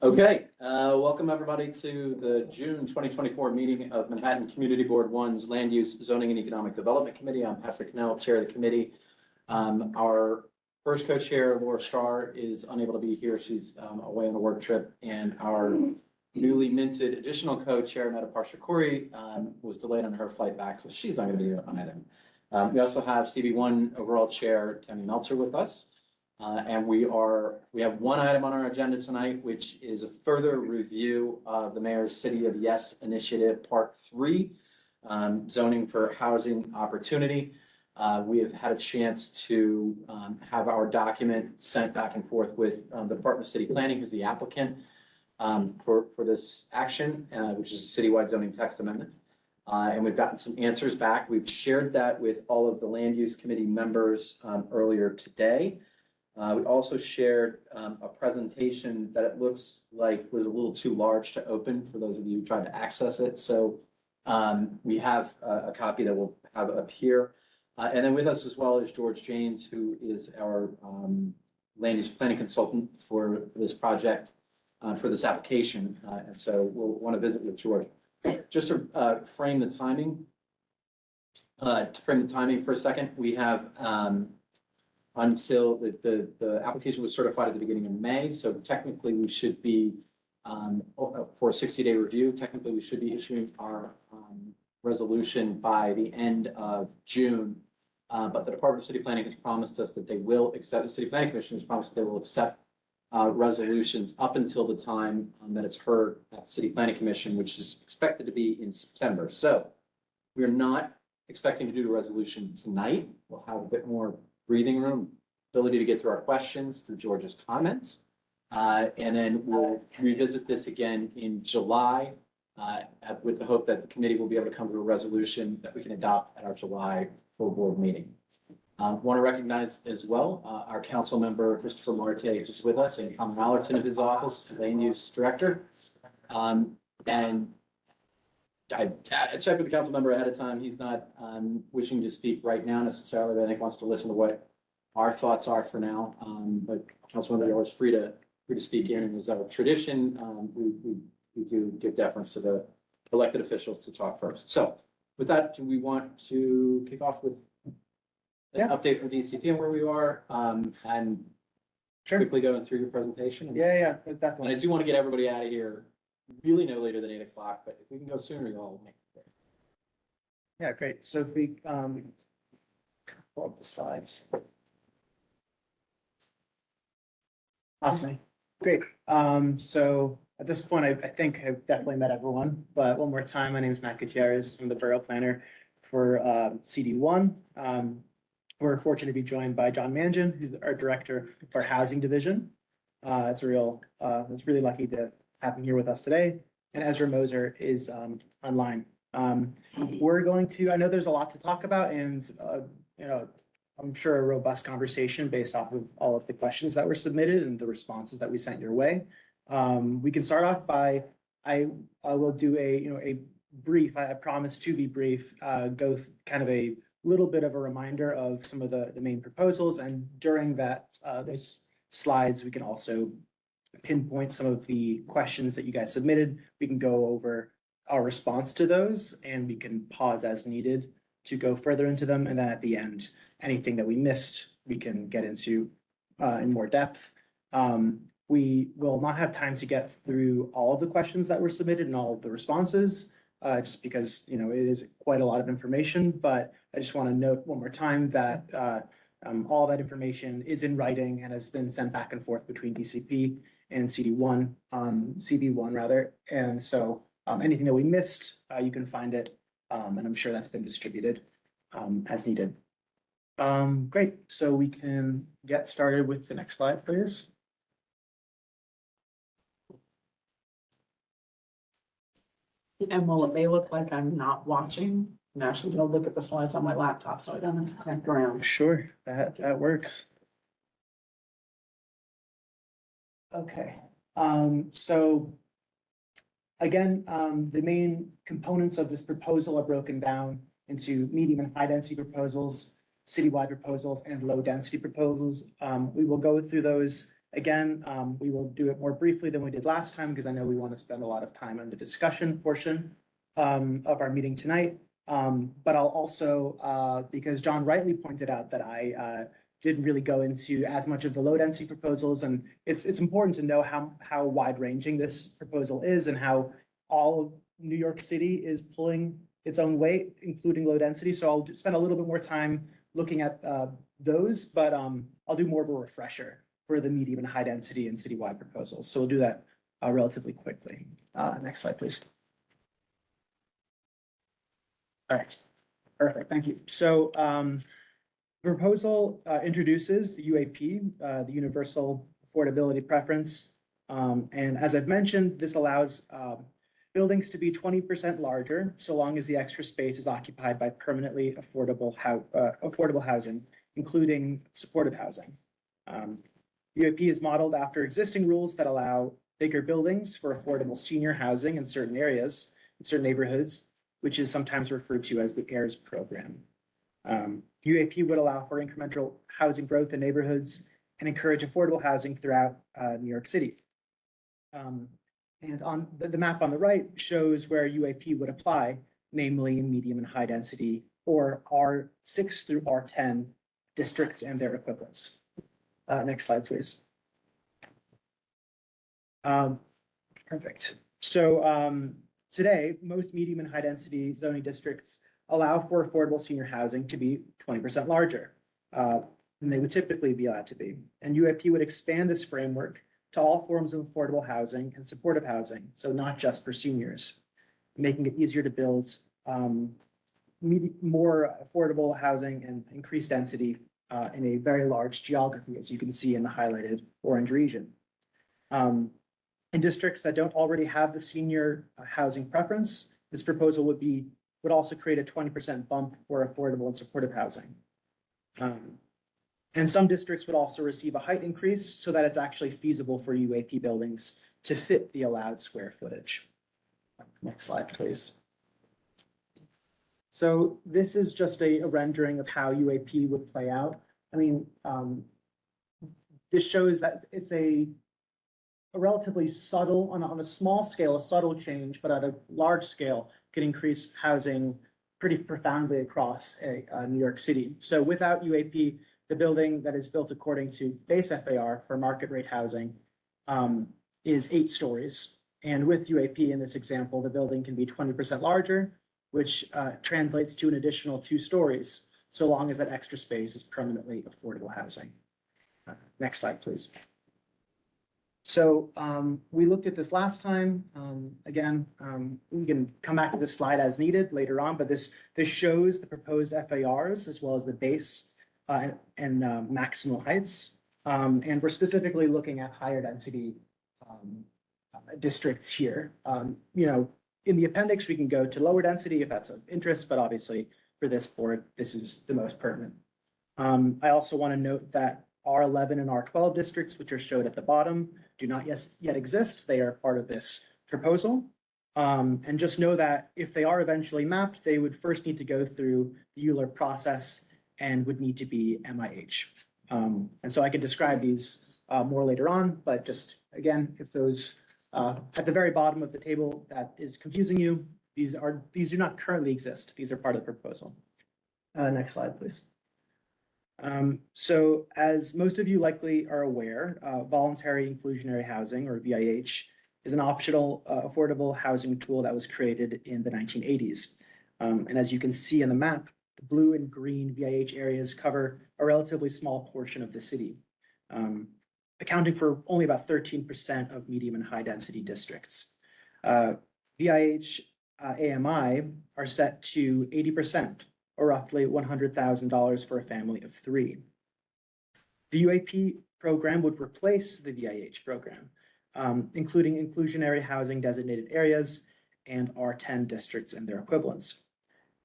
Okay, welcome everybody to the June 2024 meeting of Manhattan Community Board One's Land Use, Zoning and Economic Development Committee. I'm Patrick Knell, Chair of the committee. Our first co-chair, Laura Starr, is unable to be here. She's away on a work trip, and our newly minted additional co-chair, Meta Parsha-Khoury, was delayed on her flight back, so she's not going to be here on either. We also have CB1 overall chair, Tammy Meltzer, with us. And we have one item on our agenda tonight, which is a further review of the Mayor's City of Yes Initiative, Part 3, zoning for housing opportunity. We have had a chance to have our document sent back and forth with the Department of City Planning, who's the applicant for this action, which is a citywide zoning text amendment. And we've gotten some answers back. We've shared that with all of the Land Use Committee members earlier today. We also shared a presentation that it looks like was a little too large to open for those of you who tried to access it. So we have a copy that we'll have up here. And then with us as well is George Janes, who is our land use planning consultant for this project, for this application. And so we'll want to visit with George. Just to frame the timing, for a second, we have until the application was certified at the beginning of May. So technically we should be, for a 60-day review, technically we should be issuing our resolution by the end of June. But the Department of City Planning has promised us that they will accept, the City Planning Commission has promised they will accept resolutions up until the time that it's heard at the City Planning Commission, which is expected to be in September. So we're not expecting to do the resolution tonight. We'll have a bit more breathing room, ability to get through our questions through George's comments. And then we'll revisit this again in July with the hope that the committee will be able to come to a resolution that we can adopt at our July full board meeting. Want to recognize as well our council member, Christopher Marte, who's with us, and Tom Mallerton of his office, land use director. And I checked with the council member ahead of time. He's not wishing to speak right now necessarily, but I think wants to listen to what our thoughts are for now. But Councilmember Yell is free to speak in, and as our tradition, we do give deference to the elected officials to talk first. So with that, do we want to kick off with an update from DCP and where we are, and quickly going through your presentation? Yeah, definitely. And I do want to get everybody out of here really no later than 8 o'clock, but if we can go sooner, y'all make it. Yeah, great. So if we pull up the slides. Awesome. Great. So at this point, I think I've definitely met everyone, but one more time, my name is Matt Gutierrez. I'm the borough planner for CD1. We're fortunate to be joined by John Mangian, who's our director for our housing division. It's really lucky to have him here with us today. And Ezra Moser is online. We're going to, I know there's a lot to talk about, and I'm sure a robust conversation based off of all of the questions that were submitted and the responses that we sent your way. We can start off by, I will do a brief, I promise to be brief, go kind of a little bit of a reminder of some of the main proposals, and during that, those slides, we can also pinpoint some of the questions that you guys submitted. We can go over our response to those, and we can pause as needed to go further into them. And then at the end, anything that we missed, we can get into in more depth. We will not have time to get through all of the questions that were submitted and all of the responses, just because it is quite a lot of information. But I just want to note one more time that all that information is in writing and has been sent back and forth between DCP and CD1, CB1 rather. And so anything that we missed, you can find it, and I'm sure that's been distributed as needed. Great, so we can get started with the next slide, please. And while it may look like I'm not watching, I'm actually going to look at the slides on my laptop so I don't have to connect around. Sure, that works. Okay, so again, the main components of this proposal are broken down into medium and high density proposals, citywide proposals, and low density proposals. We will go through those Again, we will do it more briefly than we did last time because I know we want to spend a lot of time on the discussion portion of our meeting tonight. But I'll also, because John rightly pointed out that I didn't really go into as much of the low density proposals, and it's important to know how wide ranging this proposal is and how all of New York City is pulling its own weight, including low density. So I'll spend a little bit more time looking at those, but I'll do more of a refresher for the medium and high density and citywide proposals. So we'll do that relatively quickly. Next slide, please. All right, perfect, thank you. So the proposal introduces the UAP, the Universal Affordability Preference. And as I've mentioned, this allows buildings to be 20% larger, so long as the extra space is occupied by permanently affordable housing, including supportive housing. UAP is modeled after existing rules that allow bigger buildings for affordable senior housing in certain areas, in certain neighborhoods, which is sometimes referred to as the AIRS program. UAP would allow for incremental housing growth in neighborhoods and encourage affordable housing throughout New York City. And on the map on the right shows where UAP would apply, namely in medium and high density, or R6 through R10 districts and their equivalents. Next slide, please. Perfect. So today, most medium and high density zoning districts allow for affordable senior housing to be 20% larger than they would typically be allowed to be. And UAP would expand this framework to all forms of affordable housing and supportive housing, so not just for seniors, making it easier to build more affordable housing and increased density in a very large geography, as you can see in the highlighted orange region. In districts that don't already have the senior housing preference, this proposal would also create a 20% bump for affordable and supportive housing. And some districts would also receive a height increase so that it's actually feasible for UAP buildings to fit the allowed square footage. Next slide, please. So this is just a rendering of how UAP would play out. I mean, this shows that it's a relatively subtle, on a small scale, a subtle change, but at a large scale can increase housing pretty profoundly across New York City. So without UAP, the building that is built according to base FAR for market rate housing is 8 stories. And with UAP in this example, the building can be 20% larger, which translates to an additional 2 stories, so long as that extra space is permanently affordable housing. Next slide, please. So we looked at this last time. Again, we can come back to this slide as needed later on, but this shows the proposed FARs as well as the base and maximal heights. And we're specifically looking at higher density districts here. You know, in the appendix, we can go to lower density if that's of interest, but obviously for this board, this is the most pertinent. I also want to note that R11 and R12 districts, which are showed at the bottom, do not yet exist. They are part of this proposal. And just know that if they are eventually mapped, they would first need to go through the Euler process and would need to be MIH. And so I can describe these more later on, but just again, if those at the very bottom of the table that is confusing you, these do not currently exist. These are part of the proposal. Next slide, please. So as most of you likely are aware, voluntary inclusionary housing, or VIH, is an optional affordable housing tool that was created in the 1980s. And as you can see on the map, the blue and green VIH areas cover a relatively small portion of the city, accounting for only about 13% of medium and high density districts. VIH AMI are set to 80%, or roughly $100,000 for a family of 3. The UAP program would replace the VIH program, including inclusionary housing designated areas and R10 districts and their equivalents.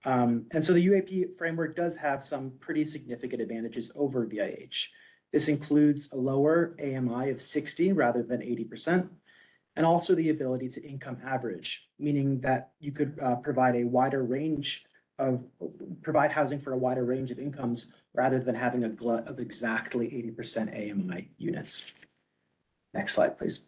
And so the UAP framework does have some pretty significant advantages over VIH. This includes a lower AMI of 60 rather than 80%, and also the ability to income average, meaning that you could provide housing for a wider range of incomes rather than having a glut of exactly 80% AMI units. Next slide, please.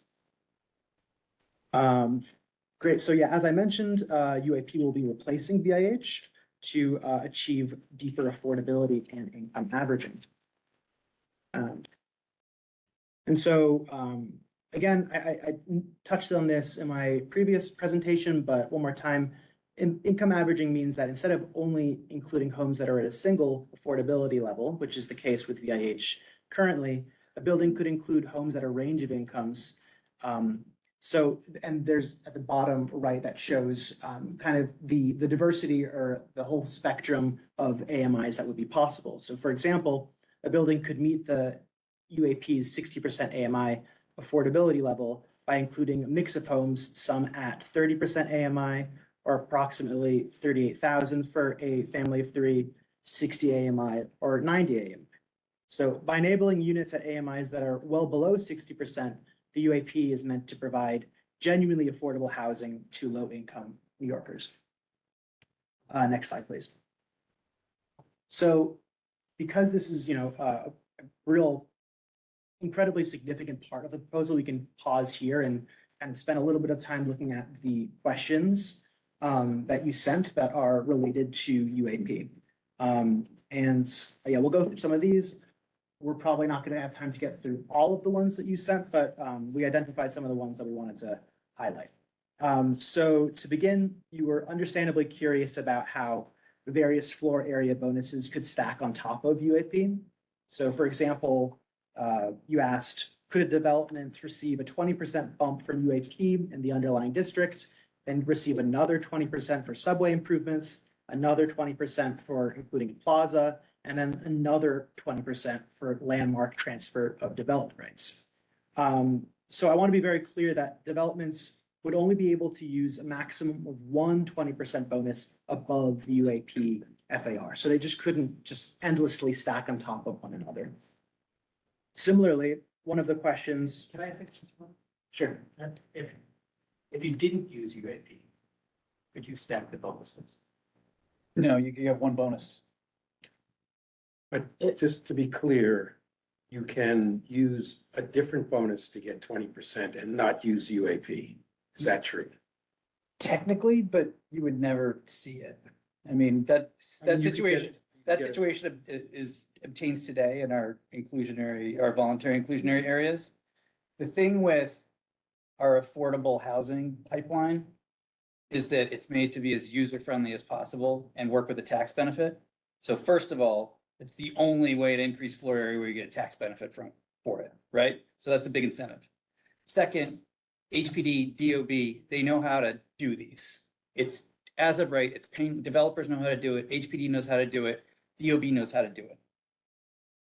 Great. So yeah, as I mentioned, UAP will be replacing VIH to achieve deeper affordability and income averaging. And so, again, I touched on this in my previous presentation, but one more time, income averaging means that instead of only including homes that are at a single affordability level, which is the case with VIH currently, a building could include homes at a range of incomes. And there's at the bottom right that shows kind of the diversity or the whole spectrum of AMIs that would be possible. So for example, a building could meet the UAP's 60% AMI affordability level by including a mix of homes, some at 30% AMI or approximately 38,000 for a family of three, 60 AMI or 90 AMI. So by enabling units at AMIs that are well below 60%, the UAP is meant to provide genuinely affordable housing to low-income New Yorkers. Next slide, please. So because this is, a real incredibly significant part of the proposal, we can pause here and kind of spend a little bit of time looking at the questions that you sent that are related to UAP. Yeah, we'll go through some of these. We're probably not going to have time to get through all of the ones that you sent, but we identified some of the ones that we wanted to highlight. So to begin, you were understandably curious about how various floor area bonuses could stack on top of UAP. So for example, you asked, could a development receive a 20% bump from UAP in the underlying district, then receive another 20% for subway improvements, another 20% for including a plaza, and then another 20% for landmark transfer of development rights. So I want to be very clear that developments would only be able to use a maximum of one 20% bonus above the UAP FAR. So they just couldn't just endlessly stack on top of one another. Similarly, one of the questions. Can I fix this one? Sure. If you didn't use UAP, could you stack the bonuses? No, you have one bonus. But just to be clear, you can use a different bonus to get 20% and not use UAP. Is that true? Technically, but you would never see it. I mean, that I mean, you could situation, get- that get it. situation obtains today in our our voluntary inclusionary areas. The thing with our affordable housing pipeline is that it's made to be as user-friendly as possible and work with a tax benefit. So first of all, it's the only way to increase floor area where you get a tax benefit for it, right? So that's a big incentive. Second, HPD, DOB, they know how to do these. It's as of right, it's paying, developers know how to do it, HPD knows how to do it, DOB knows how to do it.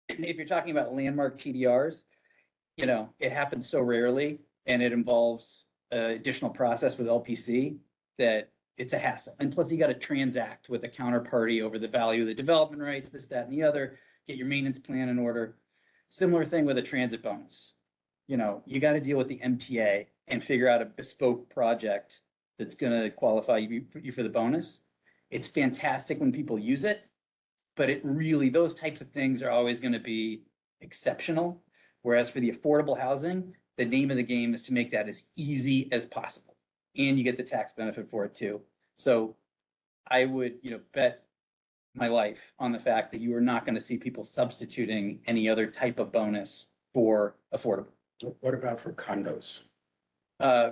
If you're talking about landmark TDRs, it happens so rarely and it involves additional process with LPC that it's a hassle. And plus you got to transact with a counterparty over the value of the development rights, this, that, and the other, get your maintenance plan in order. Similar thing with a transit bonus. You got to deal with the MTA and figure out a bespoke project that's going to qualify you for the bonus. It's fantastic when people use it, but those types of things are always going to be exceptional. Whereas for the affordable housing, the name of the game is to make that as easy as possible. And you get the tax benefit for it too. So I would, bet my life on the fact that you are not going to see people substituting any other type of bonus for affordable. What about for condos? Uh,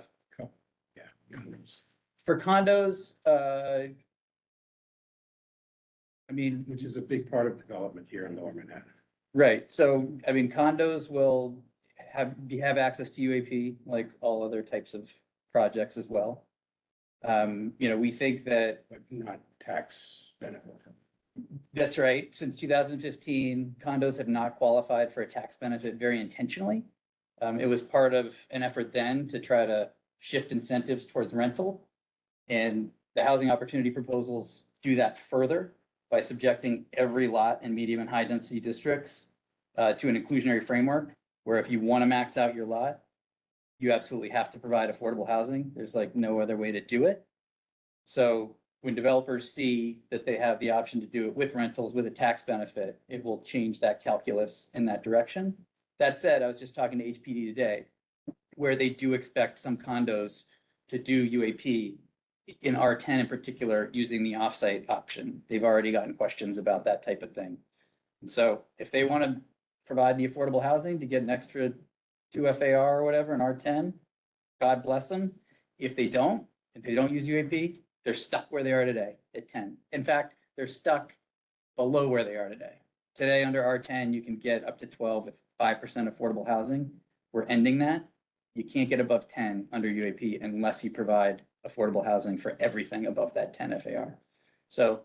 Yeah, condos, for condos, which is a big part of development here in Lower Manhattan. right. So, condos will have access to UAP like all other types of projects as well. We think that But not tax benefit. that's right. Since 2015, condos have not qualified for a tax benefit very intentionally. It was part of an effort then to try to shift incentives towards rental. And the housing opportunity proposals do that further by subjecting every lot in medium and high density districts to an inclusionary framework, where if you want to max out your lot, you absolutely have to provide affordable housing. There's like no other way to do it. So when developers see that they have the option to do it with rentals, with a tax benefit, it will change that calculus in that direction. That said, I was just talking to HPD today. where they do expect some condos to do UAP in R10 in particular, using the offsite option. They've already gotten questions about that type of thing. And so if they want to provide the affordable housing to get an extra 2 FAR or whatever in R10, God bless them. If they don't use UAP, they're stuck where they are today at 10. In fact, they're stuck below where they are today. Today, under R10, you can get up to 12 with 5% affordable housing. We're ending that. You can't get above 10 under UAP unless you provide affordable housing for everything above that 10 FAR. So,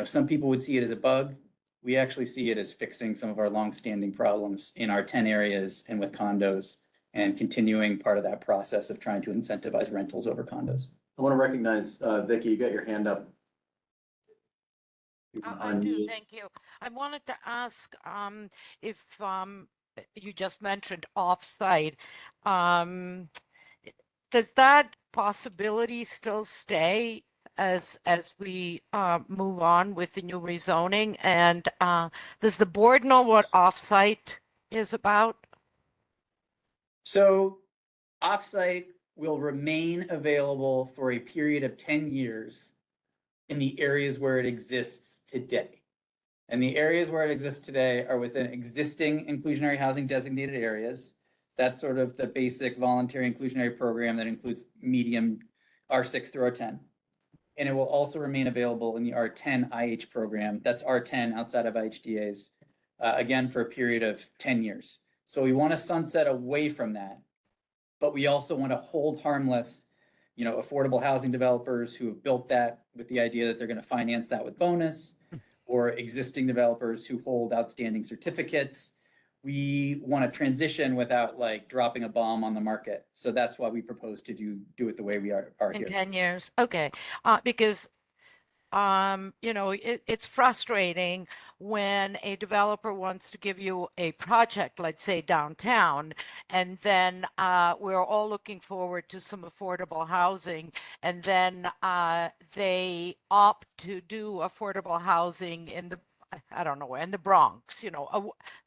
some people would see it as a bug. We actually see it as fixing some of our longstanding problems in our 10 areas and with condos, and continuing part of that process of trying to incentivize rentals over condos. I want to recognize, Vicky, you got your hand up. You can I do, unmute. thank you. I wanted to ask if you just mentioned offsite. Does that possibility still stay as we move on with the new rezoning? And does the board know what offsite is about? So offsite will remain available for a period of 10 years in the areas where it exists today. And the areas where it exists today are within existing inclusionary housing designated areas. That's sort of the basic voluntary inclusionary program that includes medium R6 through R10. And it will also remain available in the R10 IH program. That's R10 outside of IHDAs, again, for a period of 10 years. So we want to sunset away from that, but we also want to hold harmless, affordable housing developers who have built that with the idea that they're going to finance that with bonus, or existing developers who hold outstanding certificates. We want to transition without like dropping a bomb on the market. So that's why we propose to do it the way we are In here. 10 years? Okay, because it's frustrating when a developer wants to give you a project, let's say downtown, and then we're all looking forward to some affordable housing, and then they opt to do affordable housing in the, I don't know, in the Bronx,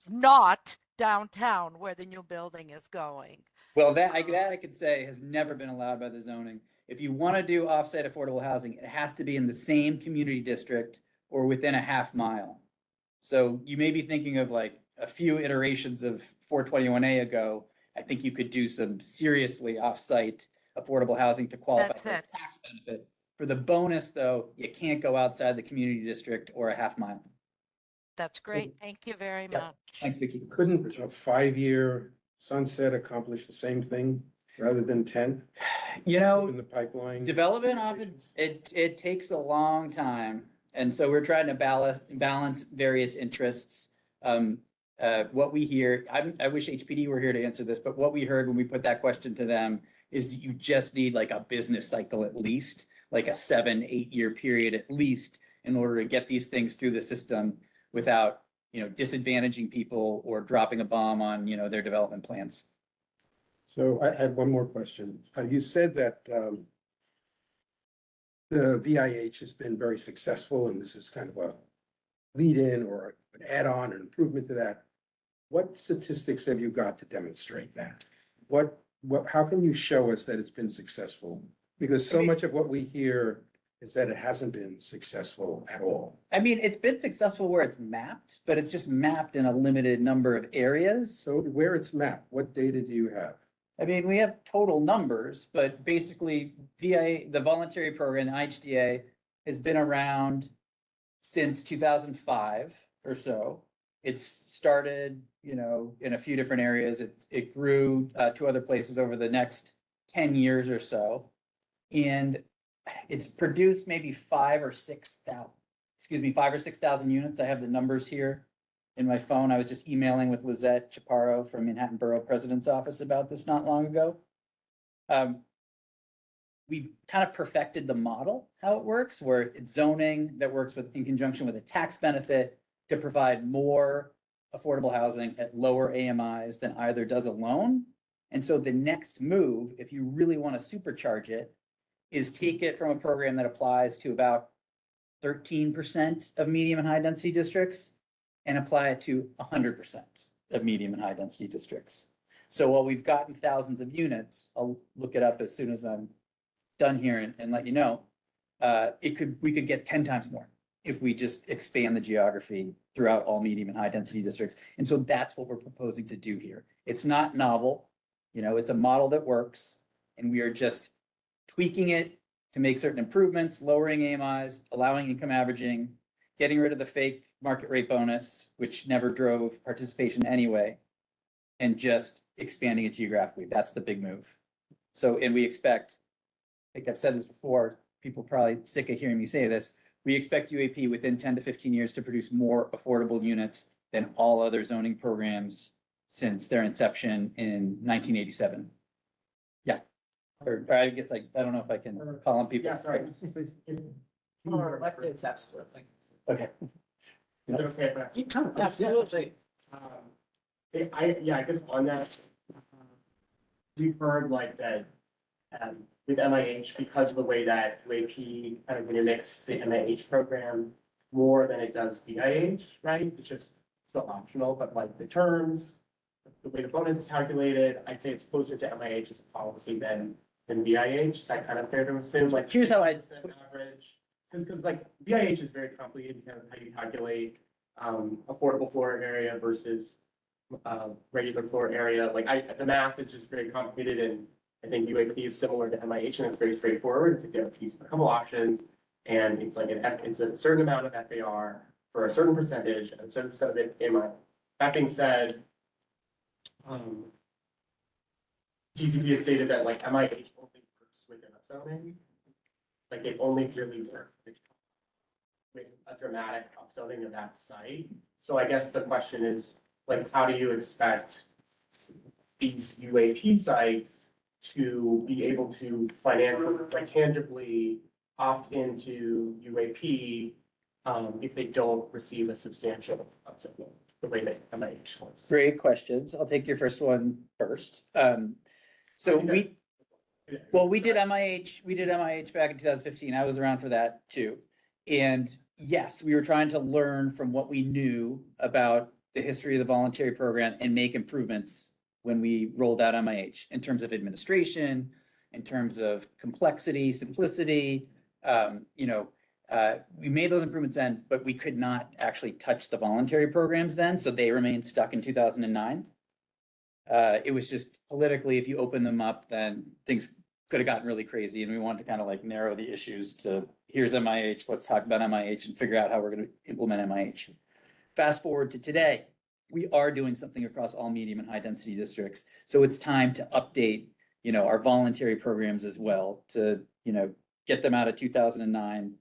not downtown where the new building is going. Well, that I could say has never been allowed by the zoning. If you want to do offsite affordable housing, it has to be in the same community district or within a half mile. So you may be thinking of like a few iterations of 421A ago. I think you could do some seriously offsite affordable housing to qualify That's for a it. tax benefit. For the bonus, though, you can't go outside the community district or a half mile. That's great. Thank you very Yeah. much. Thanks, Vicky. Couldn't a 5-year sunset accomplish the same thing rather than 10 in the pipeline? Development often, it takes a long time. And so we're trying to balance various interests. What we hear, I wish HPD were here to answer this, but what we heard when we put that question to them is that you just need like a business cycle at least, like a 7-8 year period at least, in order to get these things through the system without, disadvantaging people or dropping a bomb on, their development plans. So I have one more question. You said that the VIH has been very successful, and this is kind of a lead-in or an add-on, an improvement to that. What statistics have you got to demonstrate that? How can you show us that it's been successful? Because so much of what we hear is that it hasn't been successful at all. I mean, it's been successful where it's mapped, but it's just mapped in a limited number of areas. So where it's mapped, what data do you have? I mean, we have total numbers, but basically VIA, the voluntary program, the IHDA, has been around since 2005 or so. It's started, in a few different areas. It grew to other places over the next 10 years or so. And it's produced maybe 5,000 or 6,000 units. I have the numbers here in my phone. I was just emailing with Lizette Chaparro from Manhattan Borough President's Office about this not long ago. We kind of perfected the model, how it works, where it's zoning that works in conjunction with a tax benefit to provide more affordable housing at lower AMIs than either does alone. And so the next move, if you really want to supercharge it, is take it from a program that applies to about 13% of medium and high density districts and apply it to 100% of medium and high density districts. So while we've gotten thousands of units, I'll look it up as soon as I'm done here and let you know. We could get 10 times more if we just expand the geography throughout all medium and high density districts. And so that's what we're proposing to do here. It's not novel, it's a model that works, and we are just tweaking it to make certain improvements, lowering AMIs, allowing income averaging, getting rid of the fake market rate bonus, which never drove participation anyway, and just expanding it geographically. That's the big move. So, and we expect, I think I've said this before, people are probably sick of hearing me say this, we expect UAP within 10 to 15 years to produce more affordable units than all other zoning programs since their inception in 1987. Yeah. Or I guess I don't know if I can call on people. Yeah, sorry. Or electeds, absolutely. Okay. Is it okay if I? You come, absolutely. I guess on that, we've heard like that, with MIH, because of the way that UAP kind of mimics the MIH program more than it does VIH, right? It's just still optional, but like the terms, the way the bonus is calculated, I'd say it's closer to MIH as a policy than VIH. Is that kind of fair to assume? Like Here's how I- 60% average, because like VIH is very complicated, kind of how you calculate affordable floor area versus regular floor area. Like the math is just very complicated, and I think UAP is similar to MIH, and it's very straightforward. It's a piece of a couple options, and it's like it's a certain amount of FAR for a certain percentage, and a certain percent of it AMI. That being said, TCP has stated that like MIH only works within upzoning. Like it only really works with a dramatic upzoning of that site. So I guess the question is, like, how do you expect these UAP sites to be able to financially, like tangibly opt into UAP if they don't receive a substantial upzoning the way that MIH works? Great questions. I'll take your first one first. So we did MIH back in 2015. I was around for that too. And yes, we were trying to learn from what we knew about the history of the voluntary program and make improvements when we rolled out MIH in terms of administration, in terms of complexity, simplicity. We made those improvements then, but we could not actually touch the voluntary programs then, so they remained stuck in 2009. It was just politically, if you open them up, then things could have gotten really crazy, and we wanted to kind of like narrow the issues to here's MIH, let's talk about MIH and figure out how we're going to implement MIH. Fast forward to today, we are doing something across all medium and high density districts. So it's time to update, our voluntary programs as well to, get them out of 2009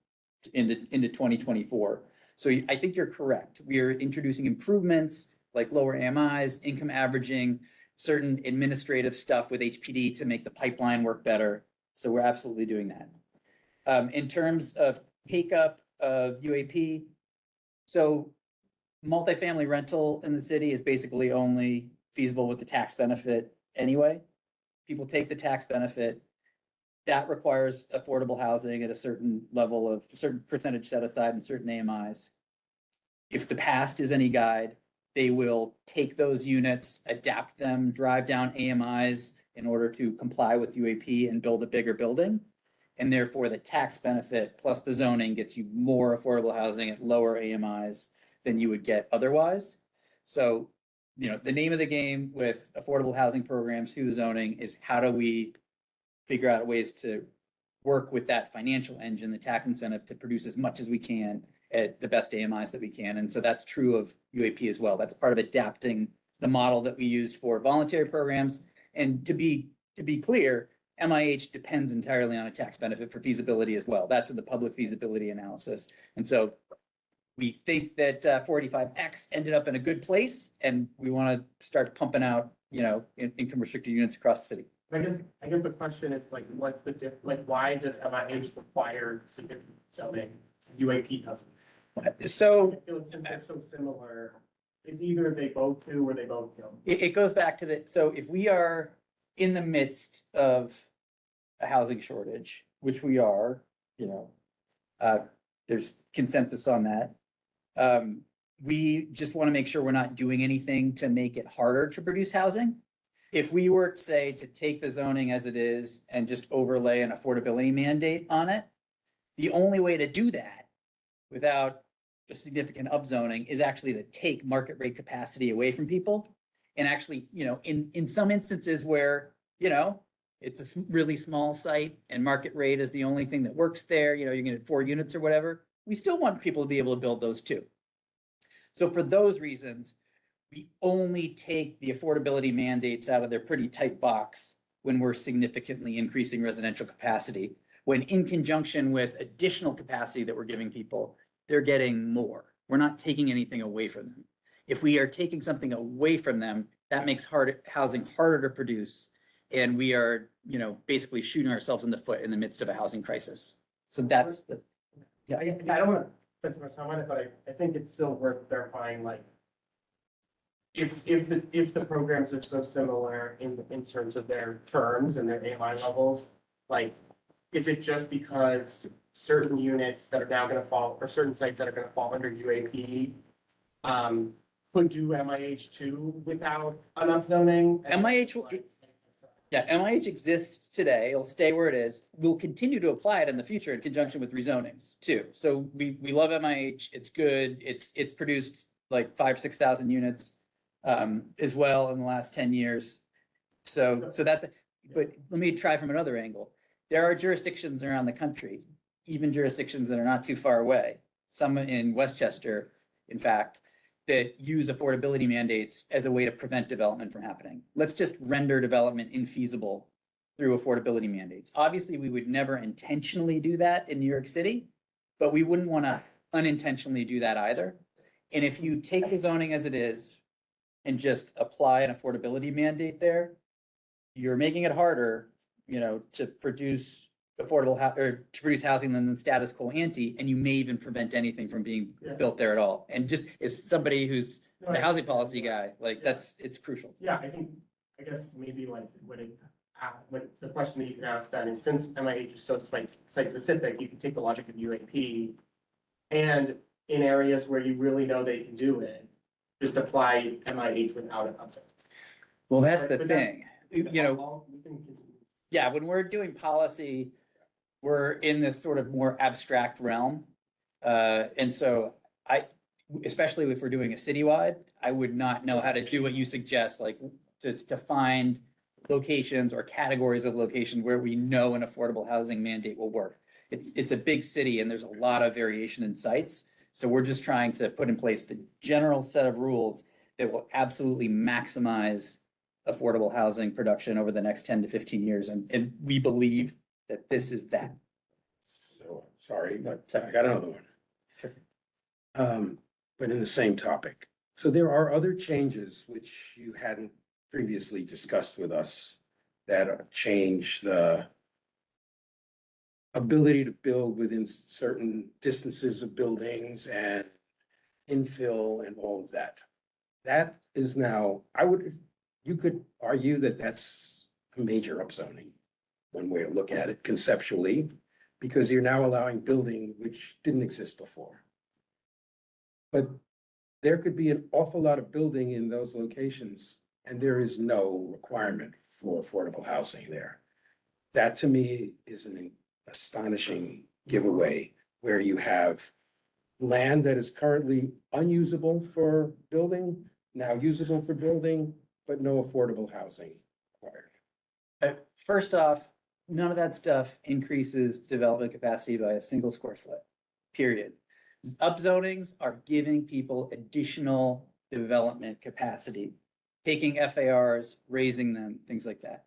into 2024. So I think you're correct. We are introducing improvements like lower AMIs, income averaging, certain administrative stuff with HPD to make the pipeline work better. So we're absolutely doing that. In terms of take up of UAP, so multifamily rental in the city is basically only feasible with the tax benefit anyway. People take the tax benefit. That requires affordable housing at a certain level of a certain percentage set aside and certain AMIs. If the past is any guide, they will take those units, adapt them, drive down AMIs in order to comply with UAP and build a bigger building. And therefore the tax benefit plus the zoning gets you more affordable housing at lower AMIs than you would get otherwise. So, the name of the game with affordable housing programs through the zoning is how do we figure out ways to work with that financial engine, the tax incentive, to produce as much as we can at the best AMIs that we can. And so that's true of UAP as well. That's part of adapting the model that we used for voluntary programs. And to be clear, MIH depends entirely on a tax benefit for feasibility as well. That's in the public feasibility analysis. And so we think that 485X ended up in a good place, and we want to start pumping out, income restricted units across the city. I guess the question is like, what's the why does MIH require significant zoning? UAP doesn't. So I feel like since they're so similar, it's either they both do or they both don't. it goes back to so if we are in the midst of a housing shortage, which we are, there's consensus on that. We just want to make sure we're not doing anything to make it harder to produce housing. if we were, say, to take the zoning as it is and just overlay an affordability mandate on it, the only way to do that without a significant upzoning is actually to take market rate capacity away from people. And actually, in some instances where, it's a really small site and market rate is the only thing that works there, you can get 4 units or whatever, we still want people to be able to build those too. So for those reasons, we only take the affordability mandates out of their pretty tight box when we're significantly increasing residential capacity. When in conjunction with additional capacity that we're giving people, they're getting more. We're not taking anything away from them. If we are taking something away from them, that makes housing harder to produce. And we are, basically shooting ourselves in the foot in the midst of a housing crisis. So that's, I don't want to spend too much time on it, but I think it's still worth verifying, like, if the programs are so similar in terms of their terms and their A-line levels, like, is it just because certain units that are now gonna fall, or certain sites that are gonna fall under UAP, could do MIH two without an upzoning? MIH will- Yeah, MIH exists today. It'll stay where it is. We'll continue to apply it in the future in conjunction with rezonings too. So we love MIH. It's good. It's produced like 5,000-6,000 units as well in the last 10 years. So that's, but let me try from another angle. There are jurisdictions around the country, even jurisdictions that are not too far away, some in Westchester, in fact, that use affordability mandates as a way to prevent development from happening. Let's just render development infeasible through affordability mandates. Obviously, we would never intentionally do that in New York City, but we wouldn't want to unintentionally do that either. And if you take the zoning as it is and just apply an affordability mandate there, you're making it harder, to produce affordable or to produce housing than the status quo ante, and you may even prevent anything from being built there at all. And just as somebody who's the housing policy guy, like it's crucial. Yeah, I guess maybe like when the question that you can ask then is, since MIH is so site specific, you can take the logic of UAP and in areas where you really know they can do it, just apply MIH without an upset. Well, that's the But thing, we can continue. yeah, when we're doing policy, we're in this sort of more abstract realm. And so especially if we're doing a citywide, I would not know how to do what you suggest, like to find locations or categories of location where we know an affordable housing mandate will work. It's a big city and there's a lot of variation in sites. So we're just trying to put in place the general set of rules that will absolutely maximize affordable housing production over the next 10 to 15 years. And we believe that this is that. So, sorry, but I got another one. Sure. But in the same topic. So there are other changes which you hadn't previously discussed with us that change the ability to build within certain distances of buildings and infill and all of that. That is now, you could argue that that's a major upzoning, one way to look at it conceptually, because you're now allowing building which didn't exist before. But there could be an awful lot of building in those locations, and there is no requirement for affordable housing there. That to me is an astonishing giveaway, where you have land that is currently unusable for building, now usable for building, but no affordable housing required. First off, none of that stuff increases development capacity by a single square foot, period. Upzonings are giving people additional development capacity, taking FARs, raising them, things like that.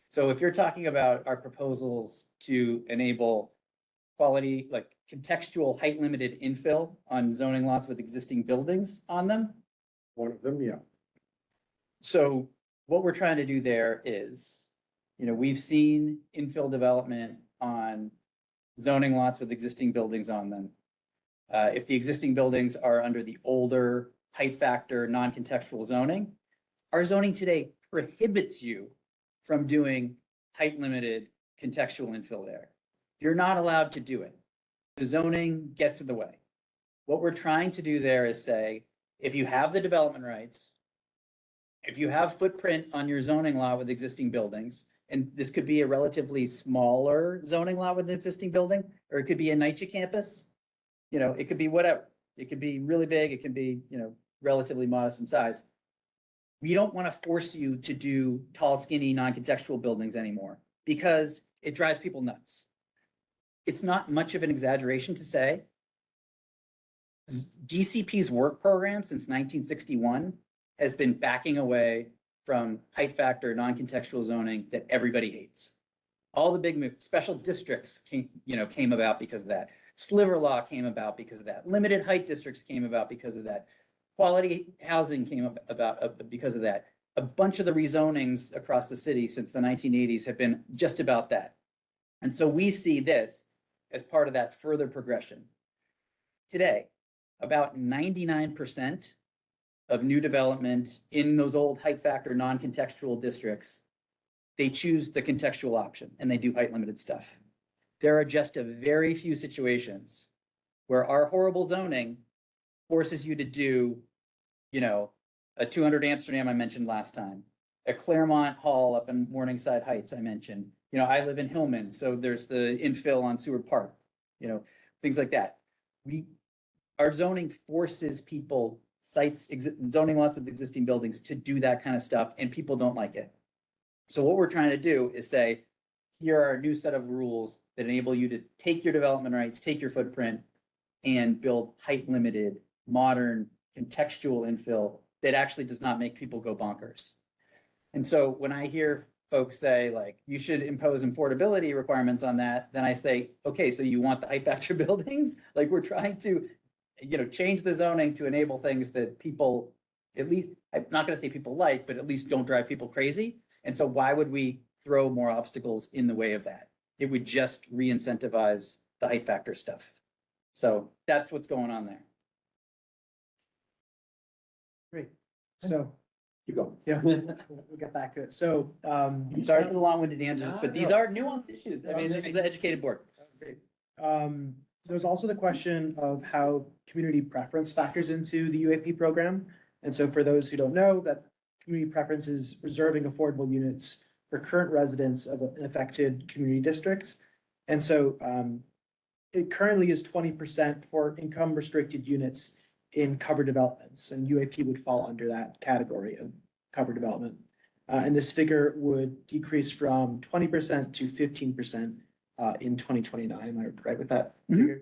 So if you're talking about our proposals to enable quality, like contextual height limited infill on zoning lots with existing buildings on them. One of them, yeah. So what we're trying to do there is, we've seen infill development on zoning lots with existing buildings on them. If the existing buildings are under the older height factor, non-contextual zoning, our zoning today prohibits you from doing height limited contextual infill there. You're not allowed to do it. The zoning gets in the way. What we're trying to do there is say, if you have the development rights, if you have footprint on your zoning law with existing buildings, and this could be a relatively smaller zoning law with an existing building, or it could be a NYCHA campus. You know, it could be whatever. It could be really big, it can be, you know, relatively modest in size. We don't want to force you to do tall, skinny, non-contextual buildings anymore because it drives people nuts. It's not much of an exaggeration to say DCP's work program since 1961 has been backing away from height factor, non-contextual zoning that everybody hates. All the big special districts came about because of that. Sliver law came about because of that. Limited height districts came about because of that. Quality housing came about because of that. A bunch of the rezonings across the city since the 1980s have been just about that. And so we see this as part of that further progression. Today, about 99% of new development in those old height factor, non-contextual districts, they choose the contextual option and they do height limited stuff. There are just a very few situations where our horrible zoning forces you to do, you know, a 200 Amsterdam I mentioned last time, a Claremont Hall up in Morningside Heights I mentioned. You know, I live in Hillman, so there's the infill on Seward Park, you know, things like that. Our zoning forces people, zoning lots with existing buildings to do that kind of stuff, and people don't like it. So what we're trying to do is say, here are a new set of rules that enable you to take your development rights, take your footprint, and build height limited, modern, contextual infill that actually does not make people go bonkers. And so when I hear folks say, like, you should impose affordability requirements on that, then I say, okay, so you want the height factor buildings? Like, we're trying to, you know, change the zoning to enable things that people, at least, I'm not going to say people like, but at least don't drive people crazy. And so why would we throw more obstacles in the way of that? It would just re-incentivize the height factor stuff. So that's what's going on there. Great. So, Keep going. yeah, we'll get back to it. So, I'm sorry for the long-winded answers, but these are nuanced issues. I mean, this is the educated board. There's also the question of how community preference factors into the UAP program. And so for those who don't know, that community preference is reserving affordable units for current residents of an affected community districts. And so it currently is 20% for income restricted units in covered developments, and UAP would fall under that category of covered development. And this figure would decrease from 20% to 15% in 2029. Am I right with that figure?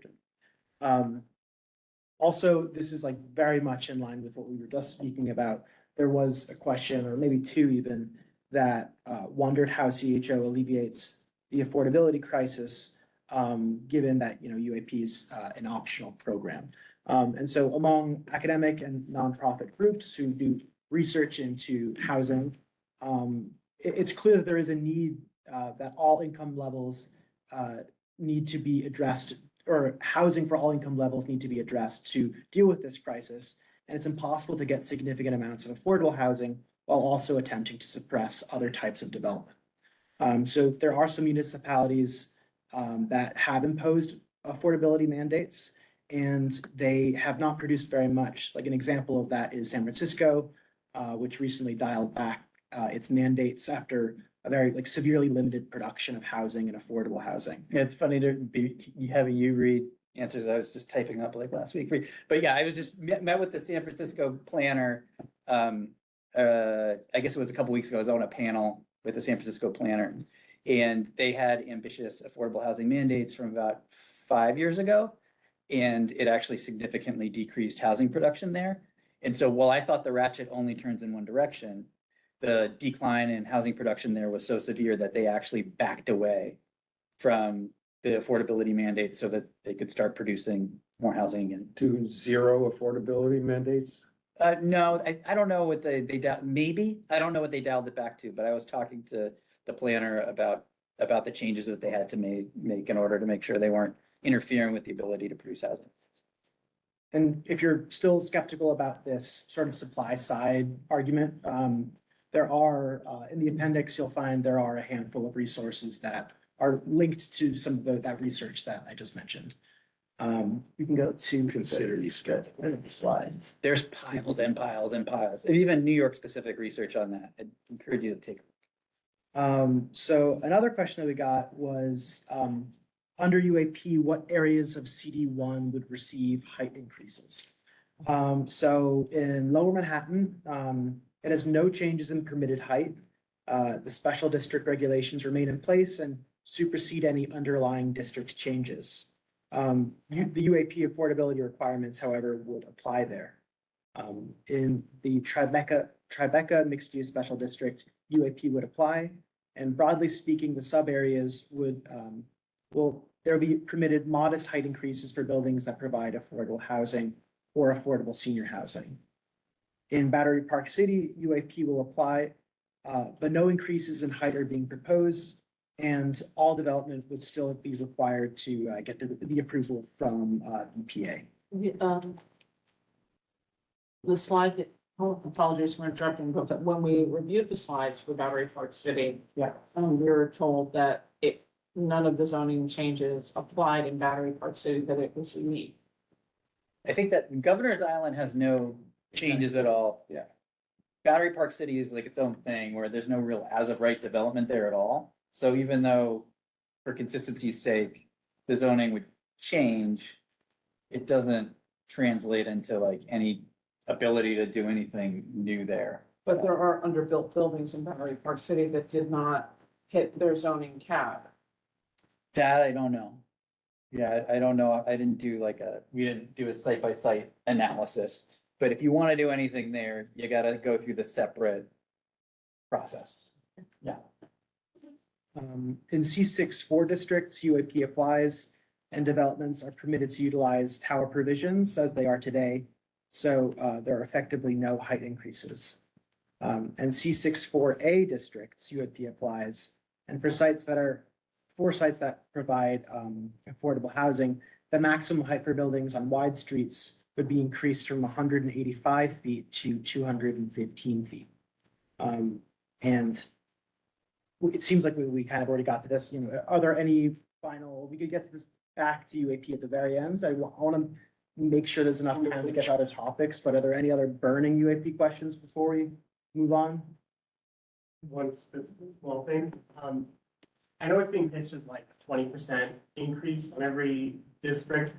Also, this is like very much in line with what we were just speaking about. There was a question, or maybe two even, that wondered how CHO alleviates the affordability crisis, given that, you know, UAP is an optional program. And so among academic and nonprofit groups who do research into housing, it's clear that there is a need that all income levels need to be addressed, or housing for all income levels need to be addressed to deal with this crisis. And it's impossible to get significant amounts of affordable housing while also attempting to suppress other types of development. So there are some municipalities that have imposed affordability mandates, and they have not produced very much. Like an example of that is San Francisco, which recently dialed back its mandates after a very severely limited production of housing and affordable housing. Yeah, it's funny to be having you read answers I was just typing up like last week. But yeah, I was just met with the San Francisco planner. I guess it was a couple weeks ago. I was on a panel with the San Francisco planner, and they had ambitious affordable housing mandates from about 5 years ago. And it actually significantly decreased housing production there. And so while I thought the ratchet only turns in one direction, the decline in housing production there was so severe that they actually backed away from the affordability mandate so that they could start producing more housing again. To zero affordability mandates? No, I don't know what they maybe, I don't know what they dialed it back to, but I was talking to the planner about the changes that they had to make in order to make sure they weren't interfering with the ability to produce housing. And if you're still skeptical about this sort of supply side argument, there are, in the appendix, you'll find there are a handful of resources that are linked to some of that research that I just mentioned. We can go to. Consider these scheduled. the slide. There's piles and piles and piles, and even New York specific research on that. I'd encourage you to take. So another question that we got was, under UAP, what areas of CD one would receive height increases? So in Lower Manhattan, it has no changes in permitted height. The special district regulations remain in place and supersede any underlying district changes. The UAP affordability requirements, however, would apply there. In the Tribeca mixed use special district, UAP would apply. And broadly speaking, the sub areas would, there will be permitted modest height increases for buildings that provide affordable housing or affordable senior housing. In Battery Park City, UAP will apply, but no increases in height are being proposed, and all development would still be required to get the approval from EPA. The slide that, apologies for interrupting, but when we reviewed the slides for Battery Park City. Yeah. We were told that none of the zoning changes applied in Battery Park City, that it was unique. I think that Governor's Island has no changes at all. Yeah. Battery Park City is like its own thing where there's no real as of right development there at all. So even though for consistency's sake, the zoning would change, it doesn't translate into like any ability to do anything new there. But there are underbuilt buildings in Battery Park City that did not hit their zoning cap. That I don't know. Yeah, I don't know. We didn't do a site by site analysis. But if you want to do anything there, you gotta go through the separate process. Yeah. In C6-4 districts, UAP applies and developments are permitted to utilize tower provisions as they are today. So there are effectively no height increases. And C6-4A districts, UAP applies. And for sites that provide affordable housing, the maximum height for buildings on wide streets would be increased from 185 feet to 215 feet. And it seems like we kind of already got to this, are there any we could get this back to UAP at the very end. I want to make sure there's enough time to get to other topics, but are there any other burning UAP questions before we move on? One specific small thing, I know it's being pitched as like a 20% increase on every district.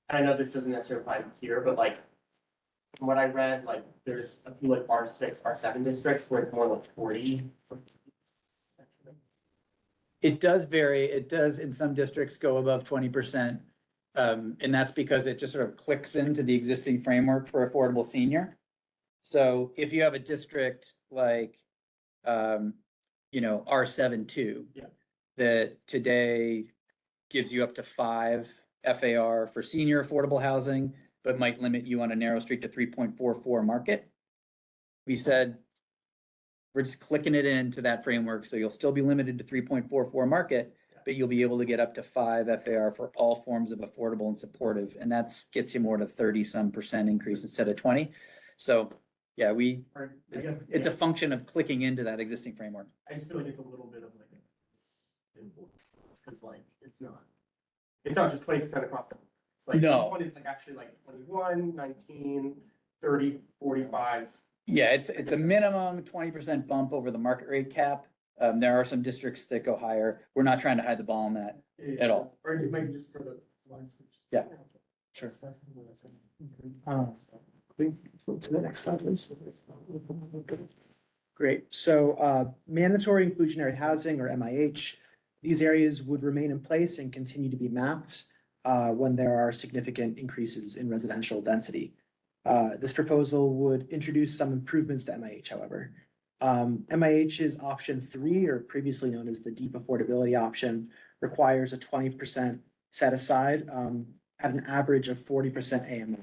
I know this doesn't necessarily apply here, but like, from what I read, like, there's a few like R6, R7 districts where it's more like 40. It does vary. It does in some districts go above 20%. And that's because it just sort of clicks into the existing framework for affordable senior. So if you have a district like, R7-2. Yeah. That today gives you up to 5 FAR for senior affordable housing, but might limit you on a narrow street to 3.44 market. We said, we're just clicking it into that framework, so you'll still be limited to 3.44 market, but you'll be able to get up to 5 FAR for all forms of affordable and supportive, and that's gets you more to 30-some% increase instead of 20. So, yeah, it's a function of clicking into that existing framework. I just feel like it's a little bit of like because like it's not just 20% across the board. It's like No. each one is like actually like 21, 19, 30, 45. Yeah, it's a minimum 20% bump over the market rate cap. There are some districts that go higher. We're not trying to hide the ball on that at all. Or maybe just for the lines. Yeah. Sure. To the next slide, please. Great. So mandatory inclusionary housing, or MIH, these areas would remain in place and continue to be mapped when there are significant increases in residential density. This proposal would introduce some improvements to MIH, however. MIH's option 3, or previously known as the deep affordability option, requires a 20% set aside at an average of 40% AMI.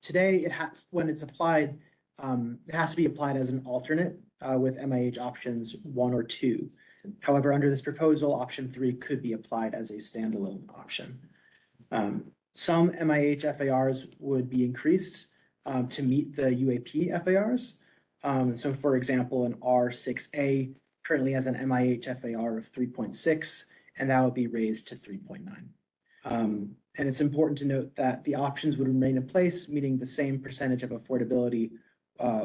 Today, when it's applied, it has to be applied as an alternate with MIH options 1 or 2. However, under this proposal, option 3 could be applied as a standalone option. Some MIH FARs would be increased to meet the UAP FARs. So for example, an R6A currently has an MIH FAR of 3.6, and that would be raised to 3.9. And it's important to note that the options would remain in place, meaning the same percentage of affordability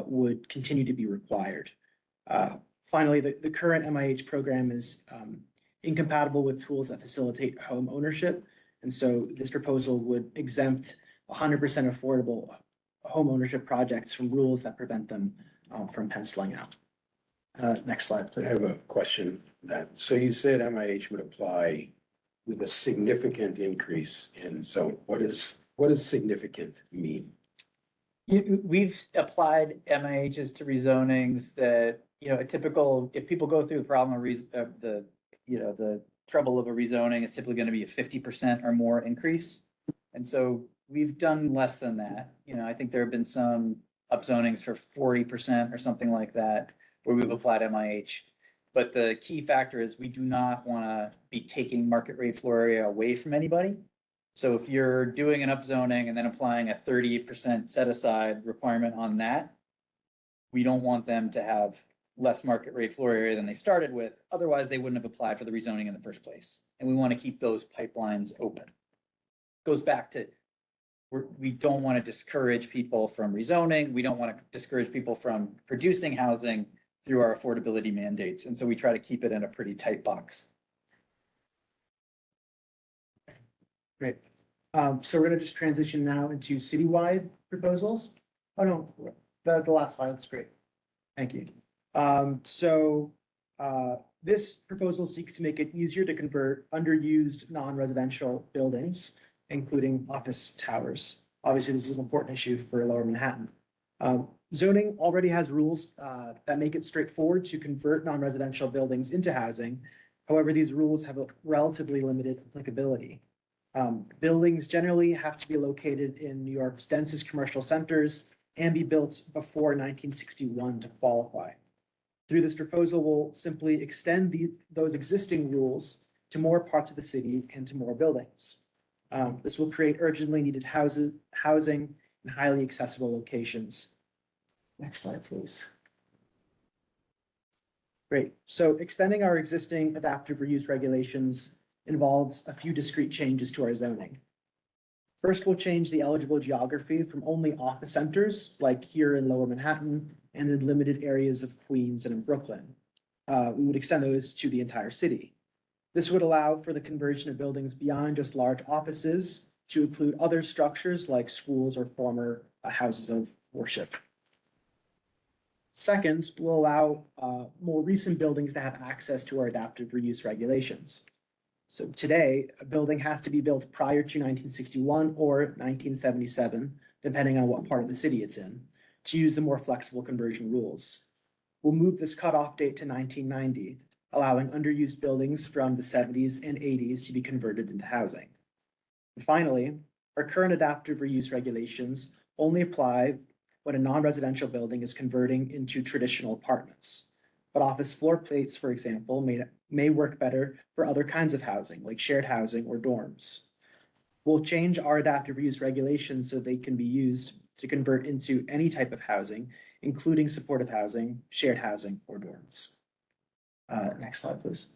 would continue to be required. Finally, the current MIH program is incompatible with tools that facilitate home ownership. And so this proposal would exempt 100% affordable home ownership projects from rules that prevent them from penciling out. Next slide, I please. have a question so you said MIH would apply with a significant increase in, so what does significant mean? We've applied MIHs to rezonings that, a typical, if people go through the problem of the trouble of a rezoning, it's typically gonna be a 50% or more increase. And so we've done less than that. I think there have been some upzonings for 40% or something like that, where we've applied MIH. But the key factor is we do not wanna be taking market rate floor area away from anybody. So if you're doing an upzoning and then applying a 30% set aside requirement on that, we don't want them to have less market rate floor area than they started with. Otherwise, they wouldn't have applied for the rezoning in the first place. And we want to keep those pipelines open. Goes back to, we don't want to discourage people from rezoning. We don't want to discourage people from producing housing through our affordability mandates. And so we try to keep it in a pretty tight box. Great. So we're gonna just transition now into citywide proposals. Oh, no, the last slide was great. Thank you. This proposal seeks to make it easier to convert underused non-residential buildings, including office towers. Obviously, this is an important issue for Lower Manhattan. Zoning already has rules that make it straightforward to convert non-residential buildings into housing. However, these rules have a relatively limited applicability. Buildings generally have to be located in New York's densest commercial centers and be built before 1961 to qualify. Through this proposal, we'll simply extend those existing rules to more parts of the city and to more buildings. This will create urgently needed housing in highly accessible locations. Next slide, please. Great. So extending our existing adaptive reuse regulations involves a few discrete changes to our zoning. First, we'll change the eligible geography from only office centers, like here in Lower Manhattan, and in limited areas of Queens and in Brooklyn. We would extend those to the entire city. This would allow for the conversion of buildings beyond just large offices to include other structures like schools or former houses of worship. Second, we'll allow more recent buildings to have access to our adaptive reuse regulations. So today, a building has to be built prior to 1961 or 1977, depending on what part of the city it's in, to use the more flexible conversion rules. We'll move this cutoff date to 1990, allowing underused buildings from the 70s and 80s to be converted into housing. And finally, our current adaptive reuse regulations only apply when a non-residential building is converting into traditional apartments. But office floor plates, for example, may work better for other kinds of housing, like shared housing or dorms. We'll change our adaptive reuse regulations so they can be used to convert into any type of housing, including supportive housing, shared housing, or dorms. Next slide, please.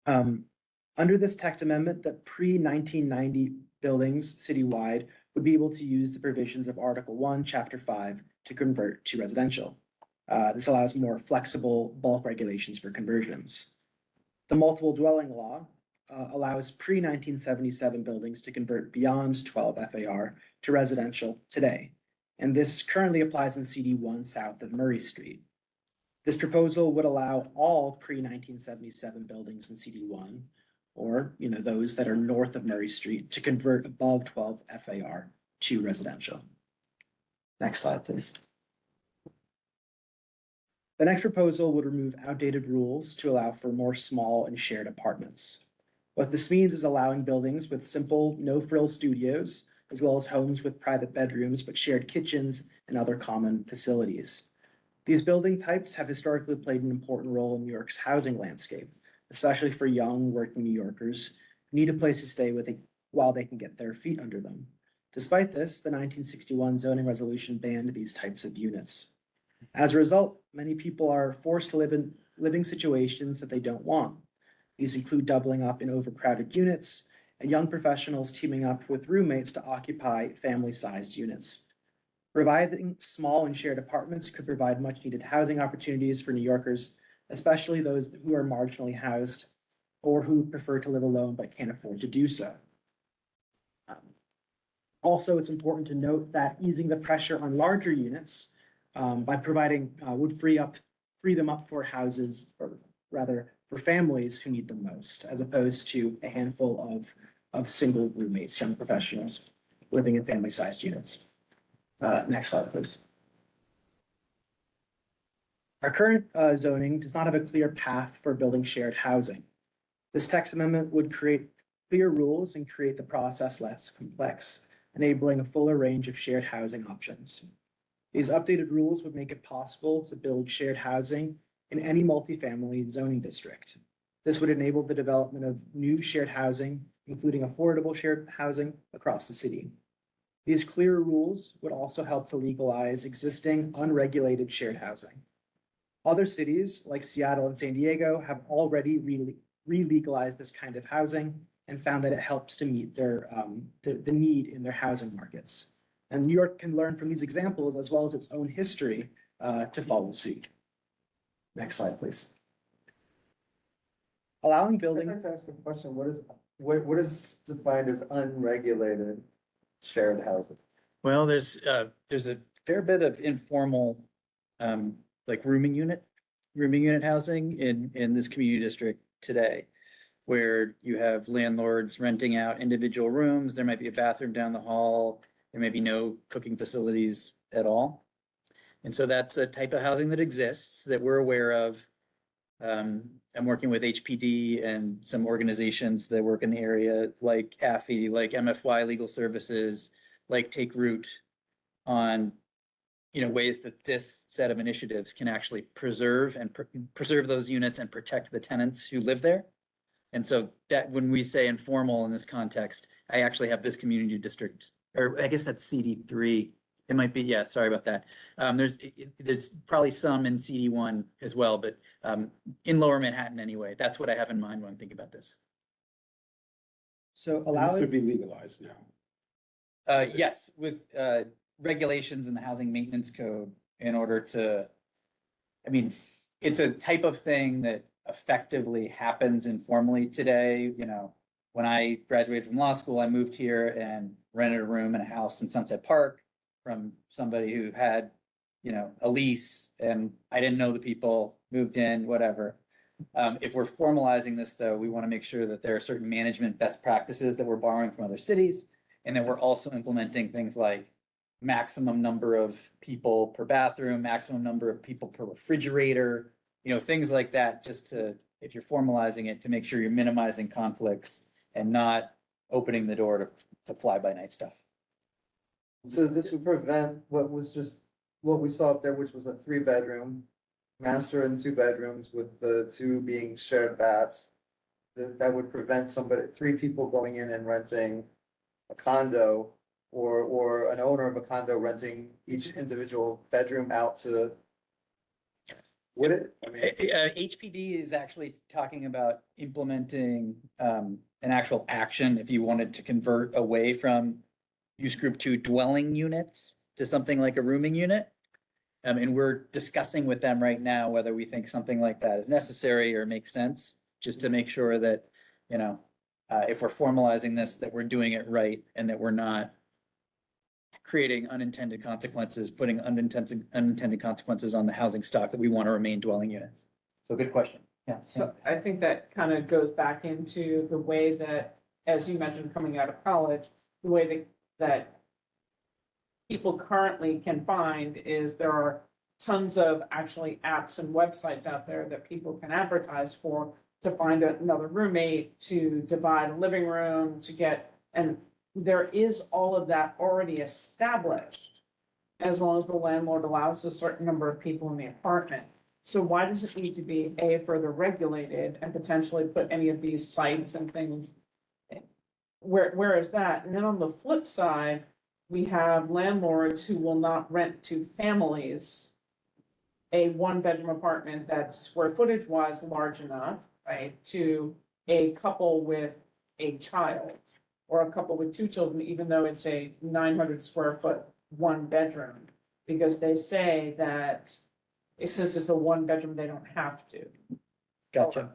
Under this text amendment, the pre-1990 buildings citywide would be able to use the provisions of Article 1, Chapter 5 to convert to residential. This allows more flexible bulk regulations for conversions. The multiple dwelling law allows pre-1977 buildings to convert beyond 12 FAR to residential today. And this currently applies in CD1 south of Murray Street. This proposal would allow all pre-1977 buildings in CD1, or those that are north of Murray Street, to convert above 12 FAR to residential. Next slide, please. The next proposal would remove outdated rules to allow for more small and shared apartments. What this means is allowing buildings with simple, no-frill studios, as well as homes with private bedrooms but shared kitchens and other common facilities. These building types have historically played an important role in New York's housing landscape, especially for young working New Yorkers who need a place to stay while they can get their feet under them. Despite this, the 1961 zoning resolution banned these types of units. As a result, many people are forced to live in living situations that they don't want. These include doubling up in overcrowded units and young professionals teaming up with roommates to occupy family-sized units. Providing small and shared apartments could provide much-needed housing opportunities for New Yorkers, especially those who are marginally housed or who prefer to live alone but can't afford to do so. Also, it's important to note that easing the pressure on larger units by providing would free them up for houses, or rather for families who need them most, as opposed to a handful of single roommates, young professionals living in family-sized units. Next slide, please. Our current zoning does not have a clear path for building shared housing. This text amendment would create clear rules and create the process less complex, enabling a fuller range of shared housing options. These updated rules would make it possible to build shared housing in any multifamily zoning district. This would enable the development of new shared housing, including affordable shared housing across the city. These clear rules would also help to legalize existing unregulated shared housing. Other cities like Seattle and San Diego have already re-legalized this kind of housing and found that it helps to meet their the need in their housing markets. And New York can learn from these examples as well as its own history to follow suit. Next slide, please. Allowing I'd building. like to ask a question. What is defined as unregulated shared housing? Well, there's a fair bit of informal, like rooming unit housing in this community district today, where you have landlords renting out individual rooms. There might be a bathroom down the hall. There may be no cooking facilities at all. And so that's a type of housing that exists that we're aware of. I'm working with HPD and some organizations that work in the area, like AFI, like MFY Legal Services, like Take Root, on ways that this set of initiatives can actually preserve those units and protect the tenants who live there. And so that when we say informal in this context, I actually have this community district, or I guess that's CD3. It might be, yeah, sorry about that. There's probably some in CD1 as well, but in Lower Manhattan anyway, that's what I have in mind when I'm thinking about this. So This allowing. would be legalized now. Yes, with regulations in the Housing Maintenance Code in order to, it's a type of thing that effectively happens informally today. When I graduated from law school, I moved here and rented a room in a house in Sunset Park from somebody who had, a lease, and I didn't know the people, moved in, whatever. If we're formalizing this, though, we want to make sure that there are certain management best practices that we're borrowing from other cities, and that we're also implementing things like maximum number of people per bathroom, maximum number of people per refrigerator, things like that, just to, if you're formalizing it, to make sure you're minimizing conflicts and not opening the door to fly-by-night stuff. So this would prevent what we saw up there, which was a 3-bedroom, master and 2 bedrooms with the 2 being shared baths. That would prevent 3 people going in and renting a condo, or an owner of a condo renting each individual bedroom out to. Would it? HPD is actually talking about implementing an actual action if you wanted to convert away from use group 2 dwelling units to something like a rooming unit. And we're discussing with them right now whether we think something like that is necessary or makes sense, just to make sure that, if we're formalizing this, that we're doing it right and that we're not creating unintended consequences, putting unintended consequences on the housing stock that we want to remain dwelling units. So good question. Yeah. So I think that kind of goes back into the way that, as you mentioned, coming out of college, the way that people currently can find is there are tons of actually apps and websites out there that people can advertise for, to find another roommate, to divide a living room, to get, and there is all of that already established, as long as the landlord allows a certain number of people in the apartment. So why does it need to be further regulated and potentially put any of these sites and things? Where is that? And then on the flip side, we have landlords who will not rent to families a 1-bedroom apartment that's square footage wise large enough, right, to a couple with a child or a couple with two children, even though it's a 900 square foot, one bedroom. Because they say that since it's a one bedroom, they don't have to. Gotcha.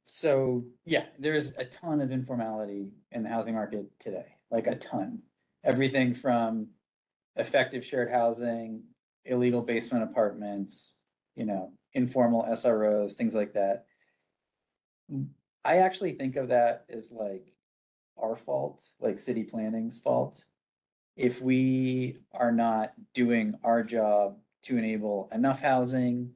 So yeah, there's a ton of informality in the housing market today, like a ton. Everything from effective shared housing, illegal basement apartments, informal SROs, things like that. I actually think of that as like our fault, like city planning's fault. If we are not doing our job to enable enough housing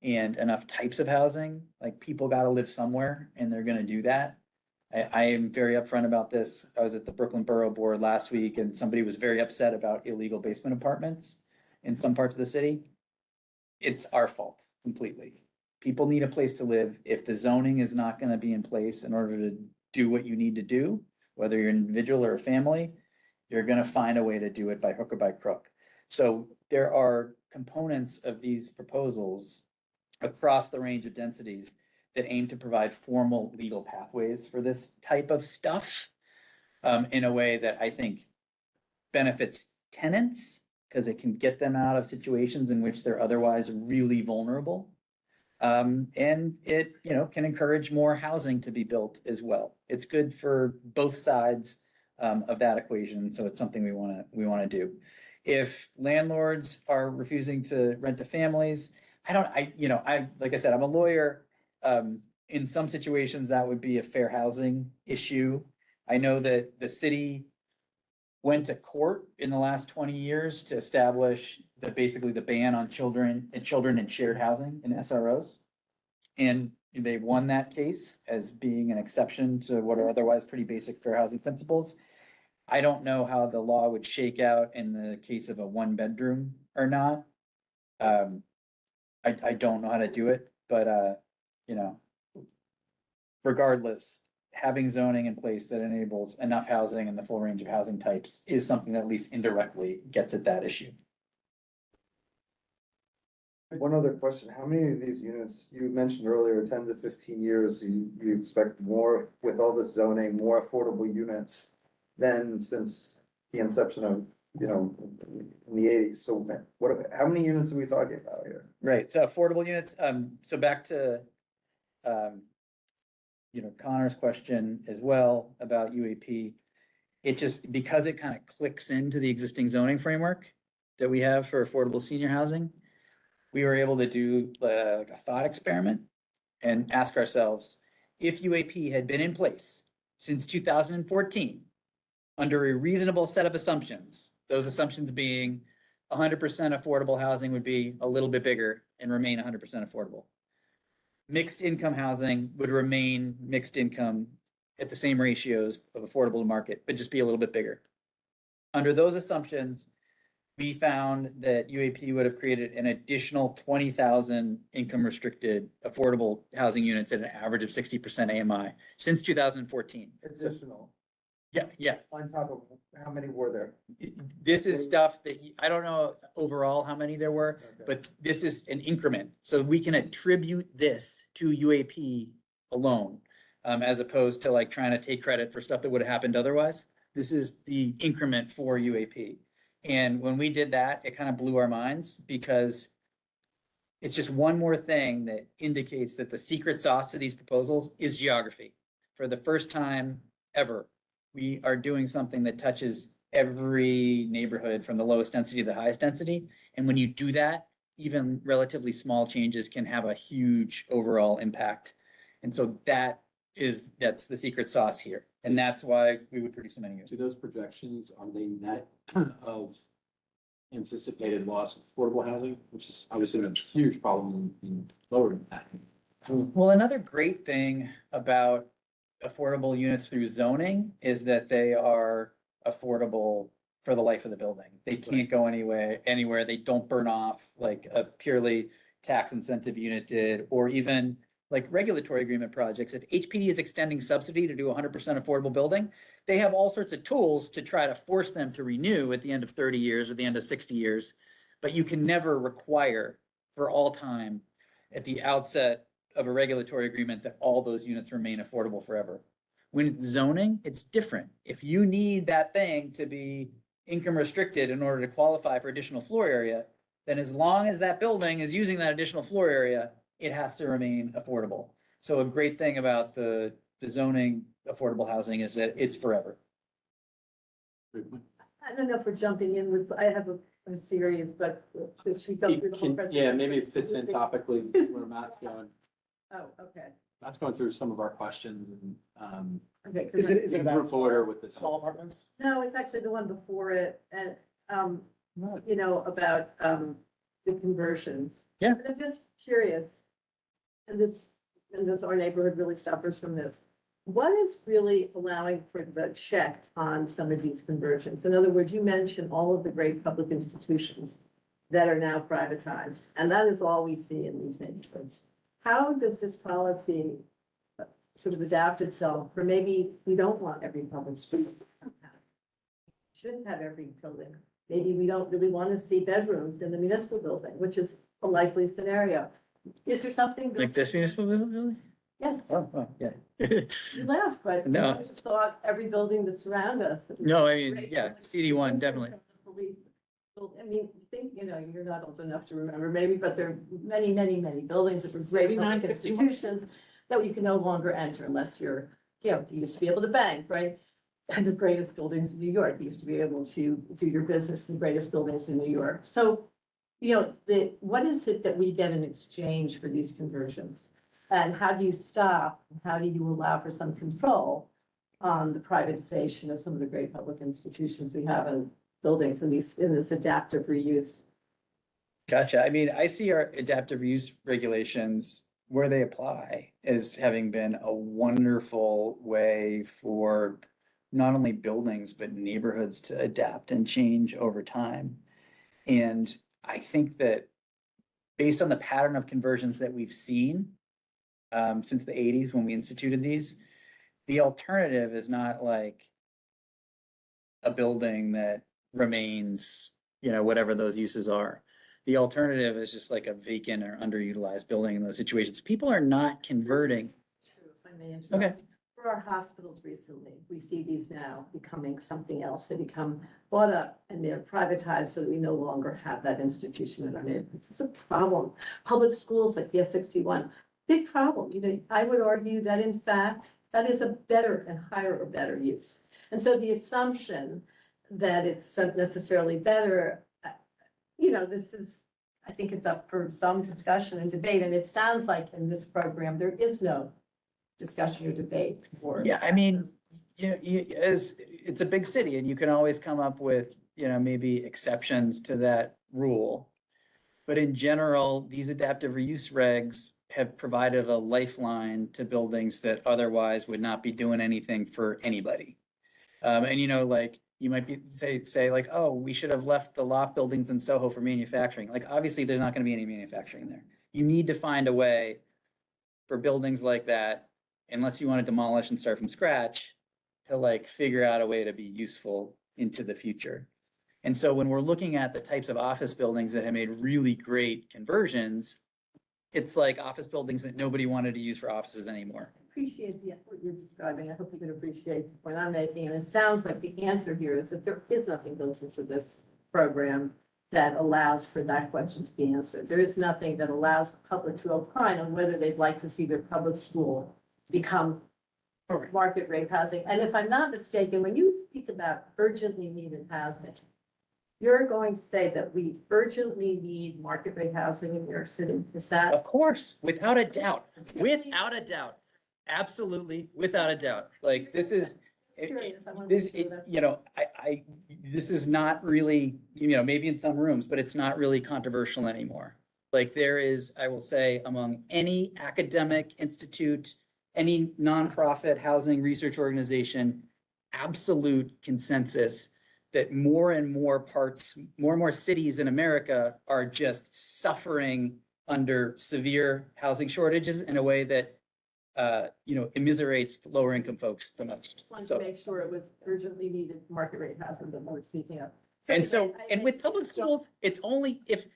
and enough types of housing, like people gotta live somewhere and they're gonna do that. I am very upfront about this. I was at the Brooklyn Borough Board last week and somebody was very upset about illegal basement apartments in some parts of the city. It's our fault completely. People need a place to live. If the zoning is not gonna be in place in order to do what you need to do, whether you're an individual or a family, you're gonna find a way to do it by hook or by crook. So there are components of these proposals across the range of densities that aim to provide formal legal pathways for this type of stuff in a way that I think benefits tenants because it can get them out of situations in which they're otherwise really vulnerable. And it, can encourage more housing to be built as well. It's good for both sides of that equation. So it's something we want to do. If landlords are refusing to rent to families, like I said, I'm a lawyer. In some situations, that would be a fair housing issue. I know that the city went to court in the last 20 years to establish basically the ban on children in shared housing in SROs. And they won that case as being an exception to what are otherwise pretty basic fair housing principles. I don't know how the law would shake out in the case of a one bedroom or not. I don't know how to do it, but regardless, having zoning in place that enables enough housing and the full range of housing types is something that at least indirectly gets at that issue. One other question, how many of these units, you mentioned earlier, 10 to 15 years, you expect more with all this zoning, more affordable units than since the inception of, in the 80s. So how many units are we talking about here? Right, so affordable units, so back to, Connor's question as well about UAP. It just, because it kind of clicks into the existing zoning framework that we have for affordable senior housing, we were able to do like a thought experiment and ask ourselves, if UAP had been in place since 2014, under a reasonable set of assumptions, those assumptions being 100% affordable housing would be a little bit bigger and remain 100% affordable. Mixed income housing would remain mixed income at the same ratios of affordable to market, but just be a little bit bigger. Under those assumptions, we found that UAP would have created an additional 20,000 income restricted affordable housing units at an average of 60% AMI since 2014. Additional, Yeah. on top of, how many were there? This is stuff that I don't know overall how many there were, Okay. but this is an increment. So we can attribute this to UAP alone, as opposed to like trying to take credit for stuff that would have happened otherwise. This is the increment for UAP. And when we did that, it kind of blew our minds because it's just one more thing that indicates that the secret sauce to these proposals is geography. For the first time ever, we are doing something that touches every neighborhood from the lowest density to the highest density. And when you do that, even relatively small changes can have a huge overall impact. And so that's the secret sauce here. And that's why we would produce so many units. Do those projections, are they net of anticipated loss of affordable housing, which is obviously a huge problem in lower Manhattan? Well, another great thing about affordable units through zoning is that they are affordable for the life of the building. They can't go anywhere. They don't burn off like a purely tax incentive unit did, or even like regulatory agreement projects. If HPD is extending subsidy to do 100% affordable building, they have all sorts of tools to try to force them to renew at the end of 30 years or the end of 60 years. But you can never require for all time at the outset of a regulatory agreement that all those units remain affordable forever. When it's zoning, it's different. If you need that thing to be income restricted in order to qualify for additional floor area, then as long as that building is using that additional floor area, it has to remain affordable. So a great thing about the zoning affordable housing is that it's forever. I don't know if we're jumping in with, I have a series, but if we go through the whole Yeah, presentation. maybe it fits in topically where Matt's going. Oh, okay, Matt's going through some of our questions and, okay. 'cause Is it, is in it about group order with this. small apartments? No, it's actually the one before it, and, you know, about, the conversions. Yeah. But I'm just curious, and this, our neighborhood really suffers from this. What is really allowing for the check on some of these conversions? In other words, you mentioned all of the great public institutions that are now privatized, and that is all we see in these neighborhoods. How does this policy sort of adapt itself, or maybe we don't want every public school? Shouldn't have every building. Maybe we don't really want to see bedrooms in the municipal building, which is a likely scenario. Is there something? Like this municipal building? Yes, Oh, yeah. you laugh, but No. I just thought every building that's around us. No, I mean, Great. yeah, CD1, definitely. The police, well, I mean, think, you know, you're not old enough to remember maybe, but there are many, many, many buildings that were great 39, public 51. institutions that you can no longer enter unless you're, you know, you used to be able to bank, right? And the greatest buildings in New York, you used to be able to do your business in the greatest buildings in New York. So, you know, what is it that we get in exchange for these conversions? And how do you stop, how do you allow for some control on the privatization of some of the great public institutions we have in buildings in this adaptive reuse? Gotcha. I mean, I see our adaptive reuse regulations where they apply as having been a wonderful way for not only buildings, but neighborhoods to adapt and change over time. And I think that based on the pattern of conversions that we've seen since the 80s when we instituted these, the alternative is not like a building that remains, you know, whatever those uses are. The alternative is just like a vacant or underutilized building in those situations. People are not converting. True, if I may interrupt. Okay. For our hospitals recently, we see these now becoming something else. They become bought up and they're privatized so that we no longer have that institution in our neighborhoods. It's a problem. Public schools like PS 61, big problem. You know, I would argue that in fact, that is a better and higher or better use. And so the assumption that it's necessarily better, you know, this is, I think it's up for some discussion and debate. And it sounds like in this program, there is no discussion or debate. Yeah, I mean, as it's a big city and you can always come up with, you know, maybe exceptions to that rule. But in general, these adaptive reuse regs have provided a lifeline to buildings that otherwise would not be doing anything for anybody. And you know, like you might be say like, oh, we should have left the loft buildings in Soho for manufacturing. Like, obviously, there's not going to be any manufacturing there. You need to find a way for buildings like that, unless you want to demolish and start from scratch, to like figure out a way to be useful into the future. And so when we're looking at the types of office buildings that have made really great conversions, it's like office buildings that nobody wanted to use for offices anymore. Appreciate what you're describing. I hope you can appreciate the point I'm making. And it sounds like the answer here is that there is nothing built into this program that allows for that question to be answered. There is nothing that allows the public to opine on whether they'd like to see their public school become market rate housing. And if I'm not mistaken, when you speak about urgently needed housing, you're going to say that we urgently need market rate housing in New York City. Is that? Of course, without a doubt, without a doubt, absolutely, without a doubt. Like this is, Curious. I wanna make this, sure that's- you know, this is not really, you know, maybe in some rooms, but it's not really controversial anymore. Like there is, I will say, among any academic institute, any nonprofit housing research organization, absolute consensus that more and more parts, more and more cities in America are just suffering under severe housing shortages in a way that, you know, immiserates the lower income folks the most. Just wanted So- to make sure it was urgently needed market rate housing that we're speaking of. And so, anyway, and with public so- schools, it's only if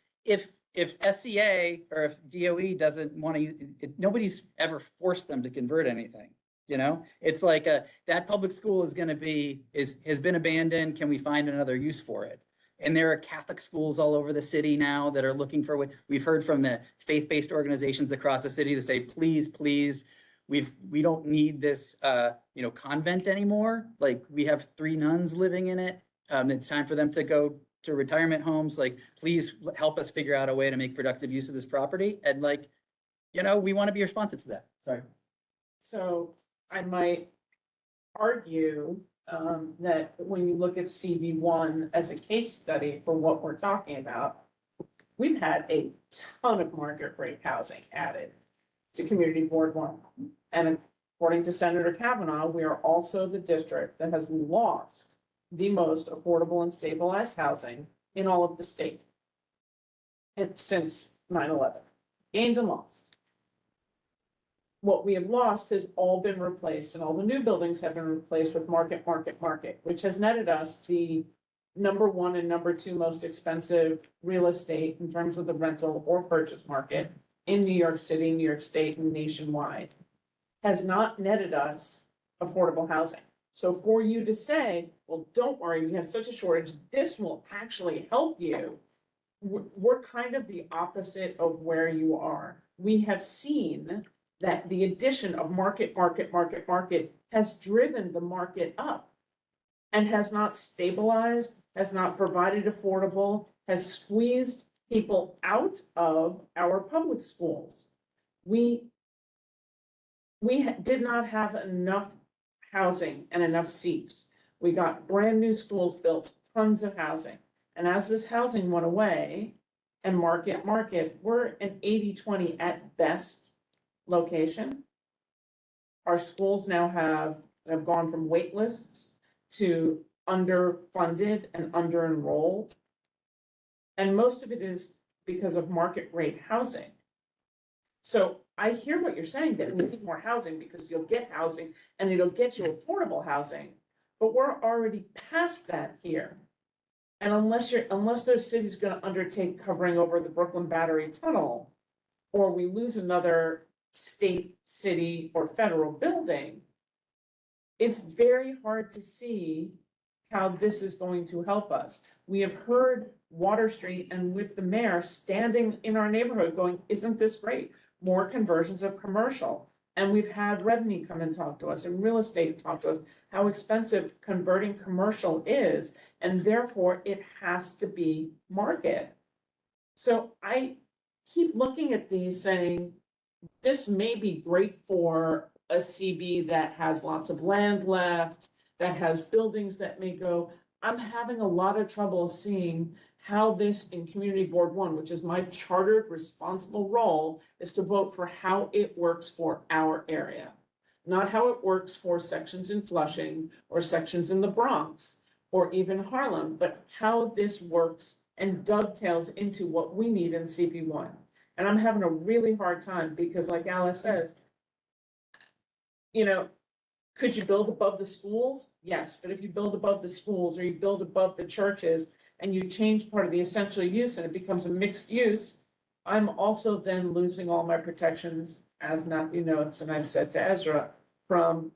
if SCA or if DOE doesn't want to, nobody's ever forced them to convert anything. You know, it's like that public school is going to be, has been abandoned. Can we find another use for it? And there are Catholic schools all over the city now that are looking for what we've heard from the faith-based organizations across the city to say, please, please, we don't need this, convent anymore. Like we have 3 nuns living in it. It's time for them to go to retirement homes. Like, please help us figure out a way to make productive use of this property. And we want to be responsive to that. Sorry. So I might argue that when you look at CD1 as a case study for what we're talking about, we've had a ton of market rate housing added to Community Board 1. And according to Senator Kavanaugh, we are also the district that has lost the most affordable and stabilized housing in all of the state. And since 9/11, gained and lost. What we have lost has all been replaced, and all the new buildings have been replaced with market, which has netted us the number 1 and number 2 most expensive real estate in terms of the rental or purchase market in New York City, New York State, and nationwide. Has not netted us affordable housing. So for you to say, well, don't worry, we have such a shortage, this will actually help you, we're kind of the opposite of where you are. We have seen that the addition of market has driven the market up and has not stabilized, has not provided affordable, has squeezed people out of our public schools. We did not have enough housing and enough seats. We got brand new schools built, tons of housing. And as this housing went away and market, we're an 80-20 at best location. Our schools now have gone from wait lists to underfunded and under-enrolled. And most of it is because of market rate housing. So I hear what you're saying, that we need more housing because you'll get housing and it'll get you affordable housing, but we're already past that here. And unless those cities gonna undertake covering over the Brooklyn Battery Tunnel, or we lose another state, city, or federal building, it's very hard to see how this is going to help us. We have heard Water Street and with the mayor standing in our neighborhood going, isn't this great? More conversions of commercial. And we've had Redney come and talk to us and real estate talk to us, how expensive converting commercial is, and therefore it has to be market. So I keep looking at these saying, this may be great for a CB that has lots of land left, that has buildings that may go. I'm having a lot of trouble seeing how this in Community Board 1, which is my chartered responsible role, is to vote for how it works for our area. Not how it works for sections in Flushing or sections in the Bronx or even Harlem, but how this works and dovetails into what we need in CP1. And I'm having a really hard time because like Alice says, could you build above the schools? Yes, but if you build above the schools or you build above the churches and you change part of the essential use and it becomes a mixed use, I'm also then losing all my protections, as Matthew notes, and I've said to Ezra, from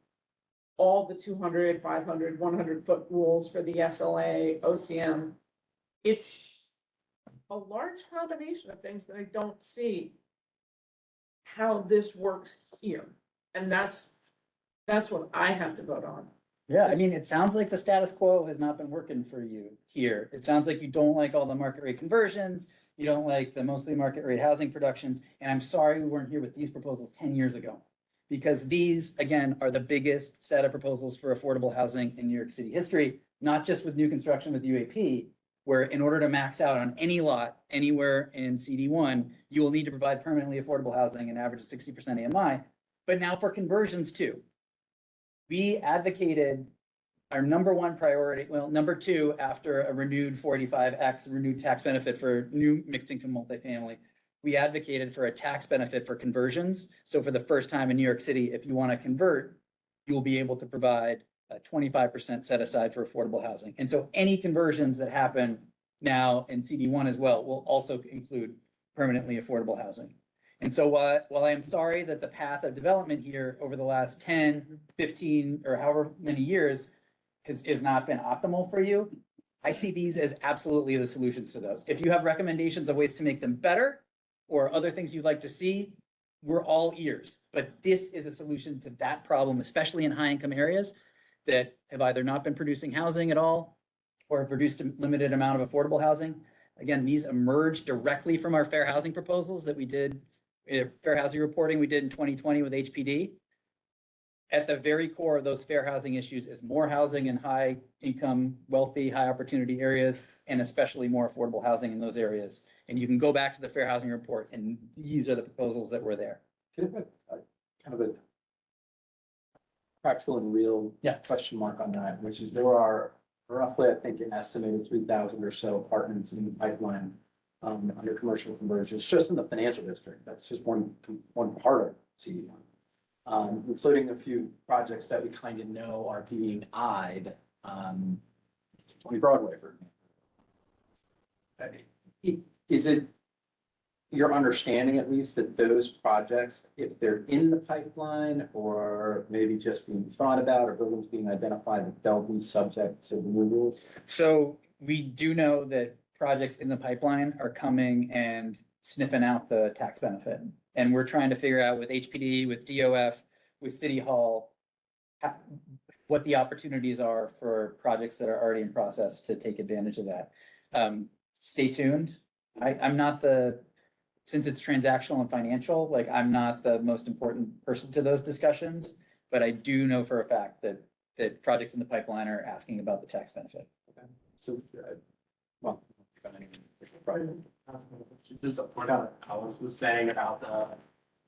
all the 200, 500, 100-foot rules for the SLA, OCM. It's a large combination of things that I don't see how this works here. And that's what I have to vote on. Yeah, I mean, it sounds like the status quo has not been working for you here. It sounds like you don't like all the market rate conversions. You don't like the mostly market rate housing productions. And I'm sorry we weren't here with these proposals 10 years ago. Because these, again, are the biggest set of proposals for affordable housing in New York City history, not just with new construction with UAP, where in order to max out on any lot anywhere in CD1, you will need to provide permanently affordable housing and average of 60% AMI, but now for conversions too. We advocated our number 1 priority, well, number 2 after a renewed 485X, renewed tax benefit for new mixed income multifamily. We advocated for a tax benefit for conversions. So for the first time in New York City, if you want to convert, you will be able to provide a 25% set aside for affordable housing. And so any conversions that happen now in CD1 as well will also include permanently affordable housing. And so while I'm sorry that the path of development here over the last 10, 15, or however many years has not been optimal for you, I see these as absolutely the solutions to those. If you have recommendations of ways to make them better or other things you'd like to see, we're all ears. But this is a solution to that problem, especially in high-income areas that have either not been producing housing at all or have produced a limited amount of affordable housing. Again, these emerged directly from our fair housing proposals that we did, fair housing reporting we did in 2020 with HPD. At the very core of those fair housing issues is more housing in high income, wealthy, high opportunity areas, and especially more affordable housing in those areas. And you can go back to the fair housing report, and these are the proposals that were there. Can I put kind of a practical and real Yeah. question mark on that, which is there are roughly, I think, an estimated 3,000 or so apartments in the pipeline under commercial conversions, just in the financial district. That's just one part of CD1. Including a few projects that we kind of know are being eyed, 20 Broadway, for example. Is it your understanding at least that those projects, if they're in the pipeline or maybe just being thought about or buildings being identified, that they'll be subject to removal? So we do know that projects in the pipeline are coming and sniffing out the tax benefit. And we're trying to figure out with HPD, with DOF, with City Hall, what the opportunities are for projects that are already in process to take advantage of that. Stay tuned. I'm not since it's transactional and financial, like I'm not the most important person to those discussions, but I do know for a fact that projects in the pipeline are asking about the tax benefit. Okay. So, well, Just to point out, Alice was saying about the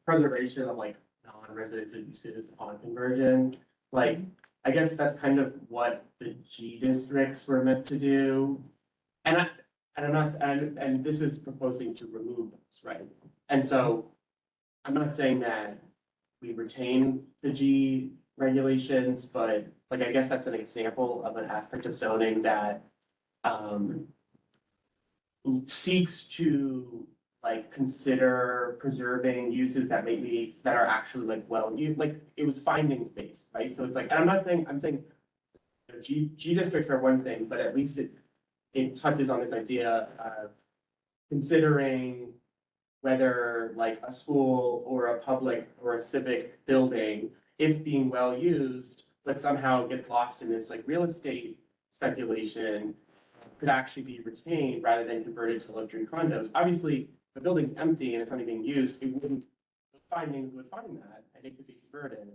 preservation of like non-residential uses upon conversion. Like, I guess that's kind of what the G districts were meant to do. And I'm not, and this is proposing to remove those, right? And so I'm not saying that we retain the G regulations, but like, I guess that's an example of an aspect of zoning that seeks to like consider preserving uses that maybe that are actually like, well, like it was findings based, right? So it's like, and I'm saying you know, G districts are one thing, but at least it touches on this idea of considering whether like a school or a public or a civic building, if being well used, but somehow gets lost in this like real estate speculation, could actually be retained rather than converted to luxury condos. Obviously, the building's empty and it's not being used, it wouldn't, the findings would find that and it could be converted.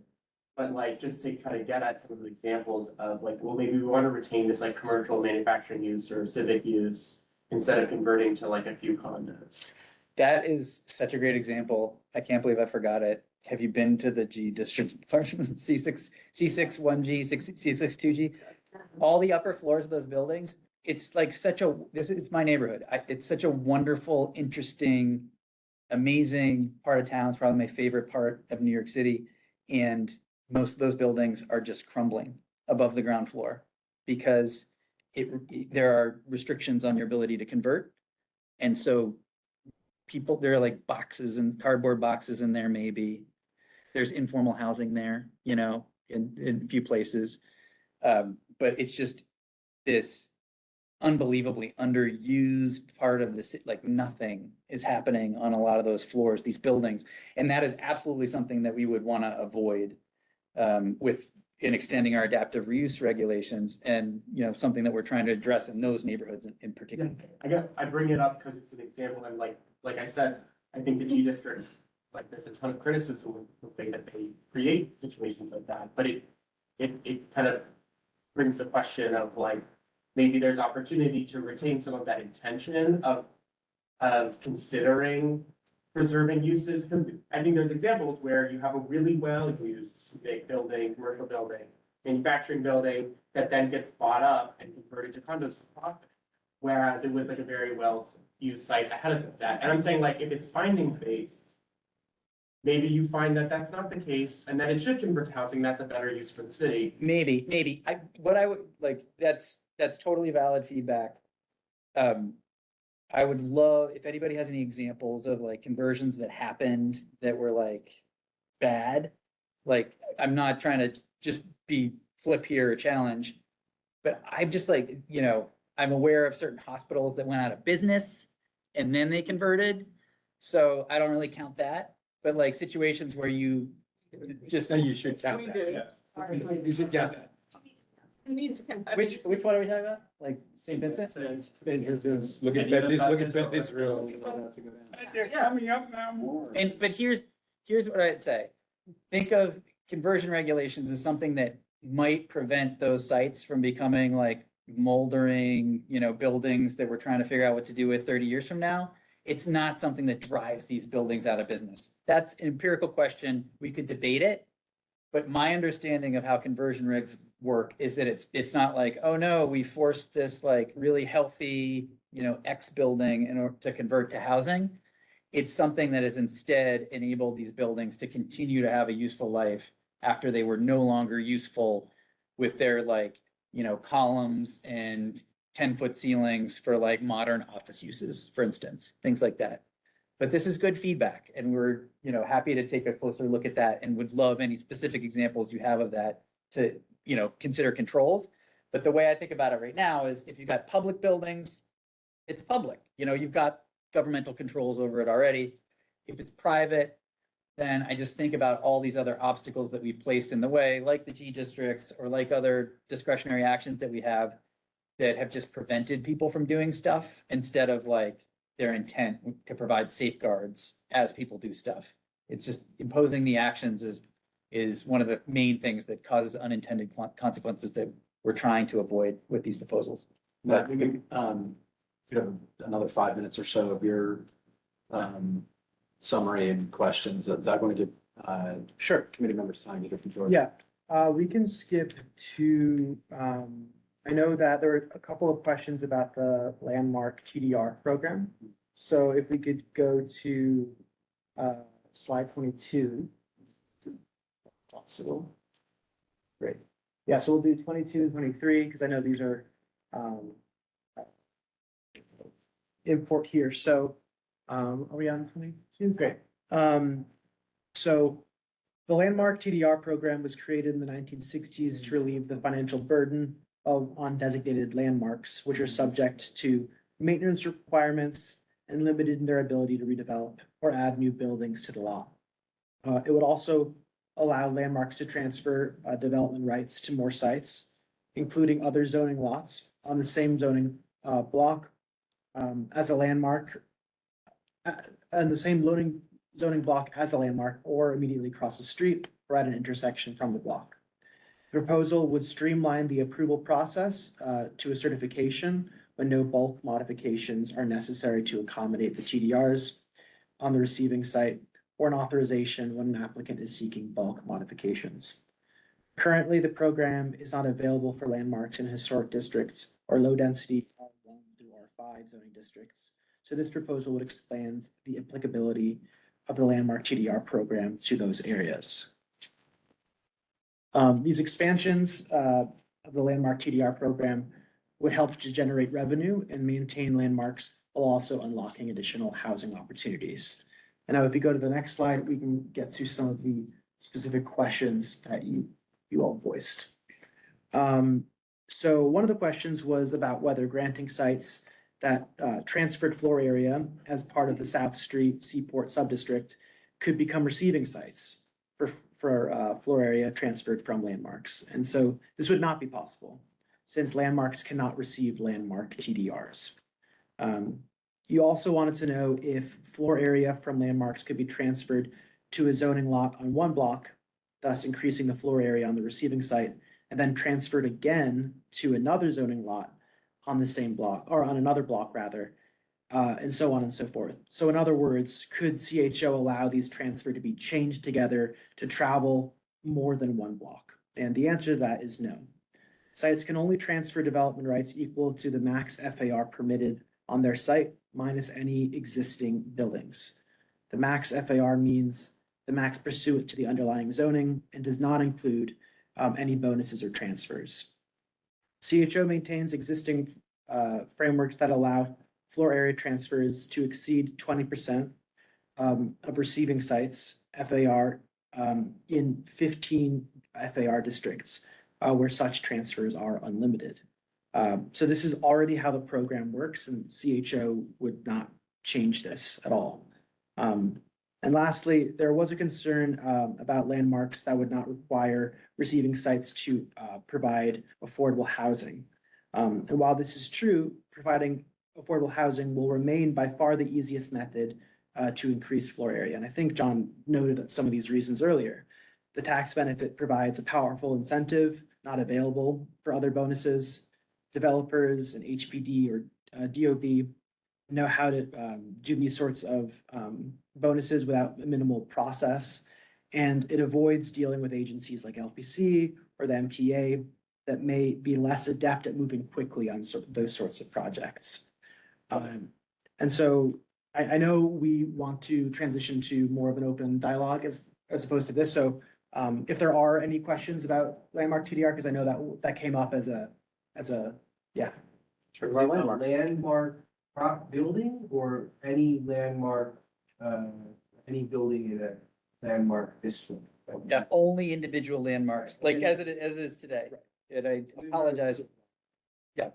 But like, just to try to get at some of the examples of like, well, maybe we want to retain this like commercial manufacturing use or civic use instead of converting to like a few condos. That is such a great example. I can't believe I forgot it. Have you been to the G district, C6, C6 1G, C6 2G? All the upper floors of those buildings, it's like it's my neighborhood. It's such a wonderful, interesting, amazing part of town. It's probably my favorite part of New York City. And most of those buildings are just crumbling above the ground floor because there are restrictions on your ability to convert. And so there are like boxes and cardboard boxes in there, maybe. There's informal housing there, you know, in a few places. But it's just this unbelievably underused part of the city, like nothing is happening on a lot of those floors, these buildings. And that is absolutely something that we would want to avoid in extending our adaptive reuse regulations and, you know, something that we're trying to address in those neighborhoods in particular. I bring it up because it's an example and like I said, I think the G districts, like there's a ton of criticism of the way that they create situations like that, but it kind of brings the question of like, maybe there's opportunity to retain some of that intention of considering preserving uses. Because I think there's examples where you have a really well-used civic building, commercial building, manufacturing building that then gets bought up and converted to condos for profit. Whereas it was like a very well-used site ahead of that. And I'm saying like, if it's findings-based, maybe you find that that's not the case and that it should convert to housing, that's a better use for the city. Maybe. What I would like, that's totally valid feedback. I would love, if anybody has any examples of like conversions that happened that were like bad. Like, I'm not trying to just be flip here or challenge, but I'm just like, I'm aware of certain hospitals that went out of business and then they converted. So I don't really count that, but like situations where you just, Then you should count We that, do. yeah. You should count that. Who needs to- which one are we talking about? Like St. Vincent? Look at Bethany's room. They're coming up now more. But here's what I'd say. Think of conversion regulations as something that might prevent those sites from becoming like moldering, buildings that we're trying to figure out what to do with 30 years from now. It's not something that drives these buildings out of business. That's an empirical question. We could debate it. But my understanding of how conversion regs work is that it's not like, oh no, we forced this like really healthy, X building in order to convert to housing. It's something that has instead enabled these buildings to continue to have a useful life after they were no longer useful with their like, columns and 10-foot ceilings for like modern office uses, for instance, things like that. But this is good feedback and we're, happy to take a closer look at that and would love any specific examples you have of that to, consider controls. But the way I think about it right now is if you've got public buildings, it's public, you've got governmental controls over it already. If it's private, then I just think about all these other obstacles that we placed in the way, like the G districts or like other discretionary actions that we have that have just prevented people from doing stuff instead of like their intent to provide safeguards as people do stuff. It's just imposing the actions is one of the main things that causes unintended consequences that we're trying to avoid with these proposals. But we have another 5 minutes or so of your summary and questions. Is that going to give Sure. committee members time to get from George? Yeah, we can skip to, I know that there were a couple of questions about the landmark TDR program. So if we could go to slide 22. Possible. Great. Yeah, so we'll do 22 and 23 because I know these are import here. So are we on 22? Great. So the landmark TDR program was created in the 1960s to relieve the financial burden on designated landmarks, which are subject to maintenance requirements and limited in their ability to redevelop or add new buildings to the law. It would also allow landmarks to transfer development rights to more sites, including other zoning lots on the same zoning block as a landmark, and the same zoning block as a landmark or immediately across the street or at an intersection from the block. The proposal would streamline the approval process to a certification when no bulk modifications are necessary to accommodate the TDRs on the receiving site, or an authorization when an applicant is seeking bulk modifications. Currently, the program is not available for landmarks in historic districts or low-density R1 through R5 zoning districts. So this proposal would expand the applicability of the landmark TDR program to those areas. These expansions of the landmark TDR program would help to generate revenue and maintain landmarks while also unlocking additional housing opportunities. And now if you go to the next slide, we can get to some of the specific questions that you all voiced. So one of the questions was about whether granting sites that transferred floor area as part of the South Street Seaport subdistrict could become receiving sites for floor area transferred from landmarks. And so this would not be possible since landmarks cannot receive landmark TDRs. You also wanted to know if floor area from landmarks could be transferred to a zoning lot on one block, thus increasing the floor area on the receiving site, and then transferred again to another zoning lot on the same block, or on another block rather, and so on and so forth. So in other words, could CHO allow these transfer to be changed together to travel more than one block? And the answer to that is no. Sites can only transfer development rights equal to the max FAR permitted on their site minus any existing buildings. The max FAR means the max pursuant to the underlying zoning and does not include any bonuses or transfers. CHO maintains existing frameworks that allow floor area transfers to exceed 20% of receiving sites, FAR, in 15 FAR districts where such transfers are unlimited. So this is already how the program works, and CHO would not change this at all. And lastly, there was a concern about landmarks that would not require receiving sites to provide affordable housing. And while this is true, providing affordable housing will remain by far the easiest method to increase floor area. And I think John noted some of these reasons earlier. The tax benefit provides a powerful incentive not available for other bonuses. Developers and HPD or DOB know how to do these sorts of bonuses without minimal process. And it avoids dealing with agencies like LPC or the MTA that may be less adept at moving quickly on those sorts of projects. And so I know we want to transition to more of an open dialogue as opposed to this. So if there are any questions about landmark TDR, because I know that came up as a yeah. Sure. Is it a landmark building or any landmark, any building in a landmark district? Yeah, only individual landmarks, like as it is today. And I apologize. Yeah.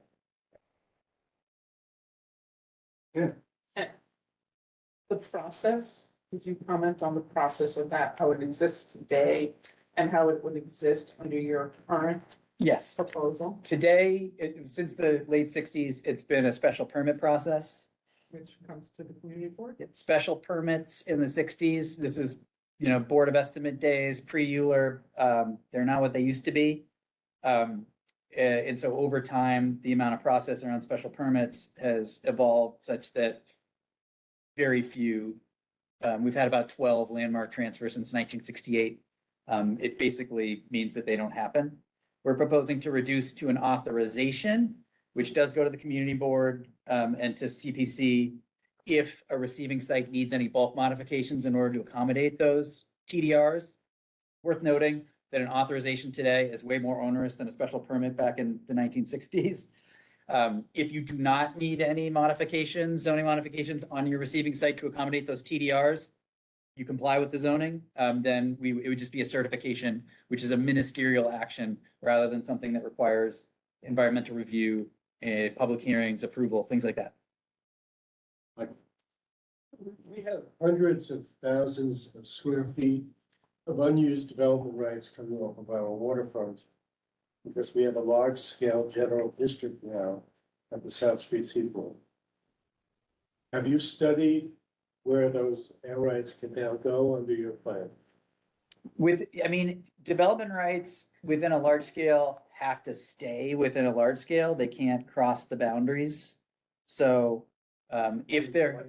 The process, could you comment on the process of that, how it exists today and how it would exist under your current Yes. proposal, Today, since the late sixties, it's been a special permit process. which comes to the community board? Special permits in the sixties. This is, Board of Estimate days, pre-Euler. They're not what they used to be. And so over time, the amount of process around special permits has evolved such that very few, we've had about 12 landmark transfers since 1968. It basically means that they don't happen. We're proposing to reduce to an authorization, which does go to the community board and to CPC if a receiving site needs any bulk modifications in order to accommodate those TDRs. Worth noting that an authorization today is way more onerous than a special permit back in the 1960s. If you do not need any modifications, zoning modifications on your receiving site to accommodate those TDRs, you comply with the zoning, then it would just be a certification, which is a ministerial action rather than something that requires environmental review, public hearings, approval, things like that. We have hundreds of thousands of square feet of unused development rights coming off of our waterfront. Because we have a large scale general district now at the South Street Seaport. Have you studied where those air rights can now go under your plan? Development rights within a large scale have to stay within a large scale. They can't cross the boundaries. So, if they're,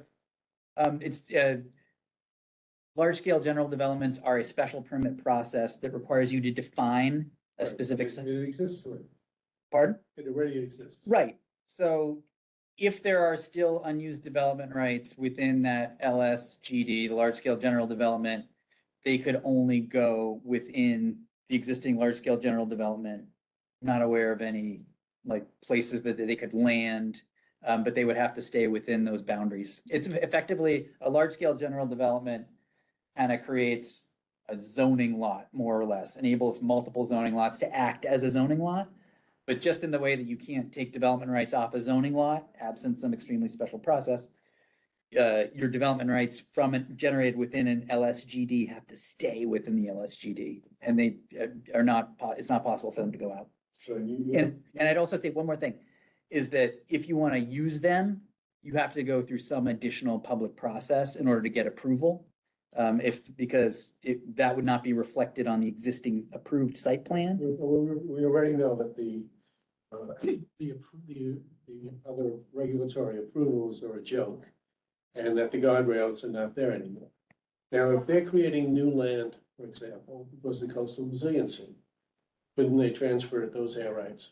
large scale general developments are a special permit process that requires you to define a specific. It exists already. Pardon? It already exists. Right. So if there are still unused development rights within that LSGD, the large scale general development, they could only go within the existing large scale general development. Not aware of any places that they could land, but they would have to stay within those boundaries. It's effectively a large scale general development kind of creates a zoning lot, more or less, enables multiple zoning lots to act as a zoning lot. But just in the way that you can't take development rights off a zoning lot, absent some extremely special process, your development rights from it generated within an LSGD have to stay within the LSGD. And they are not, it's not possible for them to go out. So And I'd also say one more thing, is that if you want to use them, you have to go through some additional public process in order to get approval. Because that would not be reflected on the existing approved site plan. we already know that the other regulatory approvals are a joke. And that the guardrails are not there anymore. Now, if they're creating new land, for example, because of coastal resiliency, couldn't they transfer those air rights?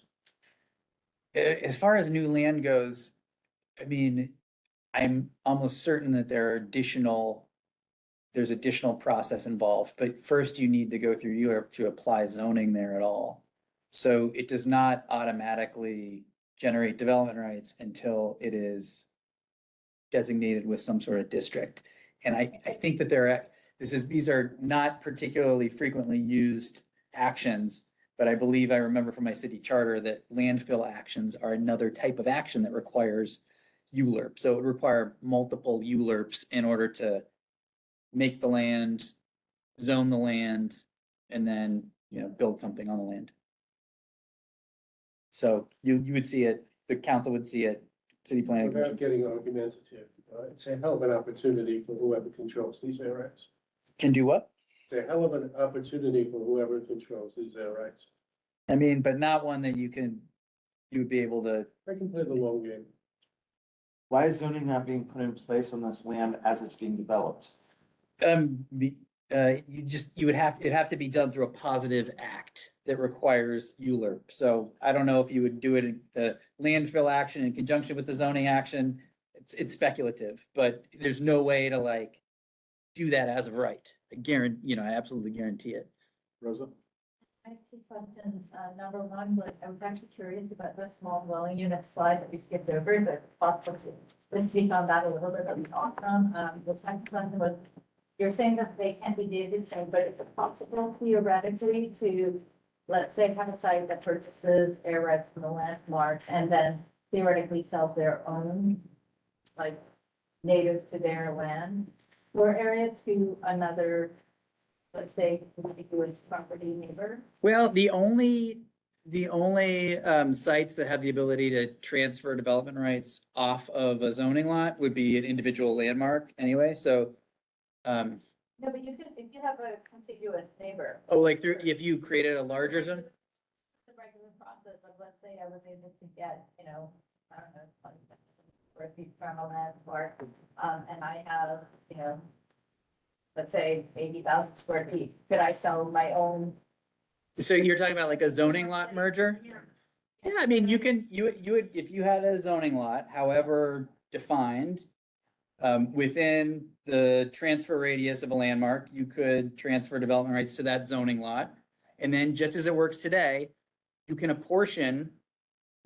As far as new land goes, I'm almost certain that there's additional process involved, but first you need to go through Europe to apply zoning there at all. So it does not automatically generate development rights until it is designated with some sort of district. And I think that these are not particularly frequently used actions, but I believe I remember from my city charter that landfill actions are another type of action that requires ULURP. So it would require multiple ULURPs in order to make the land, zone the land, and then, build something on the land. So you would see it, the council would see it, city planning. Without getting argumentative, it's a hell of an opportunity for whoever controls these areas. Can do what? It's a hell of an opportunity for whoever controls these areas. I mean, but not one that you would be able to, I can play the long game. Why is zoning not being put in place on this land as it's being developed? it'd have to be done through a positive act that requires ULURP. So I don't know if you would do it in the landfill action in conjunction with the zoning action. It's speculative, but there's no way to like do that as of right. I absolutely guarantee it. Rosa? I have two questions. Number one was, I was actually curious about the small dwelling unit slide that we skipped over. Is it possible to speak on that a little bit? That'd be awesome. The second question was, you're saying that they can be data trained, but is it possible theoretically to, let's say, have a site that purchases air rights from the landmark and then theoretically sells their own, like, native to their land or area to another, let's say, contiguous property neighbor? Well, the only sites that have the ability to transfer development rights off of a zoning lot would be an individual landmark anyway, so. No, but you could, if you have a contiguous neighbor. If you created a larger zone? The regular process of, let's say I was able to get, I don't know, 20 square feet from a landmark, and I have, let's say 80,000 square feet, could I sell my own? So you're talking about like a zoning lot merger? Yeah, I mean, you would, if you had a zoning lot, however defined, within the transfer radius of a landmark, you could transfer development rights to that zoning lot. And then just as it works today, you can apportion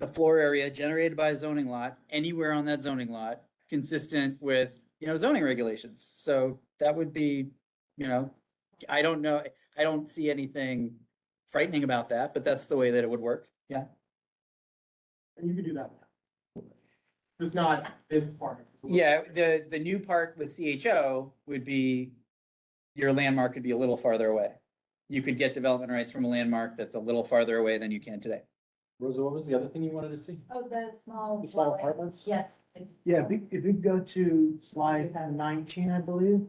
the floor area generated by a zoning lot anywhere on that zoning lot, consistent with, zoning regulations. So that would be, I don't know, I don't see anything frightening about that, but that's the way that it would work. Yeah. And you could do that. It's not this part. Yeah, the new part with CHO would be your landmark could be a little farther away. You could get development rights from a landmark that's a little farther away than you can today. Rosa, what was the other thing you wanted to see? Oh, the small. The small dwelling. apartments? Yes. Yeah, if we go to slide 19, I believe.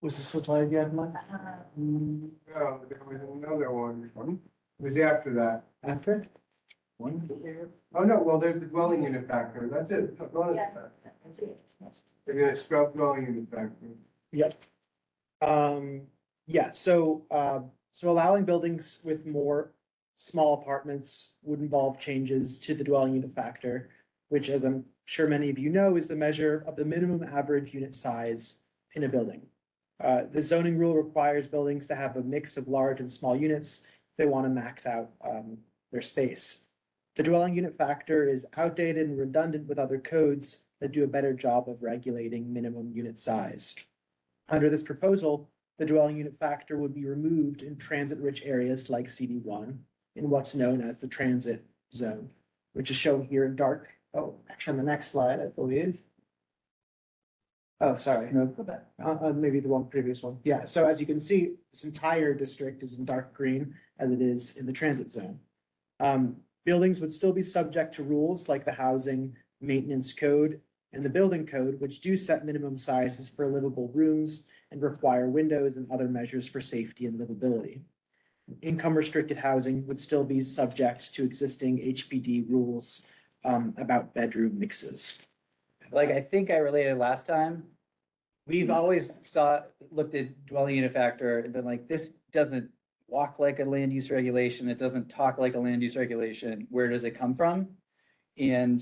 Was this the slide you had, Mike? No, there was another one. It was after that. After? Oh, no, well, there's the dwelling unit factor. That's it. Dwelling unit factor. They're gonna scrub dwelling unit factor. Yep. So allowing buildings with more small apartments would involve changes to the dwelling unit factor, which, as I'm sure many of you know, is the measure of the minimum average unit size in a building. The zoning rule requires buildings to have a mix of large and small units if they want to max out their space. The dwelling unit factor is outdated and redundant with other codes that do a better job of regulating minimum unit size. Under this proposal, the dwelling unit factor would be removed in transit-rich areas like CD1 in what's known as the transit zone, which is shown here in dark. Oh, actually on the next slide, I believe. Oh, sorry. No, go back. Maybe the one previous one. Yeah, so as you can see, this entire district is in dark green as it is in the transit zone. Buildings would still be subject to rules like the housing maintenance code and the building code, which do set minimum sizes for livable rooms and require windows and other measures for safety and livability. Income restricted housing would still be subject to existing HPD rules about bedroom mixes. Like I think I related last time, we've always looked at dwelling unit factor and been like, this doesn't walk like a land use regulation. It doesn't talk like a land use regulation. Where does it come from? And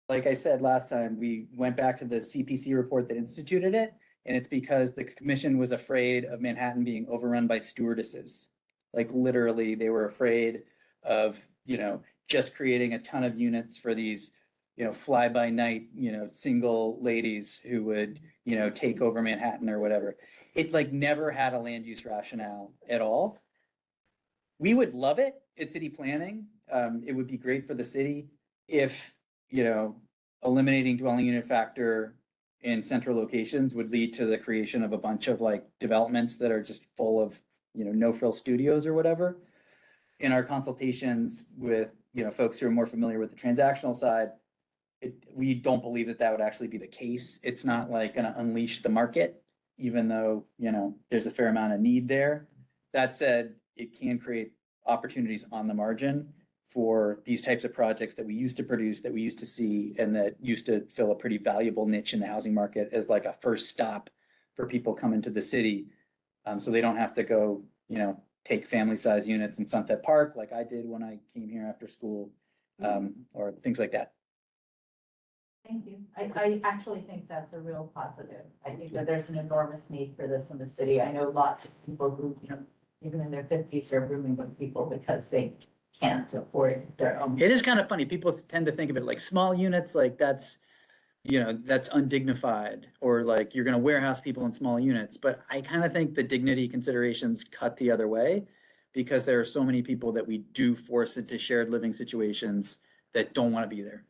like I said last time, we went back to the CPC report that instituted it. And it's because the commission was afraid of Manhattan being overrun by stewardesses. Like literally, they were afraid of, just creating a ton of units for these fly by night, single ladies who would, take over Manhattan or whatever. It like never had a land use rationale at all. We would love it at city planning. It would be great for the city if, eliminating dwelling unit factor in central locations would lead to the creation of a bunch of like developments that are just full of, no frill studios or whatever. In our consultations with, folks who are more familiar with the transactional side, we don't believe that would actually be the case. It's not like gonna unleash the market, even though, there's a fair amount of need there. That said, it can create opportunities on the margin for these types of projects that we used to produce, that we used to see, and that used to fill a pretty valuable niche in the housing market as like a first stop for people coming to the city. So they don't have to go, take family size units in Sunset Park like I did when I came here after school, or things like that. Thank you. I actually think that's a real positive. I think that there's an enormous need for this in the city. I know lots of people who, even in their 50s are rooming with people because they can't afford their own. It is kind of funny. People tend to think of it like small units, like that's undignified, or like you're going to warehouse people in small units. But I kind of think the dignity considerations cut the other way, because there are so many people that we do force into shared living situations that don't want to be there.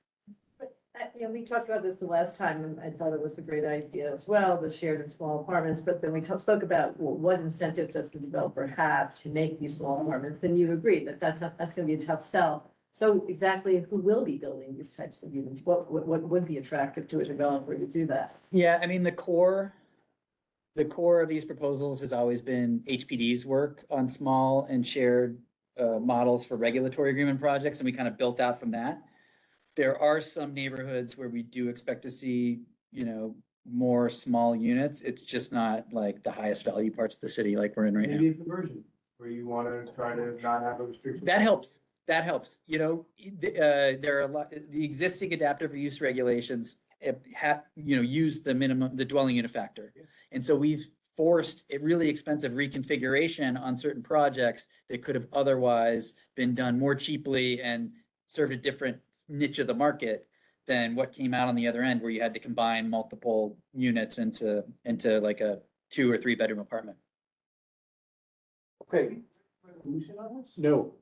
We talked about this the last time, and I thought it was a great idea as well, the shared and small apartments, but then we spoke about, well, what incentive does the developer have to make these small apartments? And you agreed that that's gonna be a tough sell. So exactly who will be building these types of units? What would be attractive to a developer to do that? Yeah, I mean, the core of these proposals has always been HPD's work on small and shared models for regulatory agreement projects, and we kind of built out from that. There are some neighborhoods where we do expect to see, more small units. It's just not like the highest value parts of the city like we're in right now. Maybe a conversion, where you want to try to not have a restriction. That helps. There are a lot, the existing adaptive use regulations use the dwelling unit factor. And so we've forced a really expensive reconfiguration on certain projects that could have otherwise been done more cheaply and served a different niche of the market than what came out on the other end, where you had to combine multiple units into like a 2 or 3 bedroom apartment. Okay, Resolution on this? no,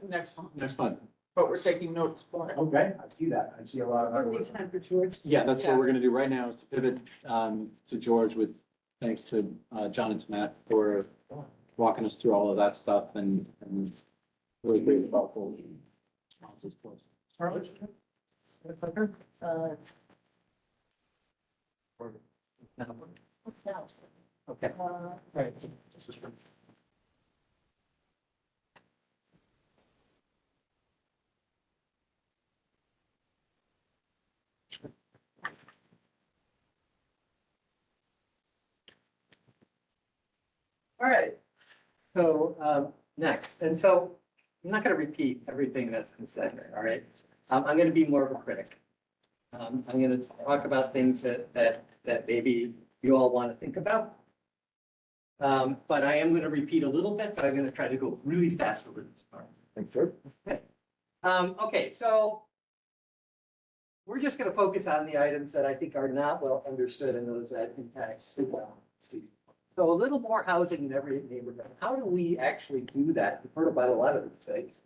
next month. But we're taking notes for it. Okay, I see that. I see a lot of hard work. Time for George. Yeah, that's what we're gonna do right now, is to pivot to George with, thanks to John and Matt for walking us through all of that stuff and really great thoughtful responses for us. Charlotte? Okay. Right. All right, so next, and so I'm not going to repeat everything that's been said here, all right? I'm going to be more of a critic. I'm going to talk about things that maybe you all want to think about. But I am going to repeat a little bit, but I'm going to try to go really fast over this part. Thanks, George. Okay. Okay, so we're just going to focus on the items that I think are not well understood and those that impact Steve. So a little more housing in every neighborhood. How do we actually do that? We've heard about a lot of these things.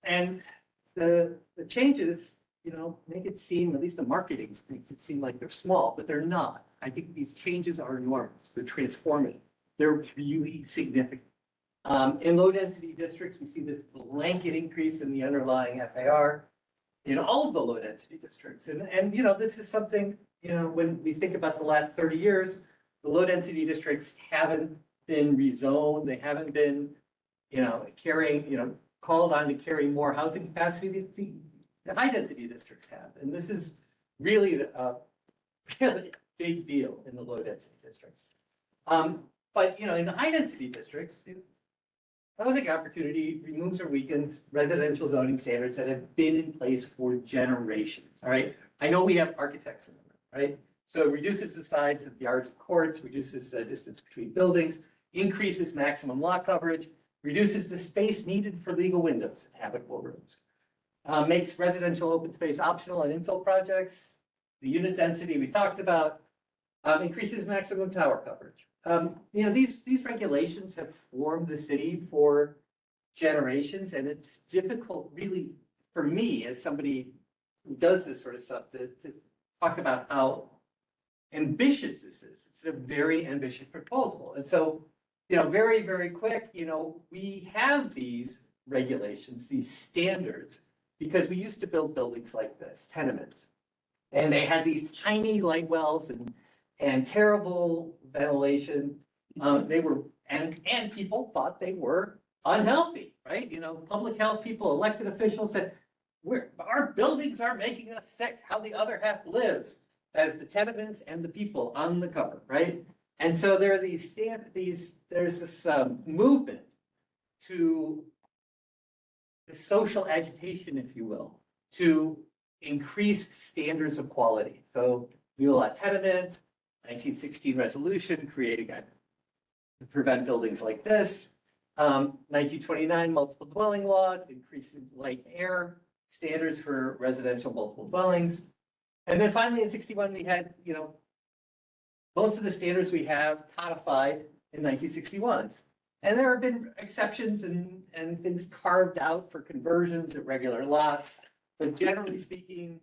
And the changes, make it seem, at least the marketing makes it seem like they're small, but they're not. I think these changes are enormous. They're transformative. They're really significant. In low density districts, we see this blanket increase in the underlying FAR in all of the low density districts. And this is something, when we think about the last 30 years, the low density districts haven't been rezoned. They haven't been, carrying, called on to carry more housing capacity than the high density districts have. And this is really a really big deal in the low density districts. But, in the high density districts, housing opportunity removes or weakens residential zoning standards that have been in place for generations, all right? I know we have architects in them, right? So it reduces the size of yards and courts, reduces the distance between buildings, increases maximum lot coverage, reduces the space needed for legal windows and habitable rooms. makes residential open space optional and infill projects. The unit density we talked about, increases maximum tower coverage. These regulations have formed the city for generations, and it's difficult really for me as somebody who does this sort of stuff to talk about how ambitious this is. It's a very ambitious proposal. And so, very, very quick, we have these regulations, these standards, because we used to build buildings like this, tenements. And they had these tiny light wells and terrible ventilation. They were, and people thought they were unhealthy, right? Public health people, elected officials said, our buildings are making us sick, how the other half lives, as the tenements and the people on the cover, right? And so there are there's this movement to the social agitation, if you will, to increase standards of quality. So Viola Tenement, 1916 resolution, creating a to prevent buildings like this. 1929 multiple dwelling law, increasing light and air standards for residential multiple dwellings. And then finally in 61, we had, most of the standards we have codified in 1961. And there have been exceptions and things carved out for conversions at regular lots. But generally speaking,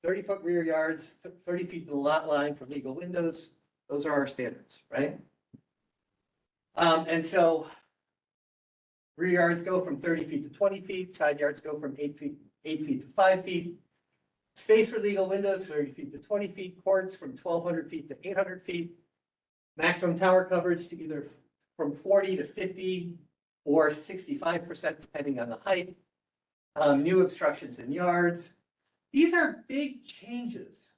30-foot rear yards, 30 feet to the lot line for legal windows, those are our standards, right? And so rear yards go from 30 feet to 20 feet, side yards go from 8 feet to 5 feet. Space for legal windows, 30 feet to 20 feet, courts from 1,200 feet to 800 feet. Maximum tower coverage to either from 40 to 50 or 65%, depending on the height. New obstructions in yards. These are big changes.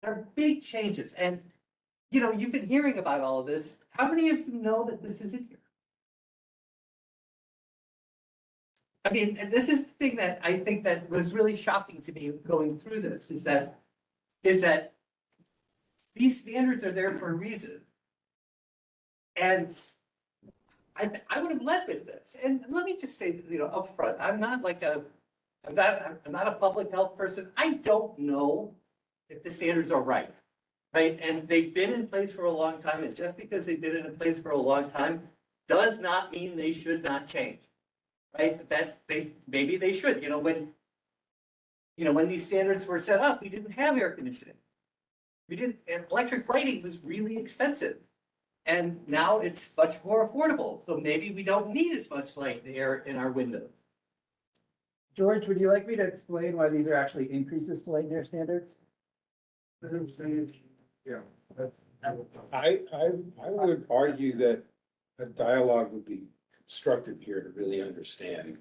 They're big changes. And, you've been hearing about all of this. How many of you know that this is in here? I mean, and this is the thing that I think that was really shocking to me going through this is that these standards are there for a reason. And I would have led with this. And let me just say, up front, I'm not a public health person. I don't know if the standards are right. Right? And they've been in place for a long time. And just because they've been in place for a long time does not mean they should not change. Right? That maybe they should. When these standards were set up, we didn't have air conditioning. And electric lighting was really expensive. And now it's much more affordable. So maybe we don't need as much light and air in our windows. George, would you like me to explain why these are actually increases to light and air standards? Yeah. I would argue that a dialogue would be constructive here to really understand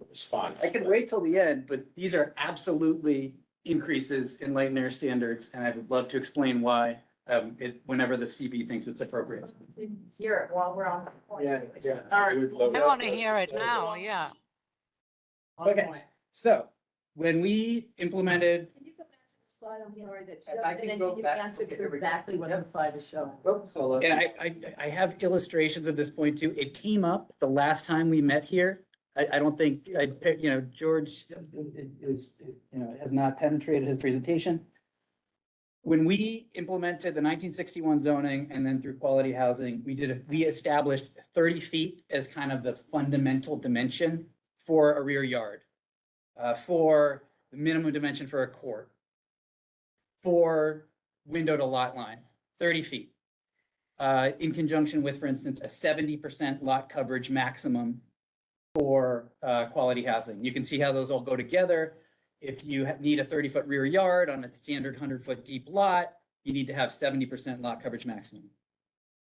the response. I can wait till the end, but these are absolutely increases in light and air standards, and I would love to explain why, whenever the CB thinks it's appropriate. Hear it while we're on. the point. Yeah. All I would love I that. want to hear it now, yeah. Okay, so when we implemented, Can you go back to the slide, I'm sorry, that If I showed, can and go then you back- answer okay, here we go. exactly what the slide is showing. and I have illustrations of this point too. It came up the last time we met here. I don't think, George has not penetrated his presentation. When we implemented the 1961 zoning and then through quality housing, we established 30 feet as kind of the fundamental dimension for a rear yard, for the minimum dimension for a court, for window to lot line, 30 feet. In conjunction with, for instance, a 70% lot coverage maximum for quality housing. You can see how those all go together. If you need a 30-foot rear yard on a standard 100-foot deep lot, you need to have 70% lot coverage maximum.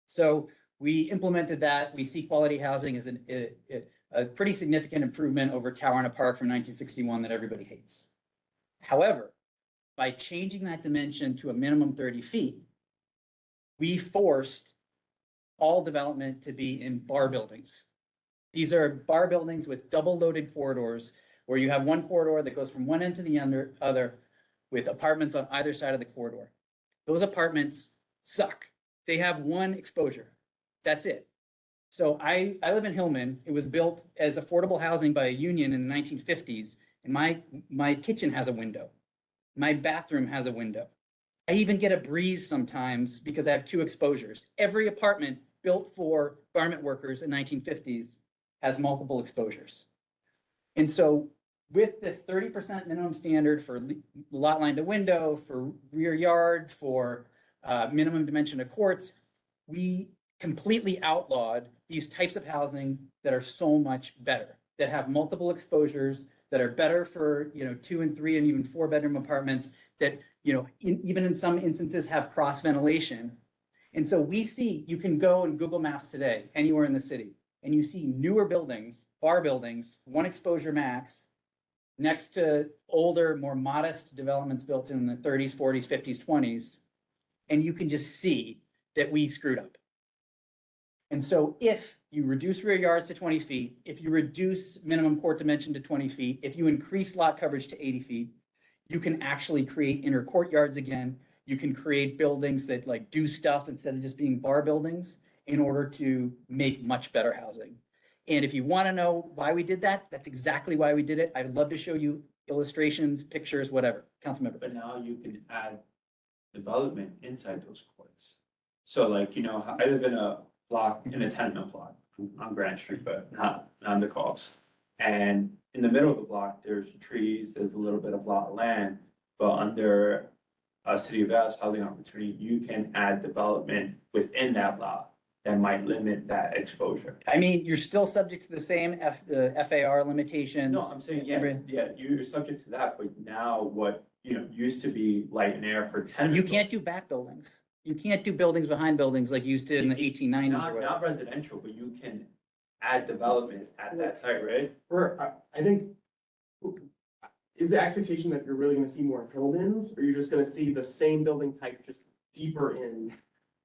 So we implemented that. We see quality housing as a pretty significant improvement over Tower in a Park from 1961 that everybody hates. However, by changing that dimension to a minimum 30 feet, we forced all development to be in bar buildings. These are bar buildings with double loaded corridors where you have one corridor that goes from one end to the other with apartments on either side of the corridor. Those apartments suck. They have one exposure. That's it. So I live in Hillman. It was built as affordable housing by a union in the 1950s. And my kitchen has a window. My bathroom has a window. I even get a breeze sometimes because I have 2 exposures. Every apartment built for garment workers in 1950s has multiple exposures. And so with this 30% minimum standard for lot line to window, for rear yard, for minimum dimension of courts, we completely outlawed these types of housing that are so much better, that have multiple exposures, that are better for, 2 and 3 and even 4-bedroom apartments, that, even in some instances have cross ventilation. And so we see, you can go in Google Maps today, anywhere in the city, and you see newer buildings, bar buildings, 1 exposure max, next to older, more modest developments built in the 30s, 40s, 50s, 20s. And you can just see that we screwed up. And so if you reduce rear yards to 20 feet, if you reduce minimum court dimension to 20 feet, if you increase lot coverage to 80 feet, you can actually create inner courtyards again. You can create buildings that like do stuff instead of just being bar buildings in order to make much better housing. And if you want to know why we did that, that's exactly why we did it. I'd love to show you illustrations, pictures, whatever. Councilmember. But now you can add development inside those courts. So like, I live in a block, in a tenement block on Grand Street, but not on the co-ops. And in the middle of the block, there's trees, there's a little bit of lot of land, but under a City of Dallas housing opportunity, you can add development within that lot that might limit that exposure. I mean, you're still subject to the same FAR limitations. No, I'm saying, yeah, you're subject to that, but now what, used to be light and air for tenement. You can't do back buildings. You can't do buildings behind buildings like you used to in the 1890s or Not whatever. residential, but you can add development at that site, right? Or, I think, is the expectation that you're really gonna see more Hillmans, or you're just gonna see the same building type just deeper in?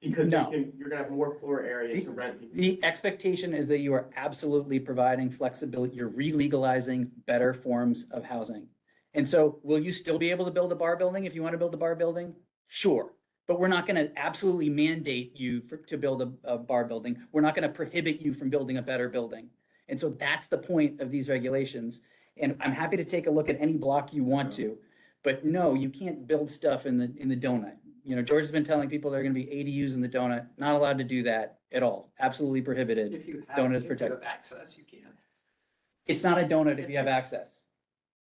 Because No. you're gonna have more floor area to rent. The expectation is that you are absolutely providing flexibility. You're re-legalizing better forms of housing. And so will you still be able to build a bar building if you want to build a bar building? Sure. But we're not going to absolutely mandate you to build a bar building. We're not going to prohibit you from building a better building. And so that's the point of these regulations. And I'm happy to take a look at any block you want to, but no, you can't build stuff in the donut. George has been telling people there are going to be ADUs in the donut. Not allowed to do that at all. Absolutely prohibited. If you Donut is have protected. access, you can. It's not a donut if you have access.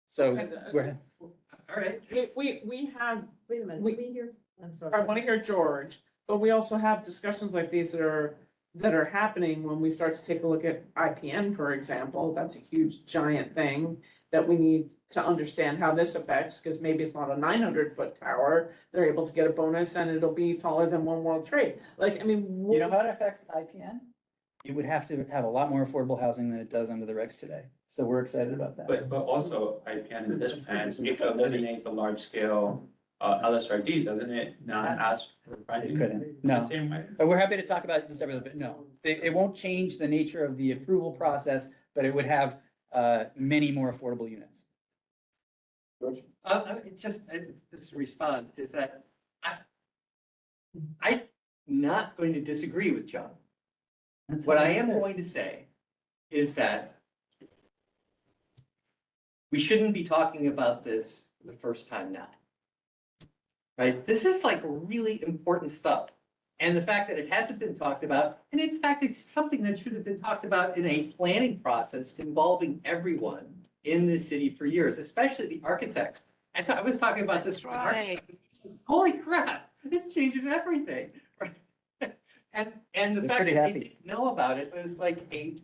So we're, All right. We have, Wait a minute, We- let me hear, I'm sorry. I want to hear George, but we also have discussions like these that are happening when we start to take a look at IPN, for example. That's a huge giant thing that we need to understand how this affects, because maybe it's not a 900-foot tower. They're able to get a bonus and it'll be taller than One World Trade. Like, I mean. you know how it affects IPN? It would have to have a lot more affordable housing than it does under the regs today. So we're excited about that. But also IPN in this plan, it could eliminate the large scale LSRD, doesn't it? Not ask for It finding. couldn't, no. The same way. But we're happy to talk about it in separate, but no, it won't change the nature of the approval process, but it would have many more affordable units. Just to respond, is that I'm not going to disagree with John. What I am going to say is that we shouldn't be talking about this for the first time now. Right? This is like really important stuff. And the fact that it hasn't been talked about, and in fact, it's something that should have been talked about in a planning process involving everyone in the city for years, especially the architects. I was talking about this. With architects. Holy crap, this changes everything. Right? And the They're fact pretty that they happy. didn't know about it was like is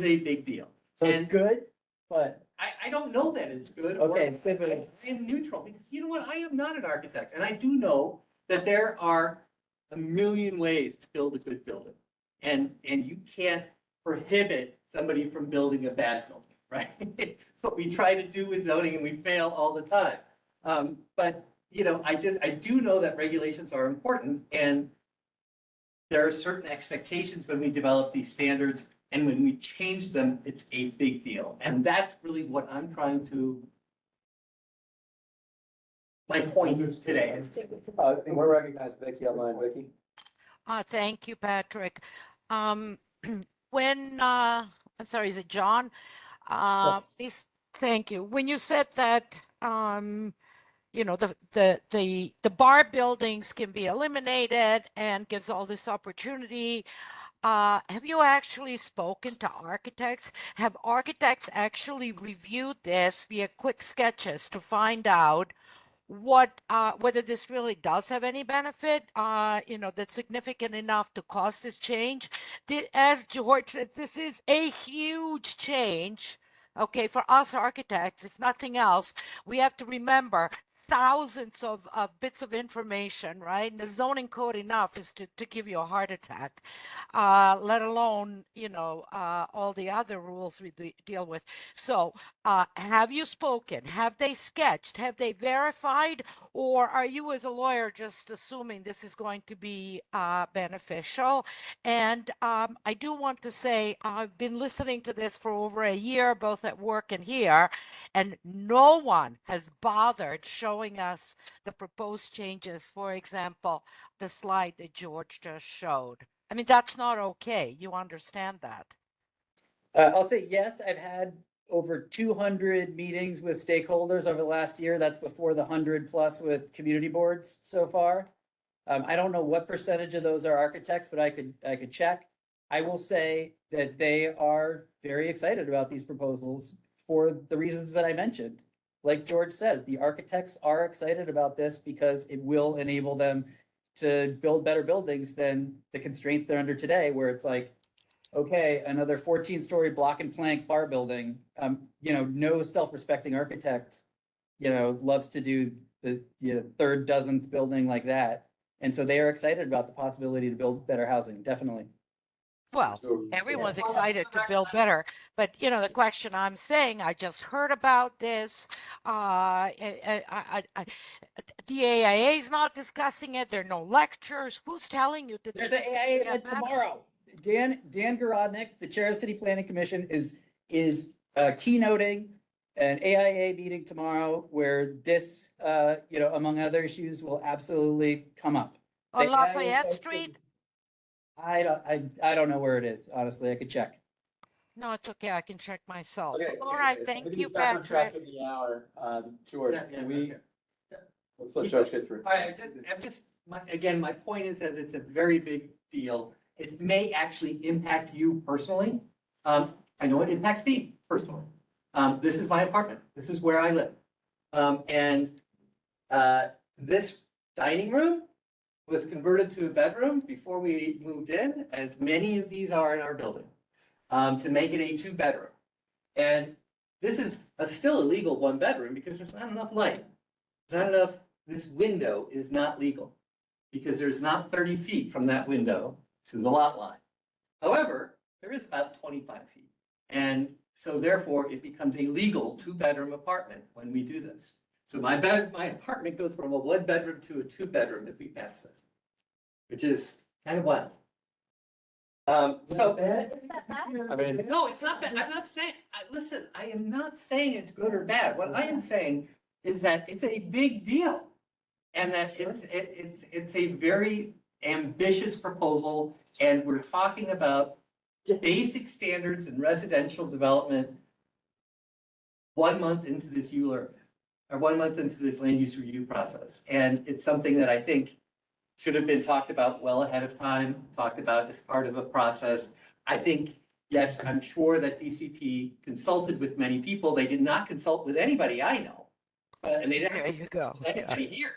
a big deal. So it's And good, but I don't know that it's good. okay, I am neutral because you know what? I am not an architect, and I do know that there are a million ways to build a good building, and you can't prohibit somebody from building a bad building, right? It's what we try to do with zoning, and we fail all the time. But I do know that regulations are important, and there are certain expectations when we develop these standards. And when we change them, it's a big deal. And that's really what I'm trying to, my point today is. And we're recognized Vicky online, Vicky. Thank you, Patrick. When, I'm sorry, is it John? Yes. Thank you. When you said that, you know, the bar buildings can be eliminated and gives all this opportunity, have you actually spoken to architects? Have architects actually reviewed this via quick sketches to find out what whether this really does have any benefit, you know, that's significant enough to cause this change? As George said, this is a huge change. Okay, for us architects, if nothing else, we have to remember thousands of bits of information, right? And the zoning code enough is to give you a heart attack, let alone, you know, all the other rules we deal with. So have you spoken? Have they sketched? Have they verified? Or are you, as a lawyer, just assuming this is going to be beneficial? And I do want to say I've been listening to this for over a year, both at work and here, and no one has bothered showing us the proposed changes. For example, the slide that George just showed. I mean, that's not okay. You understand that. I'll say yes, I've had over 200 meetings with stakeholders over the last year. That's before the 100 plus with community boards so far. I don't know what percentage of those are architects, but I could check. I will say that they are very excited about these proposals for the reasons that I mentioned. Like George says, the architects are excited about this because it will enable them to build better buildings than the constraints they're under today, where it's like, okay, another 14-story block and plank bar building. You know, no self-respecting architect, you know, loves to do the third dozenth building like that. And so they are excited about the possibility to build better housing, definitely. Well, everyone's excited to build better, but you know, the question I'm saying, I just heard about this. The AIA is not discussing it. There are no lectures. Who's telling you that There's this an is gonna AIA get event better? tomorrow. Dan Garodnick, the chair of City Planning Commission, is keynoting an AIA meeting tomorrow where this, you know, among other issues, will absolutely come up. On The AIA Lafayette folks- Street? I don't know where it is, honestly. I could check. No, it's okay. I can check myself. Okay, All right, I thank think you, he's back on track Patrick. in the hour. George, Yeah, can we, okay. let's let George get through. I'm just, again, my point is that it's a very big deal. It may actually impact you personally. I know it impacts me personally. This is my apartment. This is where I live. This dining room was converted to a bedroom before we moved in, as many of these are in our building, to make it a 2-bedroom. And this is still a legal 1-bedroom because there's not enough light. There's not enough, this window is not legal because there's not 30 feet from that window to the lot line. However, there is about 25 feet. And so therefore it becomes a legal 2-bedroom apartment when we do this. So my apartment goes from a 1-bedroom to a 2-bedroom if we pass this, which is kind of wild. So, I mean, no, it's not bad. I'm not saying, listen, I am not saying it's good or bad. What I am saying is that it's a big deal. And that it's a very ambitious proposal, and we're talking about basic standards in residential development 1 month into this ULURP, or 1 month into this land use review process. And it's something that I think should have been talked about well ahead of time, talked about as part of a process. I think, yes, I'm sure that DCP consulted with many people. They did not consult with anybody I know. And they There didn't you go. consult with anybody here.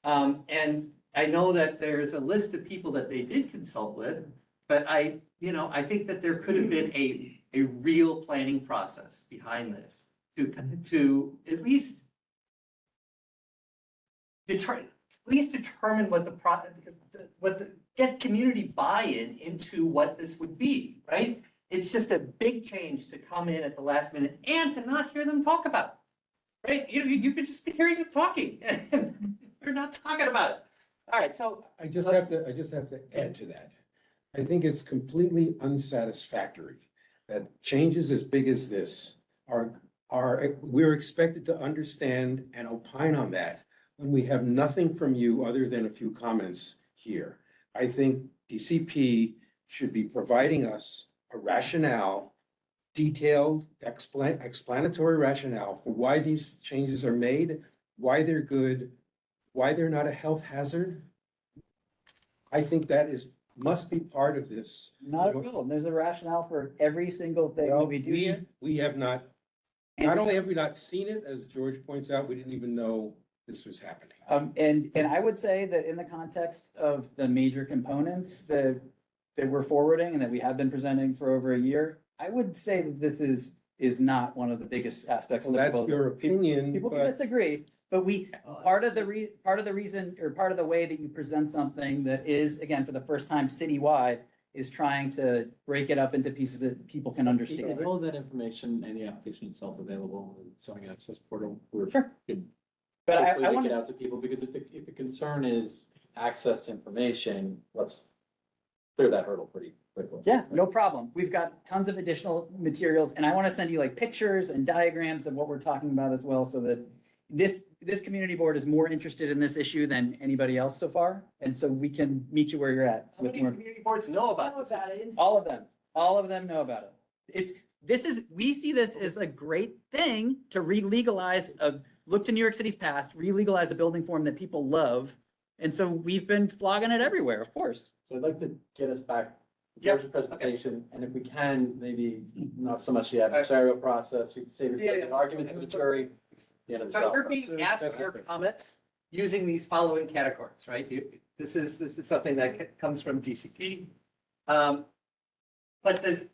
And I know that there's a list of people that they did consult with, but I think that there could have been a real planning process behind this to at least determine get community buy-in into what this would be, right? It's just a big change to come in at the last minute and to not hear them talk about it, right? You could just be hearing them talking and we're not talking about it. All right, so. I just have to add to that. I think it's completely unsatisfactory that changes as big as this we're expected to understand and opine on that when we have nothing from you other than a few comments here. I think DCP should be providing us a rationale detailed explanatory rationale for why these changes are made, why they're good, why they're not a health hazard. I think that must be part of this. Not a problem. There's a rationale for every single thing Well, that we do here. we have not, not only have we not seen it, as George points out, we didn't even know this was happening. And I would say that in the context of the major components that we're forwarding and that we have been presenting for over a year, I would say that this is not one of the biggest aspects of Well, the that's proposal. your opinion, People can but disagree, but part of the reason, or part of the way that you present something that is, again, for the first time citywide, is trying to break it up into pieces that people can understand. Is all of that information and the application itself available in the zoning access portal? We're Sure. good. But I Hopefully we want get to, out to people, because if the concern is access to information, let's clear that hurdle pretty quickly. yeah, no problem. We've got tons of additional materials, and I want to send you like pictures and diagrams of what we're talking about as well, so that this community board is more interested in this issue than anybody else so far, and so we can meet you where you're at. How with many more. community boards know about this? All of them know about it. We see this as a great thing to re-legalize look to New York City's past, re-legalize a building form that people love. And so we've been flogging it everywhere, of course. So I'd like to get us back to Yep, George's presentation, and if we can, maybe not so much the adversarial process, you can save your Yeah, closing yeah. argument for the jury. The end of the So you're development. being asked your comments using these following categories, right? This is something that comes from DCP. But the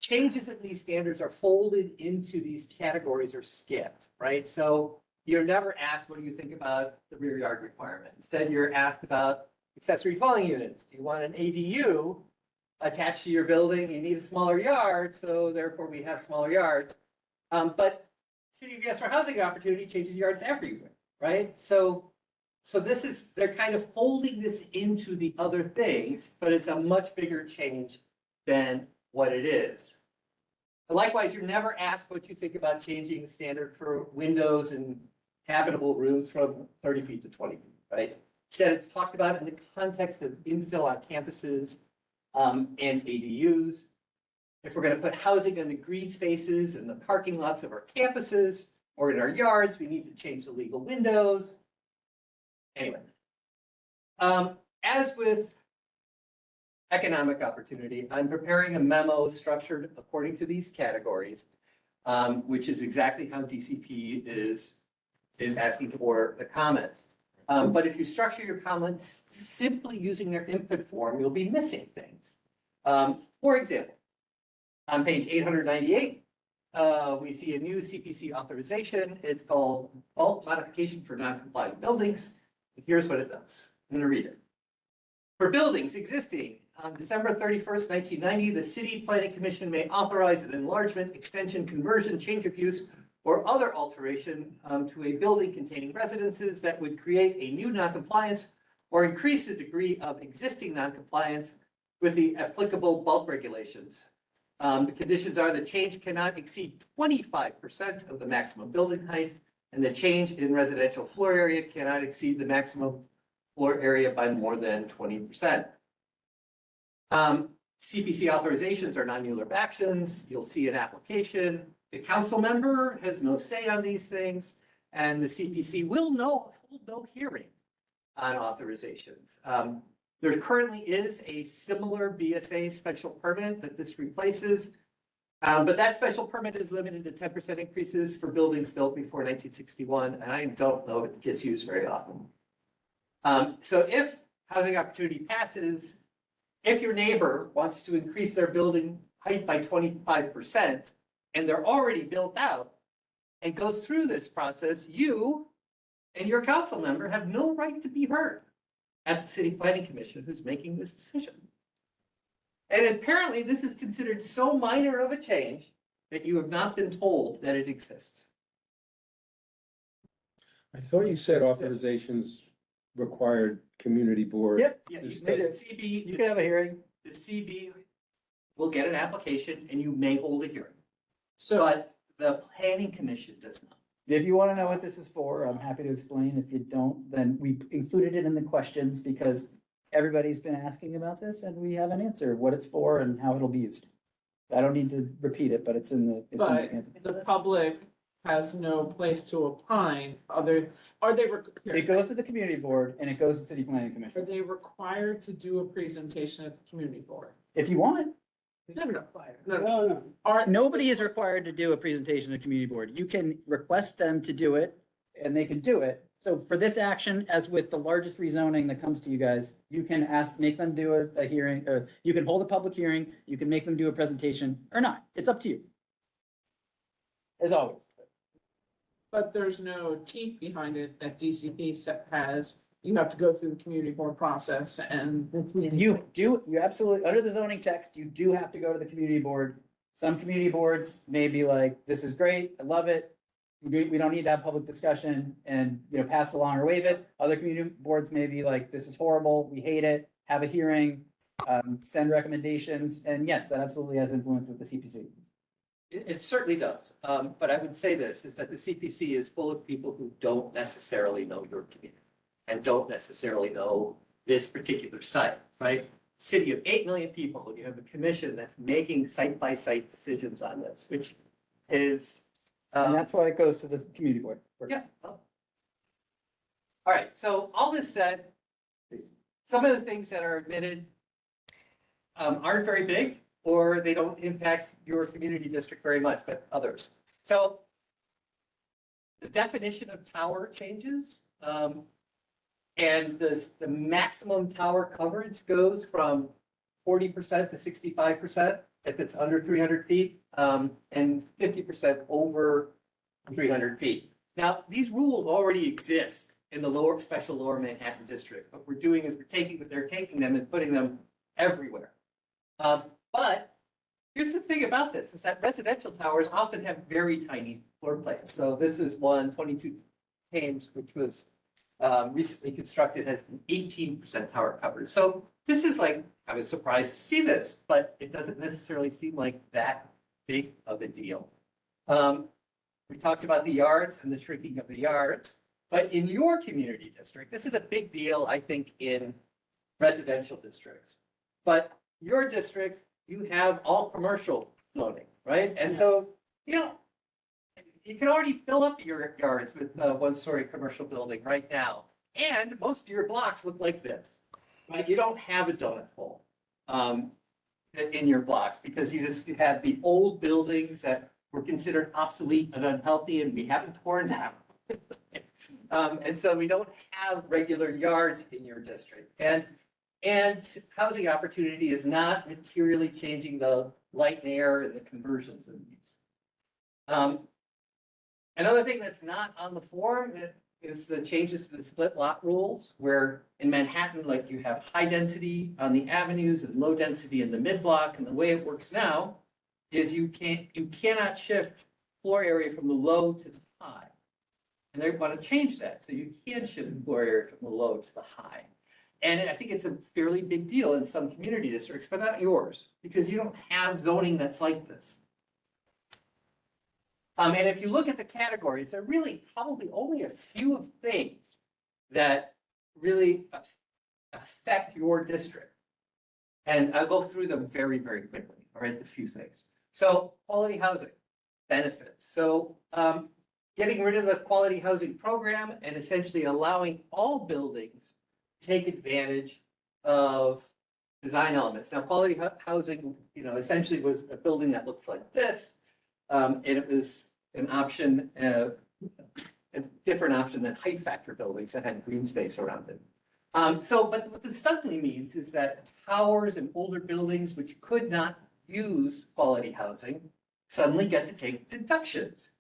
changes in these standards are folded into these categories or skipped, right? So you're never asked, what do you think about the rear yard requirement? Instead, you're asked about accessory dwelling units. Do you want an ADU attached to your building? You need a smaller yard, so therefore we have smaller yards. But City of Yes for Housing Opportunity changes yards everywhere, right? So they're kind of folding this into the other things, but it's a much bigger change than what it is. Likewise, you're never asked what you think about changing the standard for windows and habitable rooms from 30 feet to 20 feet, right? Instead, it's talked about in the context of infill on campuses and ADUs. If we're going to put housing in the green spaces and the parking lots of our campuses or in our yards, we need to change the legal windows. Anyway, as with economic opportunity, I'm preparing a memo structured according to these categories, which is exactly how DCP is asking for the comments. But if you structure your comments simply using their input form, you'll be missing things. For example, on page 898, we see a new CPC authorization. It's called bulk modification for non-compliant buildings. Here's what it does. I'm going to read it. For buildings existing on December 31st, 1990, the City Planning Commission may authorize an enlargement, extension, conversion, change of use, or other alteration to a building containing residences that would create a new noncompliance or increase the degree of existing noncompliance with the applicable bulk regulations. The conditions are the change cannot exceed 25% of the maximum building height, and the change in residential floor area cannot exceed the maximum floor area by more than 20%. CPC authorizations are non-ULURP actions. You'll see an application. The council member has no say on these things, and the CPC will hold no hearing on authorizations. There currently is a similar BSA special permit that this replaces, but that special permit is limited to 10% increases for buildings built before 1961, and I don't know if it gets used very often. So if housing opportunity passes, if your neighbor wants to increase their building height by 25%, and they're already built out, and goes through this process, you and your council member have no right to be heard at the City Planning Commission who's making this decision. And apparently this is considered so minor of a change that you have not been told that it exists. I thought you said authorizations required community board. Yep. Yeah, Is the that- CB. You can have a hearing. The CB will get an application and you may hold a hearing. So But the planning commission does not. If you want to know what this is for, I'm happy to explain. If you don't, then we included it in the questions because everybody's been asking about this and we have an answer, what it's for and how it'll be used. I don't need to repeat it, but it's in the. it's in But the public has no place to opine, are they, It goes to the community board and it goes to city planning are commission. they required to do a presentation at the community board? If you want. No, no. Are, Nobody is required to do a presentation at community board. You can request them to do it and they can do it. So for this action, as with the largest rezoning that comes to you guys, you can make them do a hearing, or you can hold a public hearing, you can make them do a presentation or not. It's up to you. As always. but there's no teeth behind it that DCP has. You have to go through the community board process and the community. You absolutely, under the zoning text, you do have to go to the community board. Some community boards may be like, this is great, I love it. We don't need to have public discussion and, pass it along or waive it. Other community boards may be like, this is horrible, we hate it, have a hearing, send recommendations. And yes, that absolutely has influence with the CPC. It certainly does. But I would say this, is that the CPC is full of people who don't necessarily know your community and don't necessarily know this particular site, right? City of 8 million people, you have a commission that's making site-by-site decisions on this, which is. And that's why it goes to the community board. Yeah. All right, so all this said, some of the things that are admitted aren't very big, or they don't impact your community district very much, but others. So the definition of tower changes, and the maximum tower coverage goes from 40% to 65% if it's under 300 feet, and 50% over 300 feet. Now, these rules already exist in the special lower Manhattan district. What we're doing is they're taking them and putting them everywhere. But here's the thing about this, is that residential towers often have very tiny floor plans. So this is one, 22 Thames, which was recently constructed, has an 18% tower coverage. So this is like, I was surprised to see this, but it doesn't necessarily seem like that big of a deal. We talked about the yards and the shrinking of the yards, but in your community district, this is a big deal, I think, in residential districts. But your district, you have all commercial zoning, right? And so, you can already fill up your yards with a one-story commercial building right now. And most of your blocks look like this, right? You don't have a donut hole in your blocks because you have the old buildings that were considered obsolete and unhealthy and we haven't torn down. And so we don't have regular yards in your district. And housing opportunity is not materially changing the light and air and the conversions of these. Another thing that's not on the form is the changes to the split lot rules, where in Manhattan, like you have high density on the avenues and low density in the mid block. And the way it works now is you cannot shift floor area from the low to the high. And they want to change that. So you can shift the floor area from the low to the high. And I think it's a fairly big deal in some community districts, but not yours, because you don't have zoning that's like this. And if you look at the categories, there are really probably only a few of things that really affect your district. And I'll go through them very, very quickly, all right, the few things. So quality housing benefits. So getting rid of the quality housing program and essentially allowing all buildings to take advantage of design elements. Now, quality housing, essentially was a building that looked like this. And it was an option, a different option than height factor buildings that had green space around it. But what this suddenly means is that towers and older buildings which could not use quality housing suddenly get to take deductions,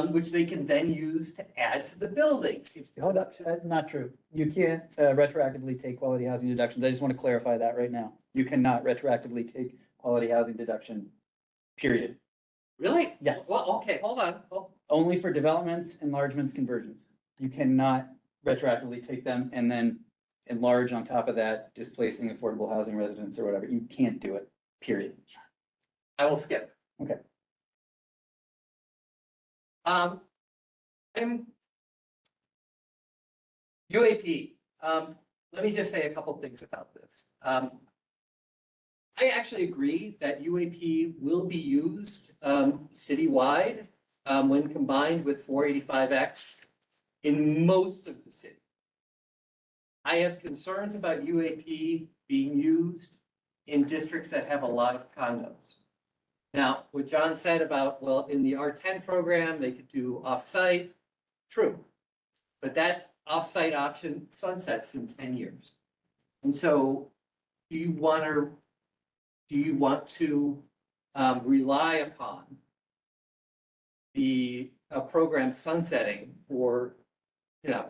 which they can then use to add to the buildings. Hold up, not true. You can't retroactively take quality housing deductions. I just want to clarify that right now. You cannot retroactively take quality housing deduction, period. Really? Yes. Well, okay, hold on. Oh, Only for developments, enlargements, conversions. You cannot retroactively take them and then enlarge on top of that, displacing affordable housing residents or whatever. You can't do it, period. I will skip. Okay. UAP. Let me just say a couple things about this. I actually agree that UAP will be used citywide when combined with 485X in most of the city. I have concerns about UAP being used in districts that have a lot of condos. Now, what John said about, well, in the R10 program, they could do off-site, true. But that off-site option sunsets in 10 years. And so do you want to rely upon the program sunsetting for, you know,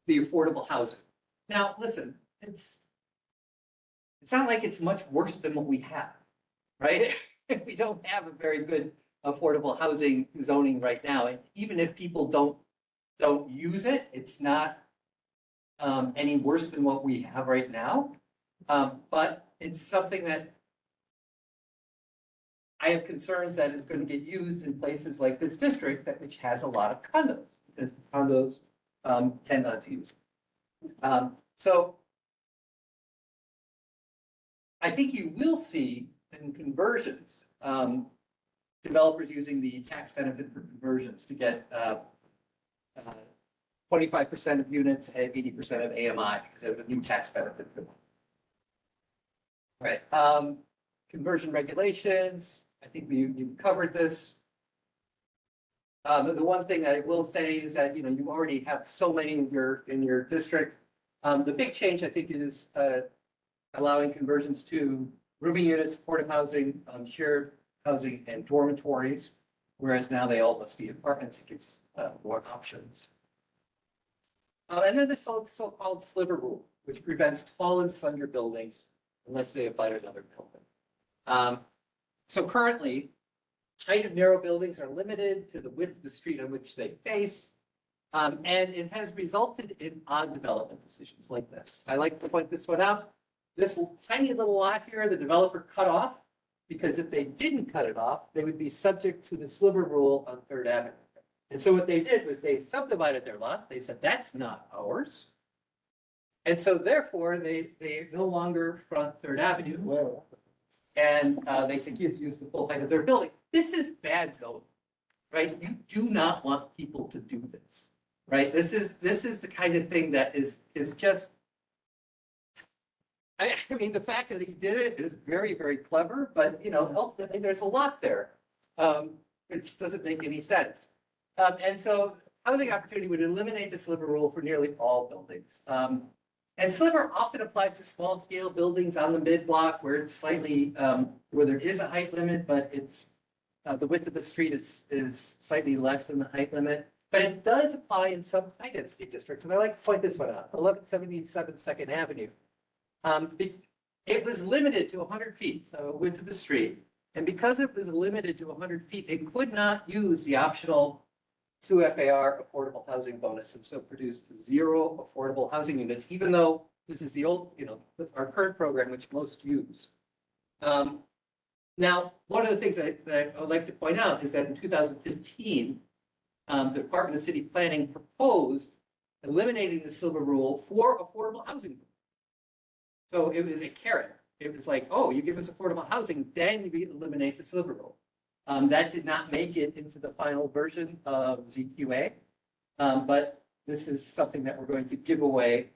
the affordable housing? Now, listen, it's not like it's much worse than what we have, right? We don't have a very good affordable housing zoning right now. And even if people don't use it, it's not any worse than what we have right now. But it's something that I have concerns that it's going to get used in places like this district that which has a lot of condos, because condos tend not to use it. So I think you will see in conversions, developers using the tax benefit for conversions to get 25% of units and 80% of AMI because of a new tax benefit. Right. Conversion regulations, I think you've covered this. The one thing that I will say is that, you know, you already have so many in your district. The big change, I think, is allowing conversions to rooming units, supportive housing, shared housing, and dormitories, whereas now they all must be apartments. It gives more options. And then the so-called sliver rule, which prevents tall and slender buildings unless they abut another building. So currently, height of narrow buildings are limited to the width of the street on which they face. And it has resulted in odd development decisions like this. I like to point this one out. This tiny little lot here, the developer cut off, because if they didn't cut it off, they would be subject to the sliver rule on Third Avenue. And so what they did was they subdivided their lot. They said, that's not ours. And so therefore, they no longer front Third Avenue. And they can use the full height of their building. This is bad zoning, right? You do not want people to do this, right? This is the kind of thing that is just, I mean, the fact that he did it is very, very clever, but, you know, ultimately there's a lot there, which doesn't make any sense. And so housing opportunity would eliminate the sliver rule for nearly all buildings. And sliver often applies to small scale buildings on the mid block where it's slightly, where there is a height limit, but it's, the width of the street is slightly less than the height limit. But it does apply in some high density districts. And I like to point this one out, 1177 Second Avenue. It was limited to 100 feet, width of the street. And because it was limited to 100 feet, it could not use the optional 2 FAR affordable housing bonus, and so produced 0 affordable housing units, even though this is the old, you know, our current program, which most use. Now, one of the things that I would like to point out is that in 2015, the Department of City Planning proposed eliminating the silver rule for affordable housing. So it was a carrot. It was like, oh, you give us affordable housing, then we eliminate the silver rule. That did not make it into the final version of ZQA, but this is something that we're going to give away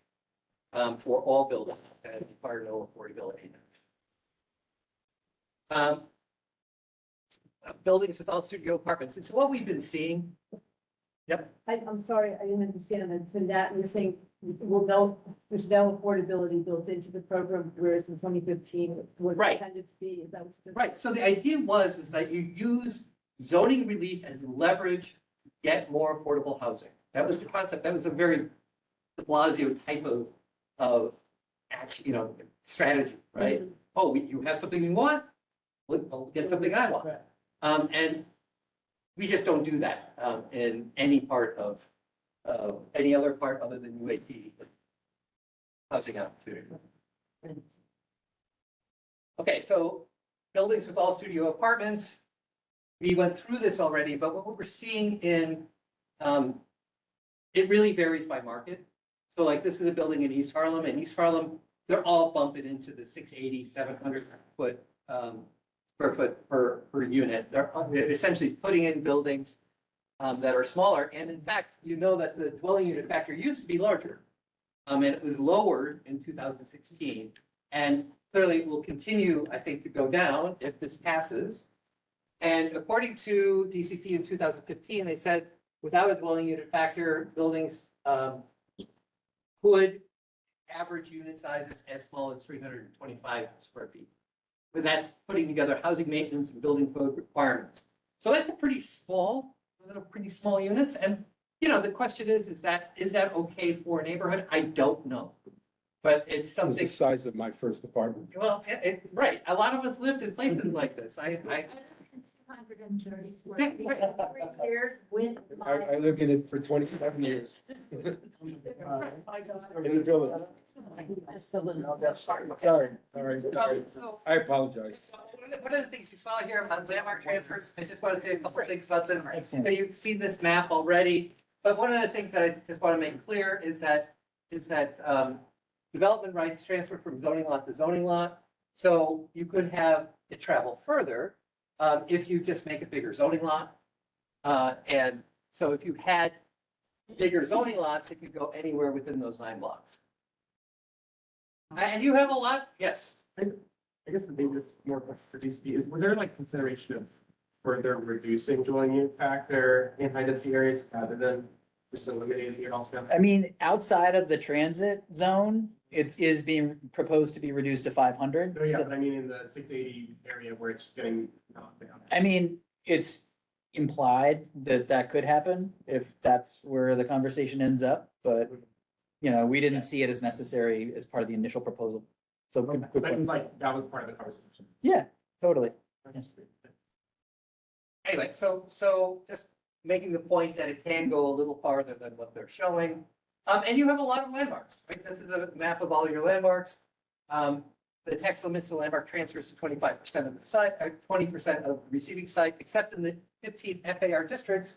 for all buildings that require no affordability. Buildings with all studio apartments. It's what we've been seeing. Yep. I'm sorry, I didn't understand that. So that you're saying, there's no affordability built into the program, whereas in 2015, it was Right. intended to be. Is that what you're- Right. So the idea was that you use zoning relief as leverage to get more affordable housing. That was the concept. That was a very de Blasio type of action, you know, strategy, right? Mhm. Oh, you have something you want? I'll get something I want. Right. And we just don't do that in any part of any other part other than UAP housing opportunity. Okay, so buildings with all studio apartments. We went through this already, but what we're seeing in, it really varies by market. So like this is a building in East Harlem, and East Harlem they're all bumping into the 680, 700 foot, square foot per unit. They're essentially putting in buildings that are smaller. And in fact, you know that the dwelling unit factor used to be larger. And it was lowered in 2016. And clearly it will continue, I think, to go down if this passes. And according to DCP in 2015, they said without a dwelling unit factor, buildings could average unit sizes as small as 325 square feet. But that's putting together housing maintenance and building code requirements. So that's a pretty small units. And, you know, the question is that okay for a neighborhood? I don't know. But it's It's something, the size of my first apartment. well, right, a lot of us lived in places like this. I 230 square feet, 3 years with I lived in it for 27 years. In the village. Sorry. So- I apologize. So one of the things you saw here on landmark transfers, I just want to say a couple of things about this. So you've seen this map already, but one of the things that I just want to make clear is that development rights transfer from zoning lot to zoning lot. So you could have it travel further if you just make a bigger zoning lot. And so if you had bigger zoning lots, it could go anywhere within those 9 blocks. And you have a lot, yes. I guess the thing that's more question for DCP is, were there like consideration of further reducing dwelling unit factor in high density areas rather than just eliminating it altogether? I mean, outside of the transit zone, it is being proposed to be reduced to 500. No, yeah, but I mean in the 680 area where it's just getting knocked down. I mean, it's implied that that could happen if that's where the conversation ends up, but, you know, we didn't see it as necessary as part of the initial proposal. So good That point. was like, that was part of the conversation. Yeah, totally. Anyway, so just making the point that it can go a little farther than what they're showing. And you have a lot of landmarks, right? This is a map of all your landmarks. The text limits the landmark transfers to 25% of the site, 20% of the receiving site, except in the 15 FAR districts.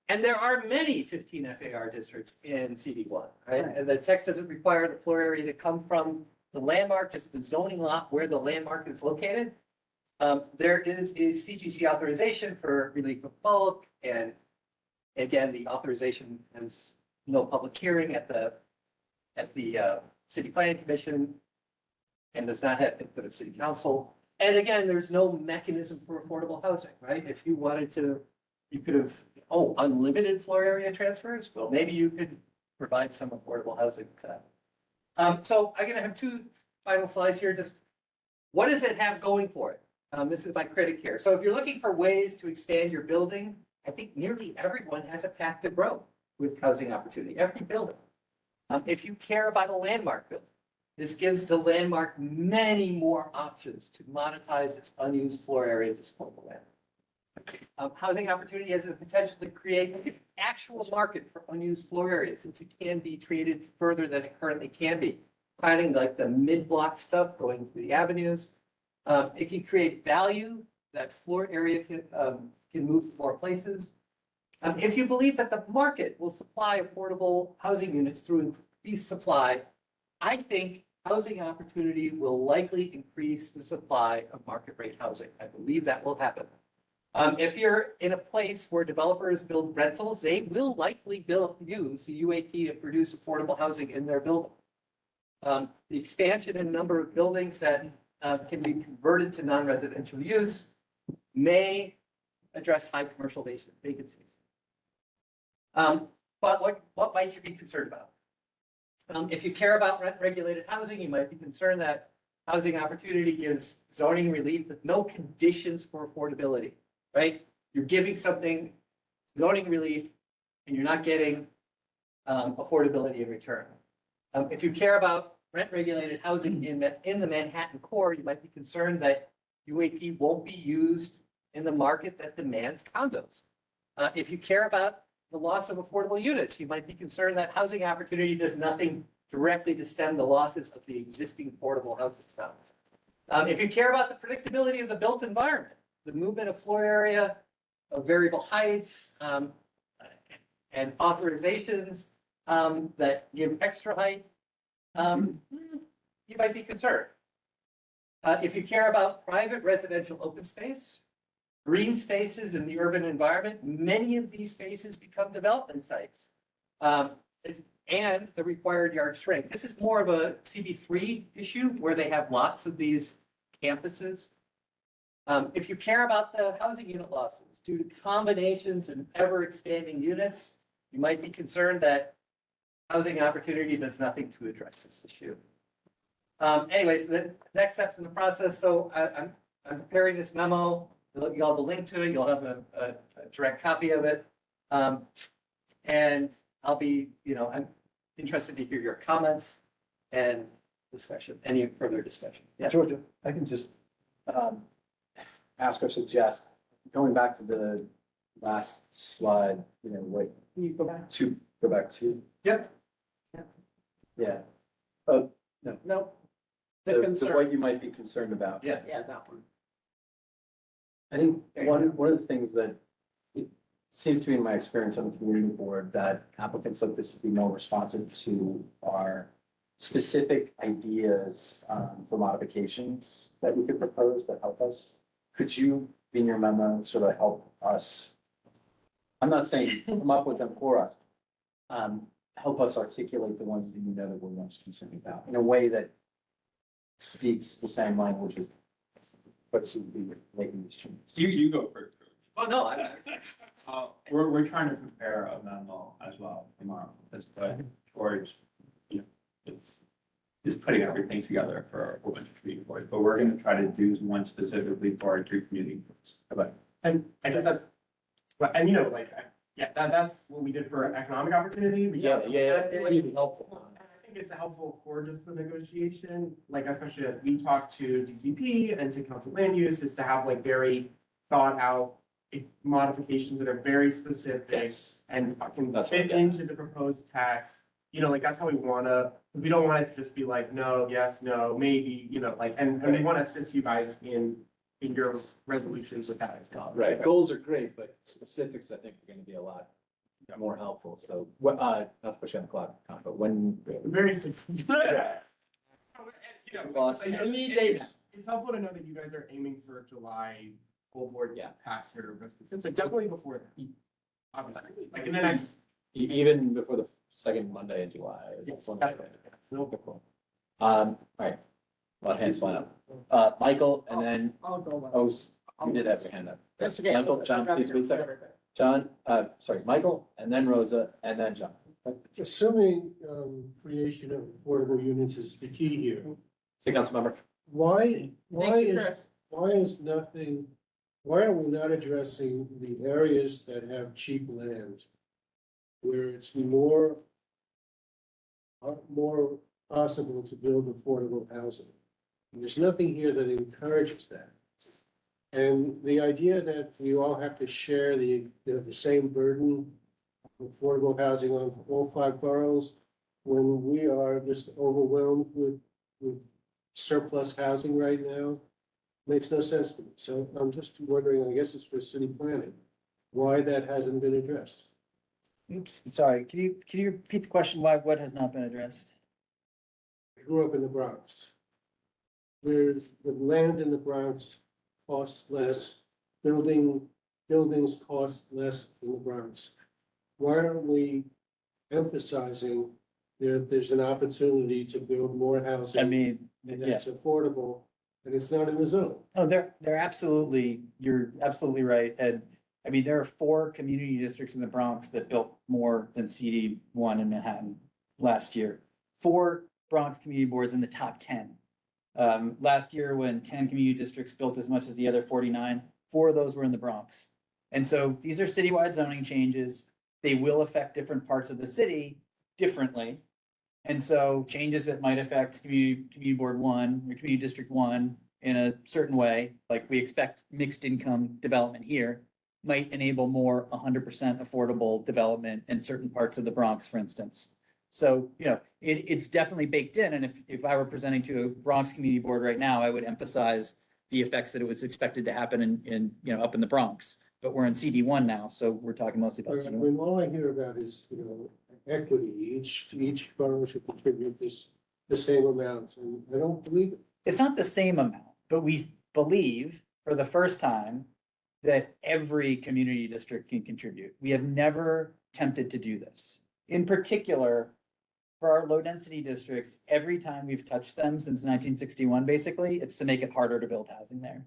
And there are many 15 FAR districts in CD1, right? And the text doesn't require the floor area to come from the landmark, just the zoning lot where the landmark is located. There is a CGC authorization for relief of bulk, and again, the authorization has no public hearing at the City Planning Commission and does not have input of City Council. And again, there's no mechanism for affordable housing, right? If you wanted to, you could have, unlimited floor area transfers. Well, maybe you could provide some affordable housing to that. So I'm gonna have 2 final slides here. Just what does it have going for it? This is my critic here. So if you're looking for ways to expand your building, I think nearly everyone has a path to grow with housing opportunity, every building. If you care about a landmark building, this gives the landmark many more options to monetize its unused floor area to support the land. Housing opportunity has the potential to create an actual market for unused floor areas, since it can be treated further than it currently can be. Finding like the mid-block stuff going through the avenues. It can create value. That floor area can move to more places. If you believe that the market will supply affordable housing units through increased supply, I think housing opportunity will likely increase the supply of market rate housing. I believe that will happen. If you're in a place where developers build rentals, they will likely use the UAP to produce affordable housing in their building. The expansion in number of buildings that can be converted to non-residential use may address high commercial vacancies. But what might you be concerned about? If you care about rent-regulated housing, you might be concerned that housing opportunity gives zoning relief with no conditions for affordability, right? You're giving something zoning relief and you're not getting affordability in return. If you care about rent-regulated housing in the Manhattan core, you might be concerned that UAP won't be used in the market that demands condos. If you care about the loss of affordable units, you might be concerned that housing opportunity does nothing directly to stem the losses of the existing affordable housing stock. If you care about the predictability of the built environment, the movement of floor area, of variable heights, and authorizations that give extra height, you might be concerned. If you care about private residential open space, green spaces in the urban environment, many of these spaces become development sites. And the required yard shrink. This is more of a CB3 issue where they have lots of these campuses. If you care about the housing unit losses due to combinations and ever expanding units, you might be concerned that housing opportunity does nothing to address this issue. Anyways, the next steps in the process. So I'm preparing this memo. You'll have the link to it. You'll have a direct copy of it. And I'll be, I'm interested to hear your comments and discussion, any further discussion. Yeah. Georgia, I can just ask or suggest, going back to the last slide, what, You go back. go back to, Yep. yeah. No. The what you concerns. might be concerned about. Yeah. Yeah, that one. I think one of the things that it seems to be in my experience on the community board that applicants like this would be more responsive to are specific ideas for modifications that we could propose that help us. Could you, in your memo, sort of help us? I'm not saying come up with them for us. Help us articulate the ones that that we're most concerned about in a way that speaks the same language as what's be making these changes. You go first. Oh, no, We're trying to prepare a memo as well tomorrow, towards, it's putting everything together for a bunch of community boards, but we're gonna try to do one specifically for our 3 community boards. Okay. And I guess that's, that's what we did for economic opportunity. It's really helpful. And I think it's helpful for just the negotiation, especially as we talk to DCP and to council land use, is to have very thought out modifications that are very specific and can That's fit what, yeah. into the proposed tax. That's how we wanna, we don't want it to just be no, yes, no, maybe, and we wanna assist you guys in your resolutions with that as well. Right, goals are great, but specifics, I think, are gonna be a lot more helpful. So, not to push you on the clock, Tom, but when. Very. Boss, It's any day now. helpful to know that you guys are aiming for July full board Yeah. past your resolution, so definitely before then. Obviously, in the next. Even before the second Monday in July. Yes, One definitely. Okay, cool. All right, a lot of hands flying up. Michael, and then, I'll go. you did have your hand up. That's okay. Michael, John, please wait a second. John, sorry, Michael, and then Rosa, and then John. Assuming, creation of affordable units is the key here, See, Councilmember. why Thank you, is, Chris. why are we not addressing the areas that have cheap land? Where it's more possible to build affordable housing. And there's nothing here that encourages that. And the idea that we all have to share the same burden of affordable housing on all 5 boroughs, when we are just overwhelmed with surplus housing right now, makes no sense to me. So I'm just wondering, I guess it's for city planning, why that hasn't been addressed. Oops, sorry, can you repeat the question? Why, what has not been addressed? I grew up in the Bronx. The land in the Bronx costs less, buildings cost less in the Bronx. Why aren't we emphasizing there's an opportunity to build more housing? I mean, yeah. That's affordable, and it's not in the zone. Oh, they're absolutely, you're absolutely right, Ed. I mean, there are 4 community districts in the Bronx that built more than CD1 in Manhattan last year. 4 Bronx community boards in the top 10. Last year, when 10 community districts built as much as the other 49, 4 of those were in the Bronx. And so these are citywide zoning changes. They will affect different parts of the city differently. And so changes that might affect community board 1 or community district 1 in a certain way, like we expect mixed income development here, might enable more 100% affordable development in certain parts of the Bronx, for instance. So, it's definitely baked in. And if I were presenting to a Bronx community board right now, I would emphasize the effects that it was expected to happen in up in the Bronx. But we're in CD1 now, so we're talking mostly about I CD1. mean, all I hear about is, equity. Each borough should contribute this the same amounts, and I don't believe it. It's not the same amount, but we believe for the first time that every community district can contribute. We have never attempted to do this. In particular, for our low density districts, every time we've touched them since 1961, basically, it's to make it harder to build housing there.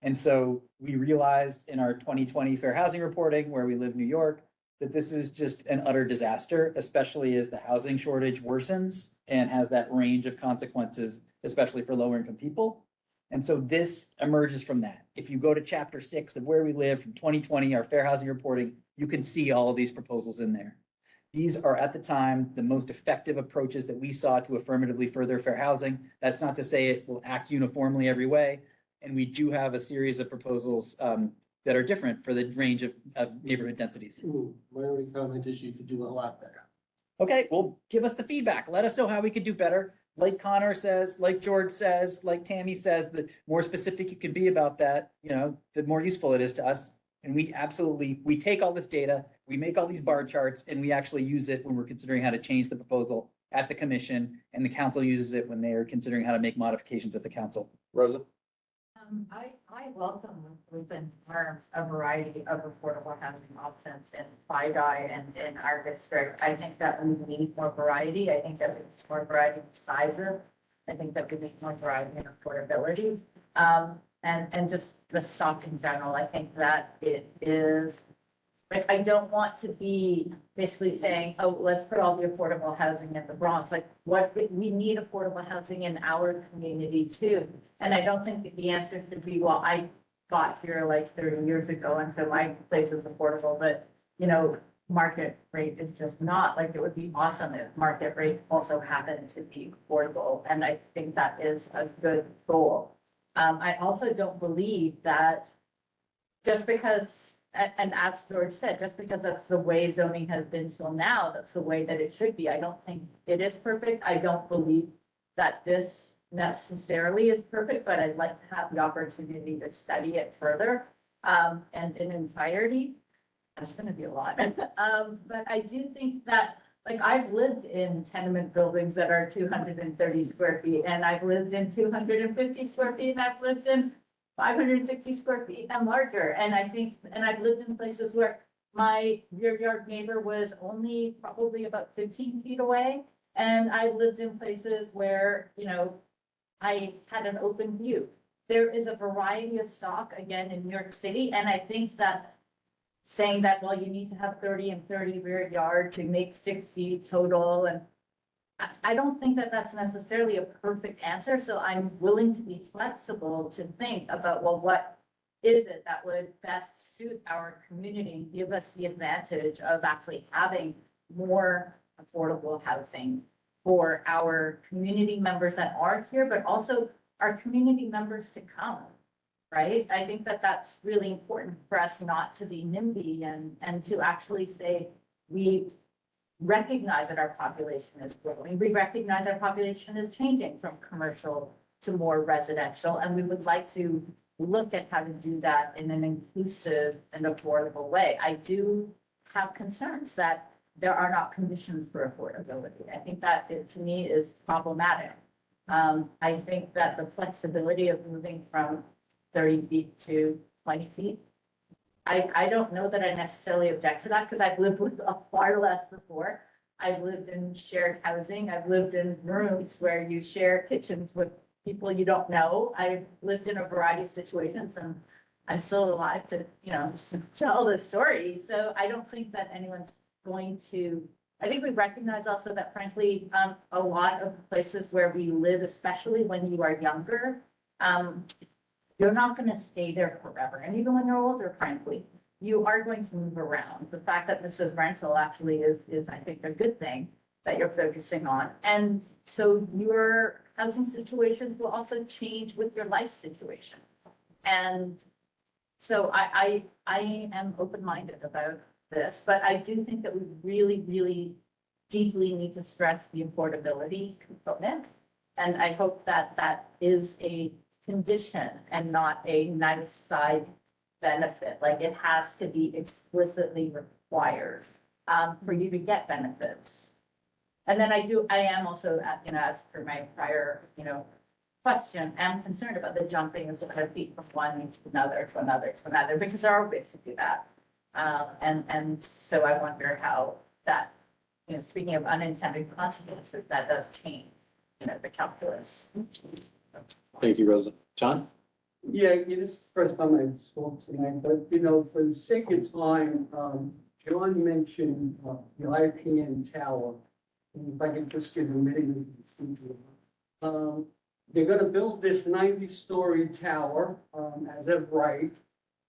And so we realized in our 2020 fair housing reporting, where we live New York, that this is just an utter disaster, especially as the housing shortage worsens and has that range of consequences, especially for lower income people. And so this emerges from that. If you go to chapter 6 of Where We Live from 2020, our fair housing reporting, you can see all of these proposals in there. These are at the time the most effective approaches that we saw to affirmatively further fair housing. That's not to say it will act uniformly every way. And we do have a series of proposals that are different for the range of neighborhood densities. My only comment is you could do a lot better. Okay, well, give us the feedback. Let us know how we could do better. Like Connor says, like George says, like Tammy says, the more specific you can be about that, you know, the more useful it is to us. And we absolutely, we take all this data, we make all these bar charts, and we actually use it when we're considering how to change the proposal at the commission, and the council uses it when they are considering how to make modifications at the council. Rosa? I welcome within terms a variety of affordable housing options in FIDI and in our district. I think that we need more variety. I think that we need more variety in sizes. I think that we need more variety in affordability. And just the stock in general. I think that it is, like, I don't want to be basically saying, oh, let's put all the affordable housing in the Bronx. Like, what, we need affordable housing in our community too. And I don't think that the answer should be, well, I got here like 30 years ago, and so my place is affordable, but, you know, market rate is just not. Like, it would be awesome if market rate also happened to be affordable. And I think that is a good goal. I also don't believe that just because, and as George said, just because that's the way zoning has been till now, that's the way that it should be. I don't think it is perfect. I don't believe that this necessarily is perfect, but I'd like to have the opportunity to study it further, and in entirety. That's gonna be a lot. But I do think that, like, I've lived in tenement buildings that are 230 square feet, and I've lived in 250 square feet, and I've lived in 560 square feet and larger. And I think, and I've lived in places where my rear yard neighbor was only probably about 15 feet away. And I lived in places where, you know, I had an open view. There is a variety of stock, again, in New York City, and I think that saying that, well, you need to have 30 and 30 rear yard to make 60 total, and I don't think that that's necessarily a perfect answer, so I'm willing to be flexible to think about, well, what is it that would best suit our community, give us the advantage of actually having more affordable housing for our community members that are here, but also our community members to come, right? I think that that's really important for us not to be NIMBY and to actually say, we recognize that our population is growing. We recognize our population is changing from commercial to more residential, and we would like to look at how to do that in an inclusive and affordable way. I do have concerns that there are not conditions for affordability. I think that it, to me, is problematic. I think that the flexibility of moving from 30 feet to 20 feet, I don't know that I necessarily object to that, because I've lived with far less before. I've lived in shared housing. I've lived in rooms where you share kitchens with people you don't know. I've lived in a variety of situations, and I'm still alive to, you know, tell this story. So I don't think that anyone's going to, I think we recognize also that, frankly, a lot of places where we live, especially when you are younger, you're not going to stay there forever. And even when you're older, frankly, you are going to move around. The fact that this is rental actually is I think, a good thing that you're focusing on. And so your housing situations will also change with your life situation. And so I am open-minded about this, but I do think that we really, really deeply need to stress the affordability component. And I hope that that is a condition and not a nice side benefit. Like, it has to be explicitly required for you to get benefits. And then I am also, as per my prior, question, am concerned about the jumping of square feet from one to another, to another, to another, because there are ways to do that. And so I wonder how that, speaking of unintended consequences, that does change, the calculus. Thank you, Rosa. John? Yeah, this is the first time I spoke tonight, but for the sake of time, John mentioned the IPN tower. And if I could just give a minute. They're gonna build this 90-story tower, as of right.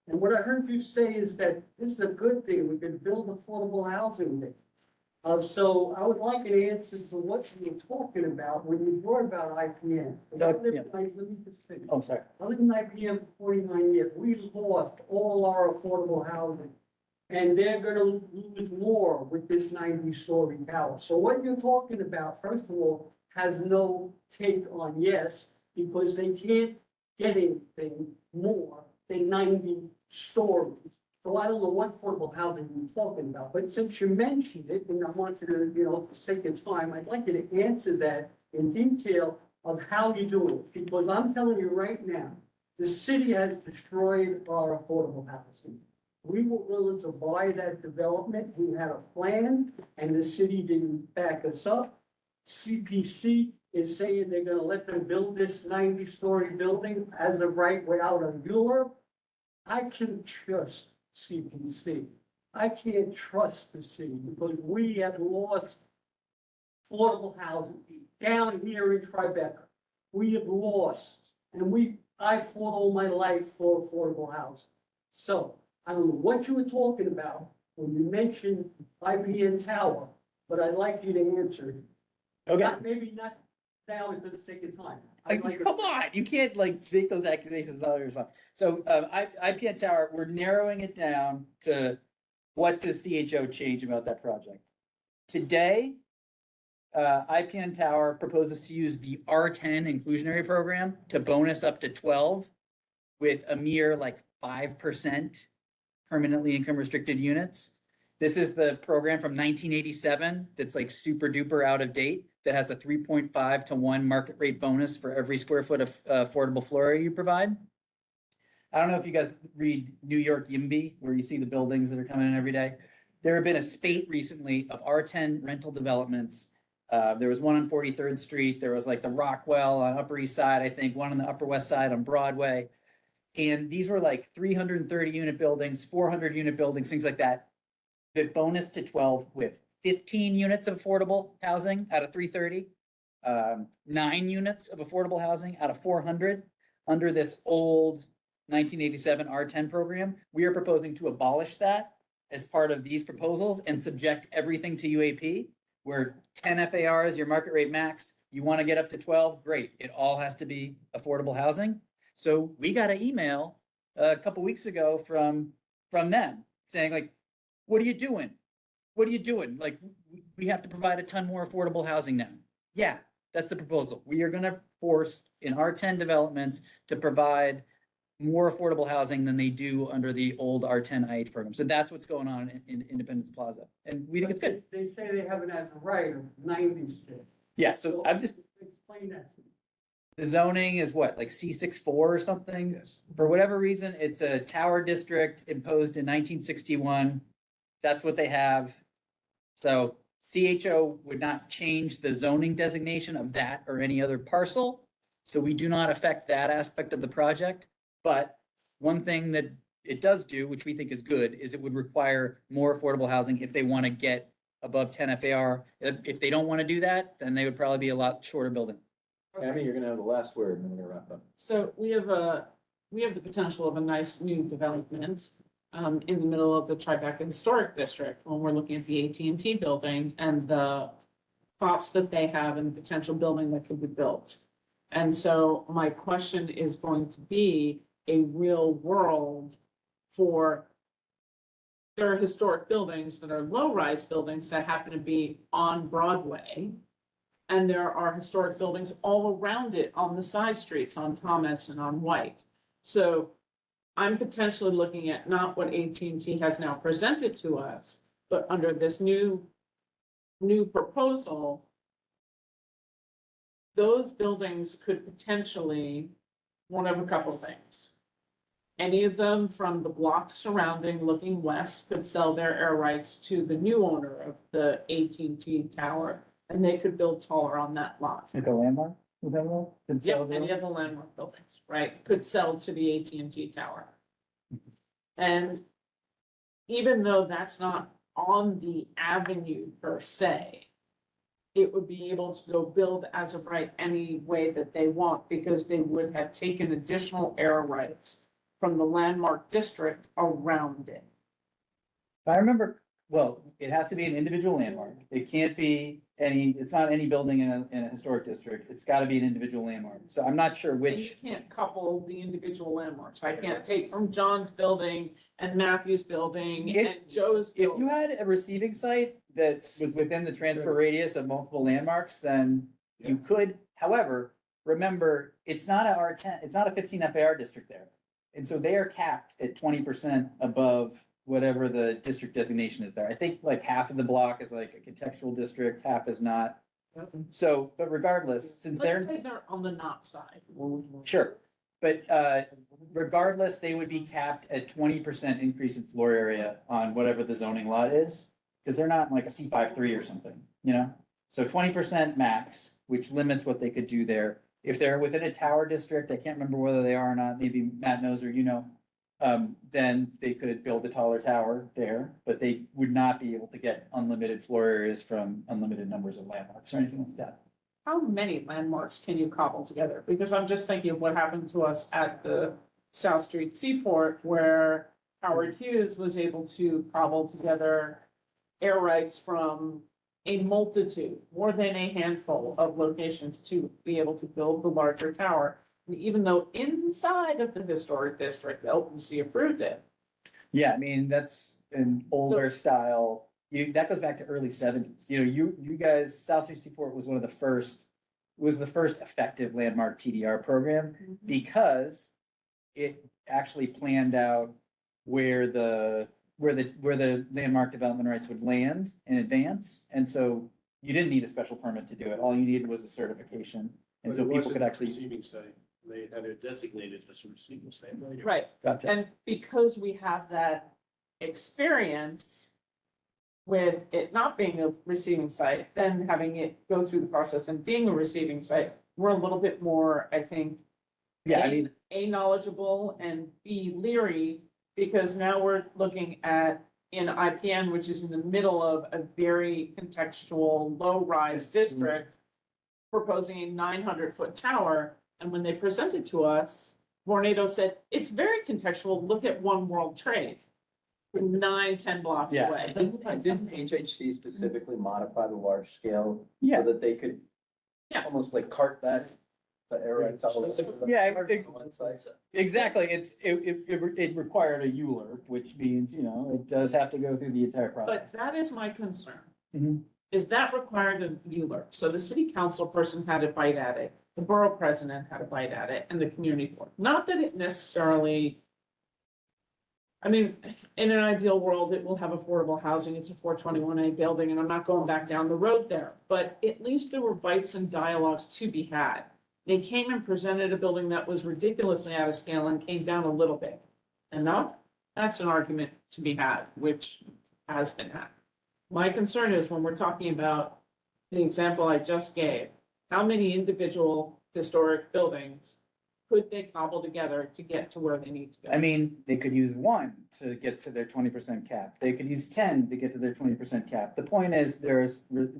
And what I heard you say is that this is a good thing, we could build affordable housing there. So I would like an answer to what you were talking about when you brought about IPN. Let me just finish. Oh, sorry. I lived in IPM for 49 years. We lost all our affordable housing. And they're gonna lose more with this 90-story tower. So what you're talking about, first of all, has no take on yes, because they can't get anything more than 90 stories. So I don't know what affordable housing you're talking about, but since you mentioned it, and I wanted to, for the sake of time, I'd like you to answer that in detail of how you do it. Because I'm telling you right now, the city has destroyed our affordable housing. We were willing to buy that development. We had a plan and the city didn't back us up. CPC is saying they're gonna let them build this 90-story building as of right without a Mueller. I can trust CPC. I can't trust the city because we have lost affordable housing down here in Tribeca. We have lost, and I fought all my life for affordable housing. So I don't know what you were talking about when you mentioned IPN Tower, but I'd like you to answer it. Okay. Maybe not now at the sake of time. Come on, you can't make those accusations about your response. So, IPN Tower, we're narrowing it down to what does CHO change about that project? Today, IPN Tower proposes to use the R10 inclusionary program to bonus up to 12 with a mere 5% permanently income restricted units. This is the program from 1987 that's super duper out of date, that has a 3.5 to 1 market rate bonus for every square foot of affordable floor area you provide. I don't know if you guys read New York YIMBY, where you see the buildings that are coming in every day. There have been a spate recently of R10 rental developments. There was one on 43rd Street. There was the Rockwell on Upper East Side, I think, one on the Upper West Side on Broadway. And these were 330 unit buildings, 400 unit buildings, things like that. The bonus to 12 with 15 units of affordable housing out of 330, 9 units of affordable housing out of 400 under this old 1987 R10 program. We are proposing to abolish that as part of these proposals and subject everything to UAP, where 10 FAR is your market rate max. You want to get up to 12, great. It all has to be affordable housing. So we got an email a couple weeks ago from them saying what are you doing? What are you doing? We have to provide a ton more affordable housing now. Yeah, that's the proposal. We are going to force in R10 developments to provide more affordable housing than they do under the old R10 IH program. So that's what's going on in Independence Plaza. And we think it's good. They say they have it as a right of 90 still. Yeah, so I'm just, Explain that to me. the zoning is what, C64 or something? Yes. For whatever reason, it's a tower district imposed in 1961. That's what they have. So CHO would not change the zoning designation of that or any other parcel. So we do not affect that aspect of the project. But one thing that it does do, which we think is good, is it would require more affordable housing if they want to get above 10 FAR. If they don't want to do that, then they would probably be a lot shorter building. Tammy, you're gonna have the last word, and then we're gonna wrap up. So we have the potential of a nice new development in the middle of the Tribeca Historic District when we're looking at the AT&T building and the plots that they have and the potential building that could be built. And so my question is going to be a real world for, there are historic buildings that are low-rise buildings that happen to be on Broadway. And there are historic buildings all around it on the side streets, on Thomas and on White. So I'm potentially looking at not what AT&T has now presented to us, but under this new proposal, those buildings could potentially, one of a couple things. Any of them from the blocks surrounding looking west could sell their air rights to the new owner of the AT&T tower, and they could build taller on that lot. Like a landmark, is that what? Could sell Yep, there? any of the landmark buildings, right, could sell to the AT&T tower. And even though that's not on the avenue per se, it would be able to go build as of right any way that they want, because they would have taken additional air rights from the landmark district around it. I remember, well, it has to be an individual landmark. It can't be it's not any building in a historic district. It's gotta be an individual landmark. So I'm not sure And you which, can't couple the individual landmarks. I can't take from John's building and Matthew's building If- and Joe's if you building. had a receiving site that was within the transfer radius of multiple landmarks, then you could. However, remember, it's not a R10, it's not a 15 FAR district there. And so they are capped at 20% above whatever the district designation is there. I think like half of the block is like a contextual district, half is not. So, but regardless, since Let's they're, say they're on the not side. sure, but regardless, they would be capped at 20% increase in floor area on whatever the zoning lot is. Because they're not like a C53 or something, you know? So 20% max, which limits what they could do there. If they're within a tower district, I can't remember whether they are or not, maybe Matt knows or you know. Then they could build a taller tower there, but they would not be able to get unlimited floor areas from unlimited numbers of landmarks or anything like that. How many landmarks can you cobble together? Because I'm just thinking of what happened to us at the South Street Seaport, where Howard Hughes was able to cobble together air rights from a multitude, more than a handful of locations to be able to build the larger tower. And even though inside of the historic district, the LPC approved it. Yeah, I mean, that's an older style, that goes back to early 70s. You know, you guys, South Street Seaport was one of the first, was the first effective landmark TDR program because it actually planned out where the landmark development rights would land in advance. And so you didn't need a special permit to do it. All you needed was a certification. And But so it people wasn't could a actually. Receiving site, they had it designated as a receiving site. Right. Gotcha. And because we have that experience with it not being a receiving site, then having it go through the process and being a receiving site, we're a little bit more, I think. Yeah, I mean, A, knowledgeable, and B, leery, because now we're looking at in IPN, which is in the middle of a very contextual, low-rise district, proposing a 900-foot tower. And when they presented to us, Vornado said, it's very contextual. Look at One World Trade, 9-10 blocks Yeah. away. Didn't HHC specifically modify the large scale Yeah. so that they could Yes. almost like cart that, the air rights out? Yeah, on one side? exactly. It required a Euler, which means, you know, it does have to go through the entire process. But that is my concern. Mhm. Is that required of Euler? So the city council person had a bite at it, the borough president had a bite at it, and the community board. Not that it necessarily. I mean, in an ideal world, it will have affordable housing. It's a 421A building, and I'm not going back down the road there. But at least there were bites and dialogues to be had. They came and presented a building that was ridiculously out of scale and came down a little bit. Enough? That's an argument to be had, which has been had. My concern is when we're talking about the example I just gave, how many individual historic buildings could they cobble together to get to where they need to go? I mean, they could use one to get to their 20% cap. They could use 10 to get to their 20% cap. The point is there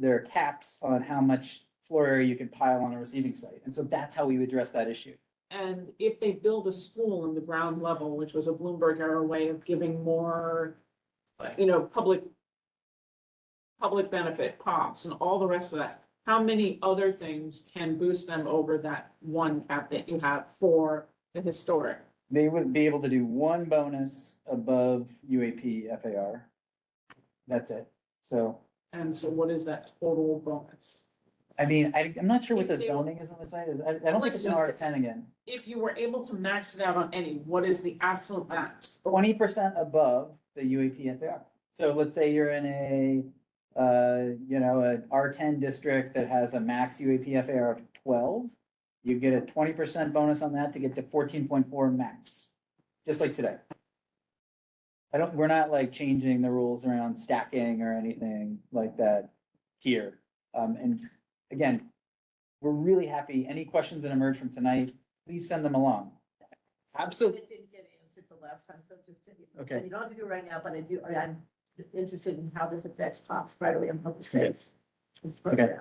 are caps on how much floor area you can pile on a receiving site. And so that's how we address that issue. And if they build a school in the ground level, which was a Bloomberg era way of giving more, public benefit, pops and all the rest of that, how many other things can boost them over that one cap that you have for the historic? They would be able to do one bonus above UAP FAR. That's it. So, And so what is that total bonus? I mean, I'm not sure what the If they- zoning is on the site. I don't think it's an R10 again. If you were able to max it out on any, what is the absolute max? 20% above the UAP FAR. So let's say you're in an R10 district that has a max UAPFAR of 12, you get a 20% bonus on that to get to 14.4 max, just like today. We're not like changing the rules around stacking or anything like that here. And again, we're really happy. Any questions that emerge from tonight, please send them along. Absolutely. It didn't get answered the last time, so just, Okay. and you don't have to do it right now, but I'm interested in how this affects Pops right away in public space. This program.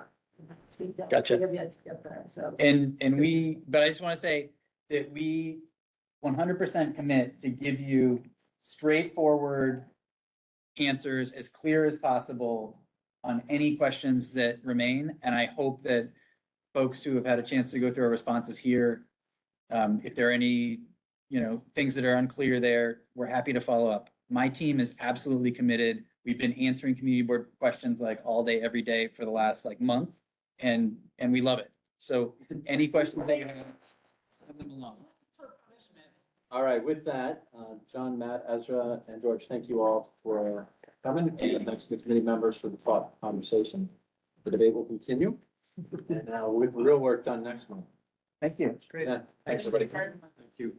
Gotcha. We have yet to get there, so. But I just want to say that we 100% commit to give you straightforward answers as clear as possible on any questions that remain. And I hope that folks who have had a chance to go through our responses here, if there are any, things that are unclear there, we're happy to follow up. My team is absolutely committed. We've been answering community board questions like all day, every day for the last month, and we love it. So any questions that you have, send them along. All right, with that, John, Matt, Ezra, and George, thank you all for coming, and thanks to the committee members for the thoughtful conversation. The debate will continue, and with real work done next month. Thank you. Yeah, thanks, everybody. Thank you.